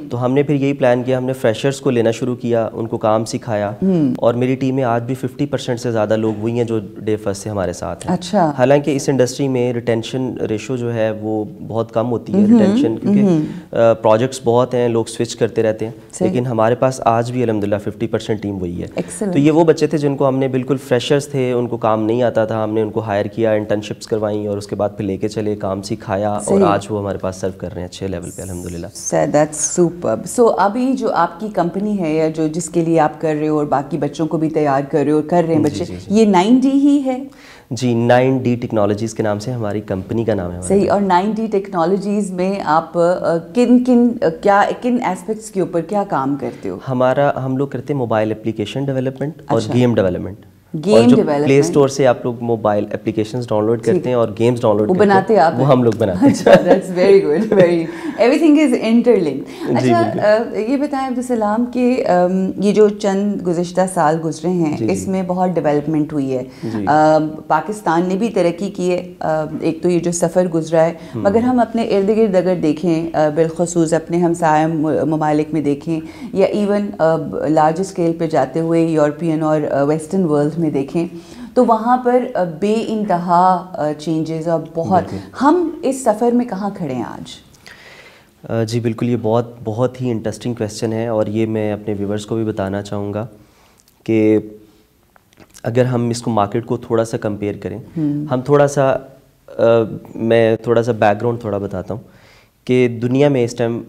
تو ہم نے پھر یہی پلان کیا, ہم نے فریشرز کو لینا شروع کیا, ان کو کام سکھایا, اور میری ٹیم میں آج بھی 50% سے زیادہ لوگ وہی ہیں جو ڈے فرسٹ سے ہمارے ساتھ ہیں. اچھا. حالانکہ اس انڈسٹری میں ریٹینشن ریشو جو ہے وہ بہت کم ہوتی ہے, ریٹینشن, کیونکہ پروجیکٹس بہت ہیں, لوگ سوئچ کرتے رہتے ہیں, لیکن ہمارے پاس آج بھی الحمدللہ 50% ٹیم وہی ہے. تو یہ وہ بچے تھے جن کو ہم نے بالکل فریشرز تھے, ان کو کام نہیں آتا تھا, ہم نے ان کو ہائر کیا, انٹرنشپس کروائیں اور اس کے بعد پھر لے کے چلے, کام سکھایا, اور آج وہ ہمارے پاس سرو کر رہے ہیں اچھے لیول پہ الحمدللہ. That's superb. سو ابھی جو آپ کی کمپنی ہے یا جو جس کے لیے آپ کر رہے ہو اور باقی بچوں کو بھی تیار کر رہے ہو, کر رہے ہیں بچے, یہ 9D ہی ہے؟ جی, 9D ٹیکنالوجیز کے نام سے ہماری کمپنی کا نام ہے. صحیح. اور 9D ٹیکنالوجیز میں آپ کن ایسپیکٹس کے اوپر کیا کام کرتے ہو؟ ہم لوگ کرتے ہیں موبائل اپلیکیشن ڈیولپمنٹ اور گیم ڈیولپمنٹ. اور جو پلے اسٹور سے آپ لوگ موبائل اپلیکیشنز ڈاؤن لوڈ کرتے ہیں اور گیمز ڈاؤن لوڈ کرتے ہیں, وہ ہم لوگ بناتے ہیں. اچھا, that's very good, very every thing is interlinked. اچھا یہ بتائیں عبدالسلام کہ یہ جو چند گزشتہ سال گزرے ہیں اس میں بہت ڈیولپمنٹ ہوئی ہے, پاکستان نے بھی ترقی کی ہے, ایک تو یہ جو سفر گزرا ہے, مگر ہم اپنے ارد گرد اگر دیکھیں, بالخصوص اپنے ہمسایہ ممالک میں دیکھیں یا ایون لارج اسکیل پہ جاتے ہوئے یورپین اور ویسٹرن ورلڈ میں دیکھیں, تو وہاں پر بے انتہا چینجز اور بہت. ہم اس سفر میں کہاں کھڑے ہیں آج؟ جی بالکل, یہ بہت ہی انٹرسٹنگ کویسچن ہے, اور یہ میں اپنے ویورز کو بھی بتانا چاہوں گا کہ اگر ہم اس کو مارکیٹ کو تھوڑا سا کمپیئر کریں, ہم میں تھوڑا سا بیک گراؤنڈ تھوڑا بتاتا ہوں کہ دنیا میں اس ٹائم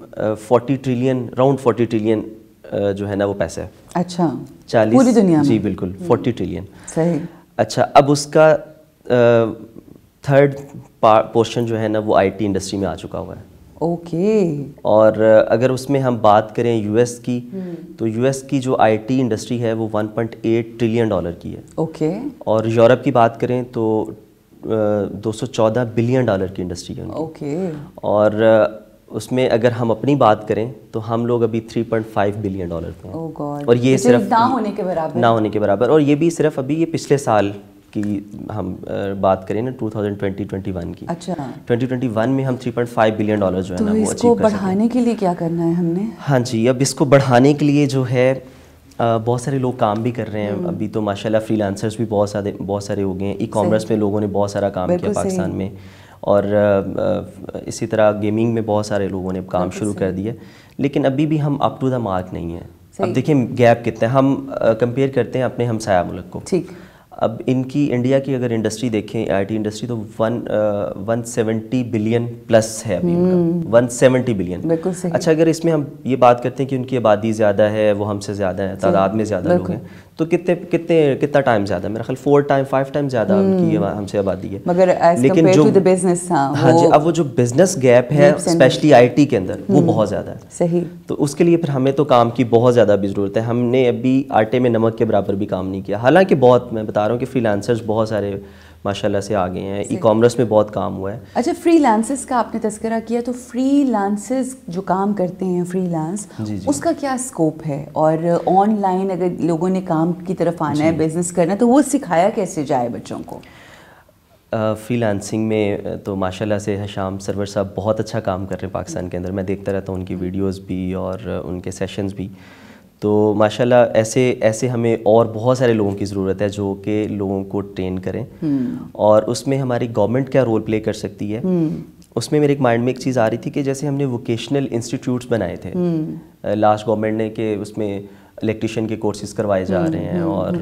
40 ٹریلین جو ہے نا وہ پیسہ ہے. اچھا, 40 پوری دنیا میں؟ جی بالکل, 40 ٹریلین. صحیح. اچھا, اب اس کا تھرڈ پورشن جو ہے نا وہ آئی ٹی انڈسٹری میں آ چکا ہوا ہے. اوکے. اور اگر اس میں ہم بات کریں یو ایس کی, تو یو ایس کی جو آئی ٹی انڈسٹری ہے وہ $1.8 ٹریلین کی ہے. اوکے. اور یورپ کی بات کریں تو $214 بلین کی انڈسٹری ہے. اوکے. اور اس میں اگر ہم اپنی بات کریں تو ہم لوگ ابھی $3.5 بلین پہ ہیں. اور یہ صرف نہ ہونے کے برابر, اور یہ بھی صرف ابھی یہ پچھلے سال کی ہم بات کریں نا 2020-21 کی. اچھا, 2021 میں ہم $3.5 بلین جو ہے نا وہ اچیو کر سکتے ہیں. تو اس کو بڑھانے کے لیے کیا کرنا ہے ہم نے؟ ہاں جی, اب اس کو بڑھانے کے لیے جو ہے بہت سارے لوگ کام بھی کر رہے ہیں. ابھی تو ماشاءاللہ فری لانسرز بھی بہت سارے ہو گئے ہیں. ای کامرس میں لوگوں نے بہت سارا کام کیا پاکستان میں, اور اسی طرح گیمنگ میں بہت سارے لوگوں نے کام شروع کر دیا, لیکن ابھی بھی ہم اپ ٹو دا مارک نہیں ہیں. اب دیکھیں گیپ کتنا ہے. ہم کمپیئر کرتے ہیں اپنے ہمسایہ ملک کو. ٹھیک. اب ان کی انڈیا کی اگر انڈسٹری دیکھیں آئی ٹی انڈسٹری تو 170 بلین پلس ہے ابھی ان کا 170 بلین. بالکل صحیح. اچھا اگر اس میں ہم یہ بات کرتے ہیں کہ ان کی آبادی زیادہ ہے, وہ ہم سے زیادہ ہے, تعداد میں زیادہ لوگ ہیں, تو کتنا ٹائم زیادہ ہے؟ میرا خیال 5 ٹائم زیادہ ان کی ہم سے آبادی ہے. مگر لیکن جو بزنس ہاں جی اب وہ جو بزنس گیپ ہے اسپیشلی آئی ٹی کے اندر وہ بہت زیادہ ہے. صحیح. تو اس کے لیے پھر ہمیں تو کام کی بہت زیادہ بھی ضرورت ہے. ہم نے ابھی آٹے میں نمک کے برابر بھی کام نہیں کیا, حالانکہ بہت, میں بتا رہا ہوں کہ فری لانسرز بہت سارے ماشاء اللہ سے آگے ہیں, ای کامرس میں بہت کام ہوا ہے. اچھا فری لانسز کا آپ نے تذکرہ کیا, تو فری لانسز جو کام کرتے ہیں فری لانس, اس کا کیا اسکوپ ہے, اور آن لائن اگر لوگوں نے کام کی طرف آنا ہے, بزنس کرنا ہے, تو وہ سکھایا کیسے جائے بچوں کو؟ فری لانسنگ میں تو ماشاء اللہ سے حشام سرور صاحب بہت اچھا کام کر رہے ہیں پاکستان کے اندر. میں دیکھتا رہتا ہوں ان کی ویڈیوز بھی اور ان کے سیشنز بھی. تو ماشاء اللہ ایسے ہمیں اور بہت سارے لوگوں کی ضرورت ہے جو کہ لوگوں کو ٹرین کریں, اور اس میں ہماری گورنمنٹ کیا رول پلے کر سکتی ہے. اس میں میرے مائنڈ میں ایک چیز آ رہی تھی کہ جیسے ہم نے ووکیشنل انسٹیٹیوٹس بنائے تھے لاسٹ گورنمنٹ نے, کہ اس میں الیکٹریشین کے کورسز کروائے جا رہے ہیں اور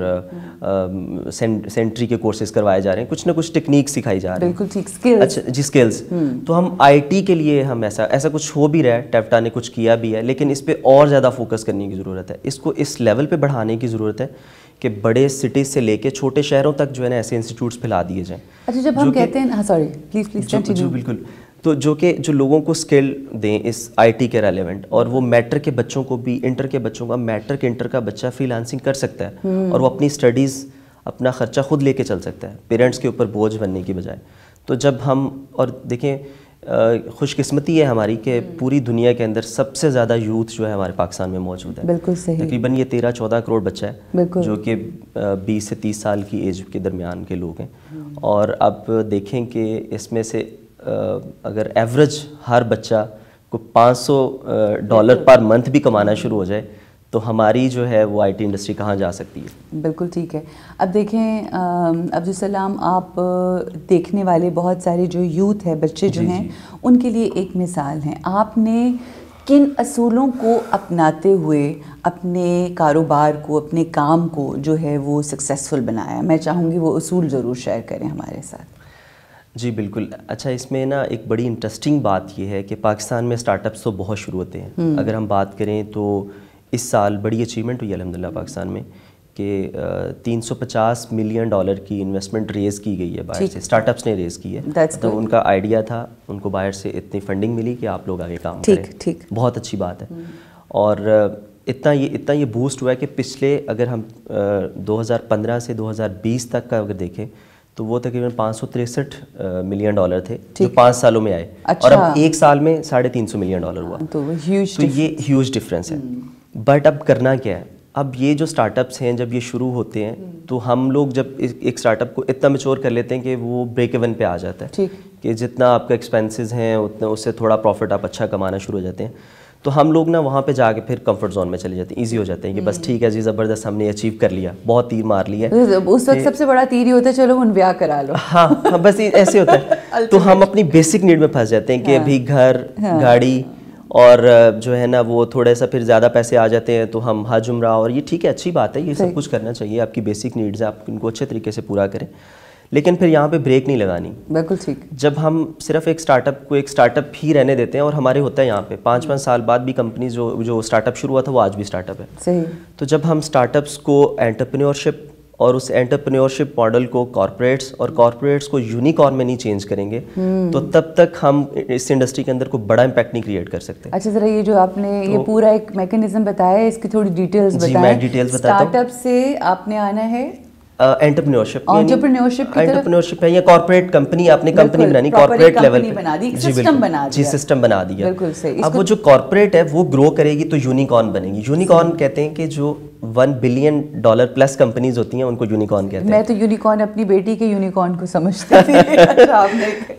سینٹری کے کورسز کروائے جا رہے ہیں, کچھ نہ کچھ ٹیکنیک سکھائی جا رہی ہیں. بالکل ٹھیک. اسکلز. اچھا جی اسکلز. تو ہم آئی ٹی کے لیے ہم ایسا کچھ ہو بھی رہا ہے, ٹیفٹا نے کچھ کیا بھی ہے, لیکن اس پہ اور زیادہ فوکس کرنے کی ضرورت ہے. اس کو اس لیول پہ بڑھانے کی ضرورت ہے کہ بڑے سٹیز سے لے کے چھوٹے شہروں تک جو ہے نا ایسے انسٹیٹیوٹس پھیلا دیے جائیں. اچھا جب ہم کہتے ہیں, سوری پلیز کنٹینیو. بالکل. تو جو لوگوں کو اسکل دیں اس آئی ٹی کے ریلیونٹ, اور وہ میٹر کے بچوں کو بھی, انٹر کے بچوں کا, میٹر کے انٹر کا بچہ فری لانسنگ کر سکتا ہے, اور وہ اپنی اسٹڈیز اپنا خرچہ خود لے کے چل سکتا ہے پیرنٹس کے اوپر بوجھ بننے کی بجائے. تو جب ہم, اور دیکھیں خوش قسمتی ہے ہماری کہ پوری دنیا کے اندر سب سے زیادہ یوتھ جو ہے ہمارے پاکستان میں موجود ہے. بالکل صحیح. تقریباً یہ 13-14 کروڑ بچہ ہے جو کہ 20 سے 30 سال کی ایج کے درمیان کے لوگ ہیں. اور اب دیکھیں کہ اس میں سے اگر ایوریج ہر بچہ کو $500 پر منتھ بھی کمانا شروع ہو جائے تو ہماری جو ہے وہ آئی ٹی انڈسٹری کہاں جا سکتی ہے. بالکل ٹھیک ہے. اب دیکھیں عبدالسلام, آپ دیکھنے والے بہت سارے جو یوتھ ہے, بچے جو ہیں, ان کے لیے ایک مثال ہیں. آپ نے کن اصولوں کو اپناتے ہوئے اپنے کاروبار کو, اپنے کام کو جو ہے وہ سکسیزفل بنایا؟ میں چاہوں گی وہ اصول ضرور شیئر کریں ہمارے ساتھ. جی بالکل. اچھا اس میں نا ایک بڑی انٹرسٹنگ بات یہ ہے کہ پاکستان میں اسٹارٹ اپس تو بہت شروع ہوتے ہیں. اگر ہم بات کریں تو اس سال بڑی اچیومنٹ ہوئی الحمدللہ پاکستان میں کہ $350 ملین کی انویسٹمنٹ ریز کی گئی ہے باہر سے, اسٹارٹ اپس نے ریز کی ہے. تو ان کا آئیڈیا تھا, ان کو باہر سے اتنی فنڈنگ ملی کہ آپ لوگ آگے کام کریں. بہت اچھی بات ہے. اور اتنا یہ بوسٹ ہوا ہے کہ پچھلے, اگر ہم 2015 سے 2020 تک کا اگر دیکھیں تو وہ تقریباً $563 ملین تھے جو 5 سالوں میں آئے. اور اب ایک سال میں $350 ملین ہوا. تو یہ ہیوج ڈفرینس ہے. بٹ اب کرنا کیا ہے؟ اب یہ جو اسٹارٹ اپس ہیں جب یہ شروع ہوتے ہیں تو ہم لوگ جب ایک اسٹارٹ اپ کو اتنا میچور کر لیتے ہیں کہ وہ بریک ایون پہ آ جاتا ہے, کہ جتنا آپ کا ایکسپینسز ہیں اتنا اس سے تھوڑا پروفٹ آپ اچھا کمانا شروع ہو جاتے ہیں. تو ہم لوگ نا وہاں پہ جا کے پھر کمفرٹ زون میں چلے جاتے ہیں, ایزی ہو جاتے ہیں کہ بس ٹھیک ہے جی زبردست ہم نے اچیو کر لیا, بہت تیر مار لیا. اس وقت سب سے بڑا تیر ہی ہوتا ہے چلو ان بیاہ کرا لو. ہاں بس ایسے ہوتا ہے. تو ہم اپنی بیسک نیڈ میں پھنس جاتے ہیں کہ ابھی گھر, گاڑی, اور جو ہے نا وہ تھوڑا سا پھر زیادہ پیسے آ جاتے ہیں تو ہم حج عمرہ, اور یہ ٹھیک ہے اچھی بات ہے, یہ سب کچھ کرنا چاہیے, آپ کی بیسک نیڈز ہیں, آپ ان کو اچھے طریقے سے پورا کریں, لیکن پھر یہاں پہ بریک نہیں لگانی. بالکل ٹھیک. جب ہم صرف ایک اسٹارٹ اپ کو ایک اسٹارٹ اپ ہی رہنے دیتے ہیں, اور ہمارے ہوتا ہے یہاں پہ 5 سال بعد بھی کمپنیز جو اسٹارٹ اپ شروع ہوا تھا وہ آج بھی اسٹارٹ اپ ہے. صحیح. تو جب ہم اسٹارٹ اپس کو انٹرپرینیورشپ اور اس انٹرپرینیورشپ ماڈل کو کارپوریٹس اور کارپوریٹس کو یونیکارن میں نہیں چینج کریں گے تو تب تک ہم اس انڈسٹری کے اندر کوئی بڑا امپیکٹ نہیں کریٹ کر سکتے. اچھا ذرا یہ جو آپ نے یہ پورا ایک میکینزم بتایا ہے, اس کی تھوڑی ڈیٹیلز بتائیں. جی میں ڈیٹیلز بتاتا ہوں. اسٹارٹ اپ سے آپ نے آنا ہے انٹرپرینیورشپ ہے یا کارپوریٹ کمپنی, آپ نے کمپنی بنانی کارپوریٹ لیول پہ, جی سسٹم بنا دیا. اب وہ جو کارپوریٹ ہے وہ گرو کرے گی تو یونیکارن بنے گی. یونیکارن کہتے ہیں کہ جو $1 بلین پلس کمپنیز ہوتی ہیں ان کو یونیکارن کہتے ہیں. میں تو یونیکارن اپنی بیٹی کے یونیکارن کو سمجھتی تھی.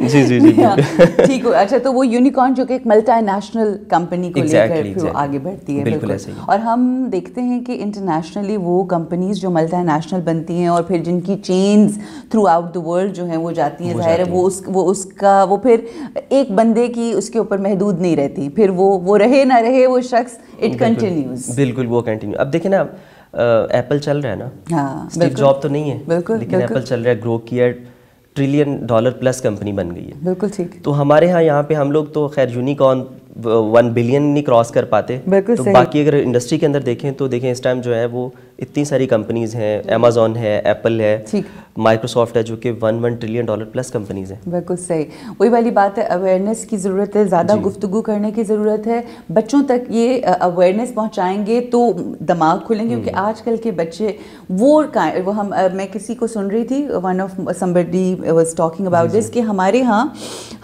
جی جی جی ٹھیک ہو. اچھا تو وہ یونیکارن جو کہ ایک ملٹی نیشنل کمپنی کو لے کر پھر آگے بڑھتی ہے. بالکل ایسے ہی. اور ہم دیکھتے ہیں کہ انٹرنیشنلی وہ کمپنیز جو ملٹی نیشنل بنتی ہیں اور پھر جن کی chains through out the world جو ہیں وہ جاتی ہیں, ظاہر ہے وہ پھر ایک بندے کی اس کے اوپر محدود نہیں رہتی, پھر وہ رہے نہ رہے وہ شخص اٹ کنٹینیوز. بالکل وہ کنٹینیو. اب دیکھیں نا ایپل چل رہا ہے نا, اسٹیو جاب تو نہیں ہے لیکن ایپل چل رہا ہے, گرو کیا, $1 ٹریلین پلس کمپنی بن گئی ہے. بالکل ٹھیک. تو ہمارے یہاں پہ ہم لوگ تو خیر یونیکارن 1 بلین نہیں کراس کر پاتے, تو باقی اگر انڈسٹری کے اندر دیکھیں تو دیکھیں اس ٹائم جو ہے وہ اتنی ساری کمپنیز ہیں, امیزون ہے, ایپل ہے, مائکروسافٹ ہے, جو کہ 1 ٹریلین ڈالر پلس کمپنیز ہیں. بالکل صحیح, وہی والی بات ہے, اویئرنیس کی ضرورت ہے, زیادہ گفتگو کرنے کی ضرورت ہے, بچوں تک یہ اویئرنیس پہنچائیں گے تو دماغ کھلیں گے, کیونکہ آج کل کے بچے وہ میں کسی کو سن رہی تھی, one of somebody was talking about this, کہ ہمارے ہاں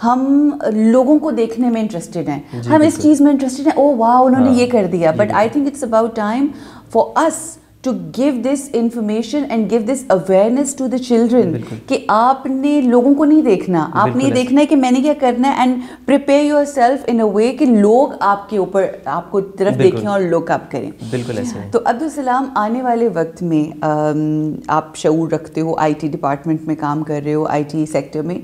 ہم لوگوں کو دیکھنے میں انٹرسٹڈ ہیں, ہم اس چیز میں انٹرسٹڈ ہیں, او واو انہوں نے یہ کر دیا, but I think it's about time for us to give this information and give this awareness to the children کہ آپ نے لوگوں کو نہیں دیکھنا, آپ نے دیکھنا ہے کہ میں نے کیا کرنا ہے, and prepare yourself in a way کہ لوگ آپ کے اوپر آپ کو طرف دیکھیں اور لوک اپ کریں. بالکل ایسے ہے. تو عبدالسلام, آنے والے وقت میں آپ شعور رکھتے ہو, آئی ٹی ڈپارٹمنٹ میں کام کر رہے ہو, آئی ٹی سیکٹر میں,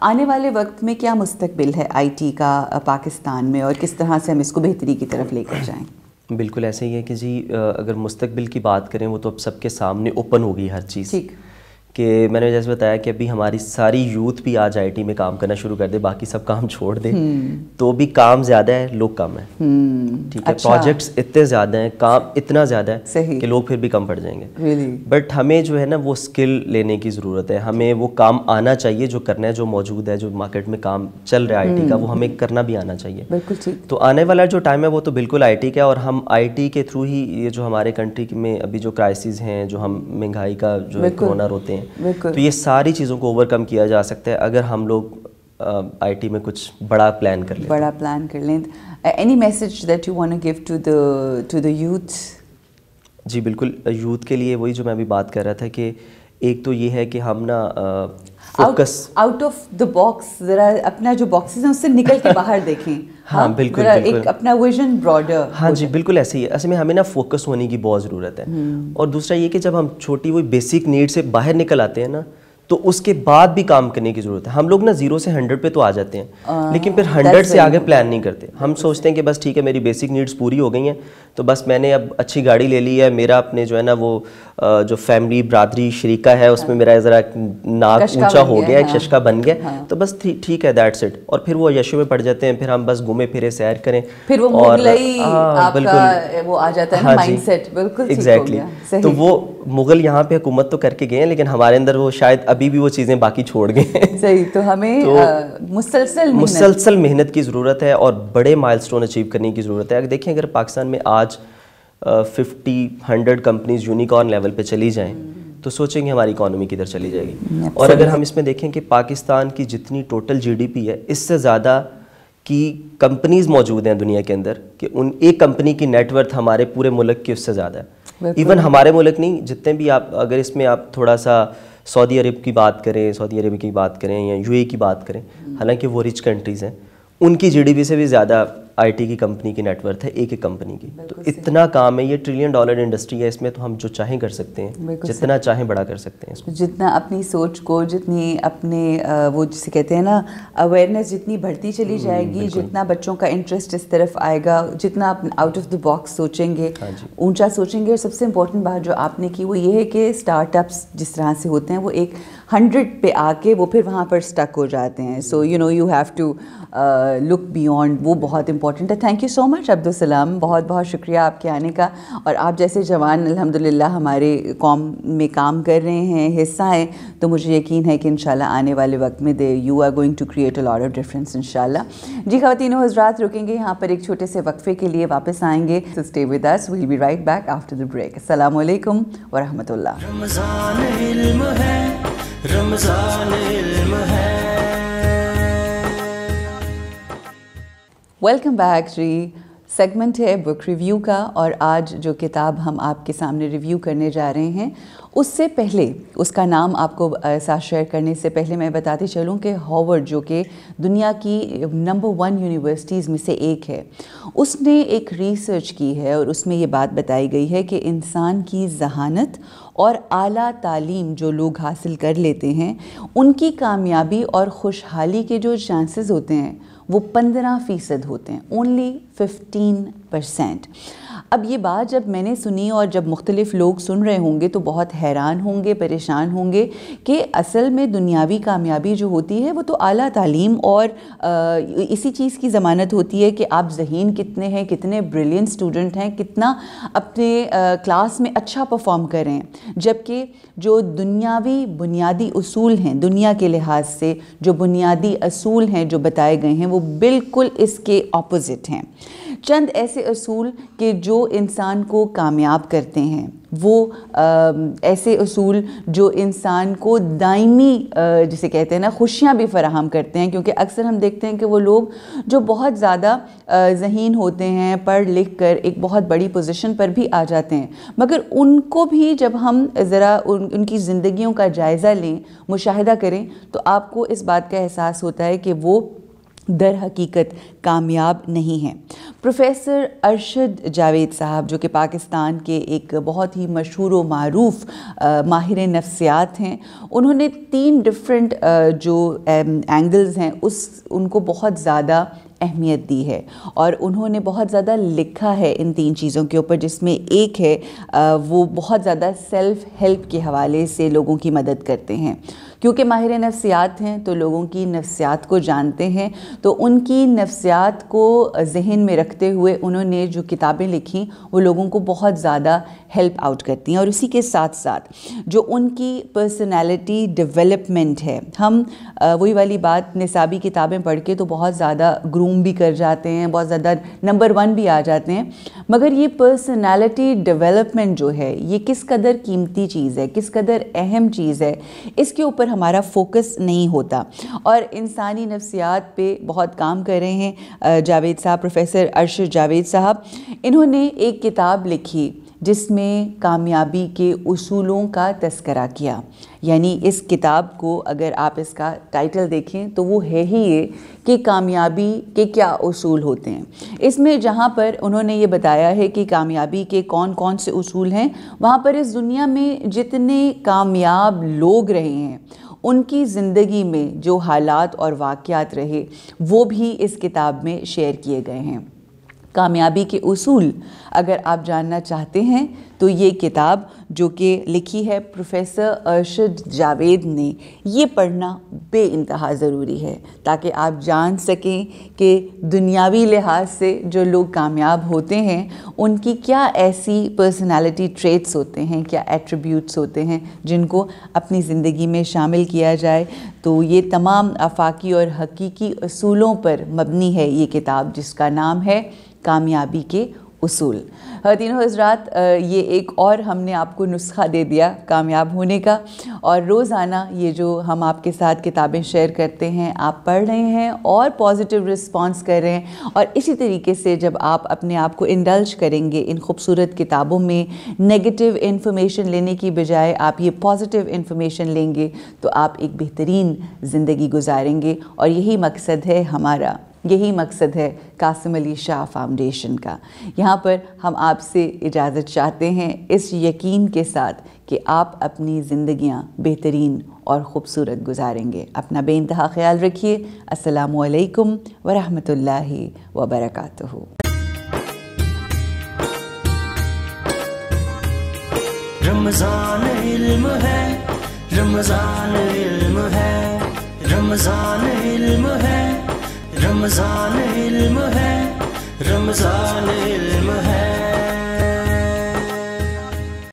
آنے والے وقت میں کیا مستقبل ہے آئی ٹی کا پاکستان میں, اور کس طرح سے ہم اس کو بہتری کی طرف لے کر جائیں؟ بالکل ایسے ہی ہے کہ جی اگر مستقبل کی بات کریں وہ تو اب سب کے سامنے اوپن ہو گئی ہر چیز, کہ میں نے جیسے بتایا کہ ابھی ہماری ساری یوتھ بھی آج آئی ٹی میں کام کرنا شروع کر دے, باقی سب کام چھوڑ دے, تو بھی کام زیادہ ہے, لوگ کم ہیں. ٹھیک ہے, پروجیکٹس اتنے زیادہ ہیں, کام اتنا زیادہ ہے کہ لوگ پھر بھی کم پڑ جائیں گے. بٹ ہمیں جو ہے نا وہ اسکل لینے کی ضرورت ہے, ہمیں وہ کام آنا چاہیے جو کرنا ہے, جو موجود ہے, جو مارکیٹ میں کام چل رہا ہے آئی ٹی کا, وہ ہمیں کرنا بھی آنا چاہیے. تو آنے والا جو ٹائم ہے وہ تو بالکل آئی ٹی کا ہے, اور ہم آئی ٹی کے تھرو ہی یہ جو ہمارے کنٹری میں ابھی جو کرائسز ہیں, جو ہم مہنگائی کا جو کونر ہوتے ہیں, تو یہ ساری چیزوں کو اوور کم کیا جا سکتا ہے اگر ہم لوگ آئی ٹی میں کچھ بڑا پلان کر لیں. Any message that you want to give to the youth? جی بالکل, یوتھ کے لیے وہی جو میں ابھی بات کر رہا تھا کہ ایک تو یہ ہے کہ ہم نا focus out of the box, ذرا اپنا جو باکسز ہیں اس سے نکل کے باہر دیکھیں. ہاں بالکل, ایک اپنا ویژن براڈر. ہاں جی بالکل ایسے ہی ہے. اصل میں ہمیں نا فوکس ہونے کی بہت ضرورت ہے, اور دوسرا یہ کہ جب ہم چھوٹی وہی بیسک نیڈ سے باہر نکل آتے ہیں نا, تو اس کے بعد بھی کام کرنے کی ضرورت ہے. ہم لوگ نا 0 سے 100 پہ تو آ جاتے ہیں, لیکن پھر 100 سے آگے پلان نہیں کرتے. ہم سوچتے ہیں کہ بس ٹھیک ہے میری بیسک نیڈس پوری ہو گئی ہیں, تو بس میں نے اب اچھی گاڑی لے لی ہے, میرا اپنے جو ہے نا وہ جو فیملی برادری شریکہ ہے اس میں میرا ذرا ناک اونچا ہو گیا, ایک ششکا بن گیا, تو بس ٹھیک ہے دیٹس اٹ. اور پھر وہ یشو میں پڑ جاتے ہیں, پھر ہم بس گھومے پھرے سیر کریں, پھر وہ مغلئی آپ کا وہ آ جاتا ہے مائنڈ سیٹ. بالکل ایگزیکٹلی. تو وہ مغل یہاں پہ حکومت تو کر کے گئے ہیں, لیکن ہمارے اندر وہ شاید ابھی بھی وہ چیزیں باقی چھوڑ گئے ہیں. صحیح. تو ہمیں مسلسل محنت کی ضرورت ہے, اور بڑے مائل سٹون اچیو کرنے کی ضرورت ہے. اگر دیکھیں اگر پاکستان میں آج 50-100 کمپنیز یونیکارن لیول پہ چلی جائیں تو سوچیں گے ہماری اکانومی کدھر چلی جائے گی. اور اگر ہم اس میں دیکھیں کہ پاکستان کی جتنی ٹوٹل GDP ہے, اس سے زیادہ کی کمپنیز موجود ہیں دنیا کے اندر, کہ ان ایک کمپنی کی نیٹ ورتھ ہمارے پورے ملک کی اس سے زیادہ ہے. ایون ہمارے ملک نہیں, جتنے بھی آپ اگر اس میں آپ تھوڑا سا سعودی عرب کی بات کریں, سعودی عرب کی بات کریں یا UAE کی بات کریں, حالانکہ وہ رچ کنٹریز ہیں, ان کی GDP سے بھی زیادہ آئی ٹی کی کمپنی کی نیٹ ورتھ ہے, ایک کمپنی کی. تو اتنا کام ہے, یہ $1 ٹریلین انڈسٹری ہے, اس میں تو ہم جو چاہیں کر سکتے ہیں, جتنا چاہیں بڑا کر سکتے ہیں. اس میں جتنا اپنی سوچ کو, جتنی اپنے وہ جسے کہتے ہیں نا اویئرنیس جتنی بڑھتی چلی جائے گی, جتنا بچوں کا انٹرسٹ اس طرف آئے گا, جتنا آؤٹ آف دا باکس سوچیں گے, اونچا سوچیں گے. اور سب سے امپورٹنٹ بات جو آپ نے کی وہ یہ ہے کہ اسٹارٹ اپس جس طرح سے ہوتے ہیں وہ ایک 100 پہ آ کے وہ پھر وہاں پر اسٹک ہو جاتے ہیں. So you have to look beyond, وہ بہت امپورٹنٹ ہے. Thank you so much Abdussalam, بہت بہت شکریہ آپ کے آنے کا. اور آپ جیسے جوان الحمدللہ ہمارے قوم میں کام کر رہے ہیں, حصہ ہیں, تو مجھے یقین ہے کہ انشاءاللہ آنے والے وقت میں you are going to create a lot of difference انشاءاللہ. جی خواتین و حضرات, رکیں گے یہاں پر ایک چھوٹے سے وقفے کے لیے, واپس آئیں گے. So stay with us, we'll be right back after the break. السلام علیکم ورحمۃ اللہ. رمضان علم ہے, رمضان علم ہے. ویلکم بیک جی. سیگمنٹ ہے بک ریویو کا, اور آج جو کتاب ہم آپ کے سامنے ریویو کرنے جا رہے ہیں, اس سے پہلے اس کا نام آپ کو ساتھ شیئر کرنے سے پہلے میں بتاتی چلوں کہ ہارورڈ جو کہ دنیا کی نمبر 1 یونیورسٹیز میں سے ایک ہے, اس نے ایک ریسرچ کی ہے, اور اس میں یہ بات بتائی گئی ہے کہ انسان کی ذہانت اور اعلیٰ تعلیم جو لوگ حاصل کر لیتے ہیں, ان کی کامیابی اور خوشحالی کے جو چانسز ہوتے ہیں وہ 15% ہوتے ہیں, اونلی 15%. اب یہ بات جب میں نے سنی اور جب مختلف لوگ سن رہے ہوں گے تو بہت حیران ہوں گے, پریشان ہوں گے کہ اصل میں دنیاوی کامیابی جو ہوتی ہے وہ تو اعلیٰ تعلیم اور اسی چیز کی ضمانت ہوتی ہے کہ آپ ذہین کتنے ہیں, کتنے بریلینٹ اسٹوڈنٹ ہیں, کتنا اپنے کلاس میں اچھا پرفارم کر رہے ہیں, جبکہ جو دنیاوی بنیادی اصول ہیں, دنیا کے لحاظ سے جو بنیادی اصول ہیں جو بتائے گئے ہیں وہ بالکل اس کے اپوزٹ ہیں. چند ایسے اصول کہ جو انسان کو کامیاب کرتے ہیں, وہ ایسے اصول جو انسان کو دائمی جسے کہتے ہیں نا خوشیاں بھی فراہم کرتے ہیں, کیونکہ اکثر ہم دیکھتے ہیں کہ وہ لوگ جو بہت زیادہ ذہین ہوتے ہیں, پڑھ لکھ کر ایک بہت بڑی پوزیشن پر بھی آ جاتے ہیں, مگر ان کو بھی جب ہم ذرا ان کی زندگیوں کا جائزہ لیں, مشاہدہ کریں, تو آپ کو اس بات کا احساس ہوتا ہے کہ وہ در حقیقت کامیاب نہیں ہیں. پروفیسر ارشد جاوید صاحب جو کہ پاکستان کے ایک بہت ہی مشہور و معروف ماہر نفسیات ہیں, انہوں نے 3 ڈفرینٹ جو اینگلز ہیں ان کو بہت زیادہ اہمیت دی ہے, اور انہوں نے بہت زیادہ لکھا ہے ان 3 چیزوں کے اوپر, جس میں ایک ہے وہ بہت زیادہ سیلف ہیلپ کے حوالے سے لوگوں کی مدد کرتے ہیں. کیونکہ ماہر نفسیات ہیں تو لوگوں کی نفسیات کو جانتے ہیں, تو ان کی نفسیات کو ذہن میں رکھتے ہوئے انہوں نے جو کتابیں لکھیں وہ لوگوں کو بہت زیادہ ہیلپ آؤٹ کرتی ہیں. اور اسی کے ساتھ ساتھ جو ان کی پرسنالٹی ڈیولپمنٹ ہے, ہم وہی والی بات نصابی کتابیں پڑھ کے تو بہت زیادہ گروم بھی کر جاتے ہیں, بہت زیادہ نمبر 1 بھی آ جاتے ہیں, مگر یہ پرسنالٹی ڈیولپمنٹ جو ہے یہ کس قدر قیمتی چیز ہے, کس قدر اہم چیز ہے, اس کے اوپر ہمارا فوکس نہیں ہوتا. اور انسانی نفسیات پہ بہت کام کر رہے ہیں جاوید صاحب, پروفیسر ارشد جاوید صاحب. انہوں نے ایک کتاب لکھی جس میں کامیابی کے اصولوں کا تذکرہ کیا. یعنی اس کتاب کو اگر آپ اس کا ٹائٹل دیکھیں تو وہ ہے ہی یہ کہ کامیابی کے کیا اصول ہوتے ہیں. اس میں جہاں پر انہوں نے یہ بتایا ہے کہ کامیابی کے کون کون سے اصول ہیں, وہاں پر اس دنیا میں جتنے کامیاب لوگ رہے ہیں ان کی زندگی میں جو حالات اور واقعات رہے وہ بھی اس کتاب میں شیئر کیے گئے ہیں. کامیابی کے اصول اگر آپ جاننا چاہتے ہیں تو یہ کتاب جو کہ لکھی ہے پروفیسر ارشد جاوید نے, یہ پڑھنا بے انتہا ضروری ہے تاکہ آپ جان سکیں کہ دنیاوی لحاظ سے جو لوگ کامیاب ہوتے ہیں ان کی کیا ایسی پرسنالٹی ٹریٹس ہوتے ہیں, کیا ایٹریبیوٹس ہوتے ہیں جن کو اپنی زندگی میں شامل کیا جائے. تو یہ تمام آفاقی اور حقیقی اصولوں پر مبنی ہے یہ کتاب, جس کا نام ہے کامیابی کے اصول. خواتین و حضرات, یہ ایک اور ہم نے آپ کو نسخہ دے دیا کامیاب ہونے کا, اور روزانہ یہ جو ہم آپ کے ساتھ کتابیں شیئر کرتے ہیں آپ پڑھ رہے ہیں اور پازیٹیو رسپانس کر رہے ہیں, اور اسی طریقے سے جب آپ اپنے آپ کو انڈلج کریں گے ان خوبصورت کتابوں میں, نیگیٹو انفارمیشن لینے کی بجائے آپ یہ پازیٹیو انفارمیشن لیں گے تو آپ ایک بہترین زندگی گزاریں گے. اور یہی مقصد ہے ہمارا, یہی مقصد ہے قاسم علی شاہ فاؤنڈیشن کا. یہاں پر ہم آپ سے اجازت چاہتے ہیں اس یقین کے ساتھ کہ آپ اپنی زندگیاں بہترین اور خوبصورت گزاریں گے. اپنا بے انتہا خیال رکھیے. السلام علیکم ورحمۃ اللہ وبرکاتہ. رمضان علم ہے, رمضان علم ہے, رمضان علم ہے, رمضان علم ہے, رمضان علم ہے.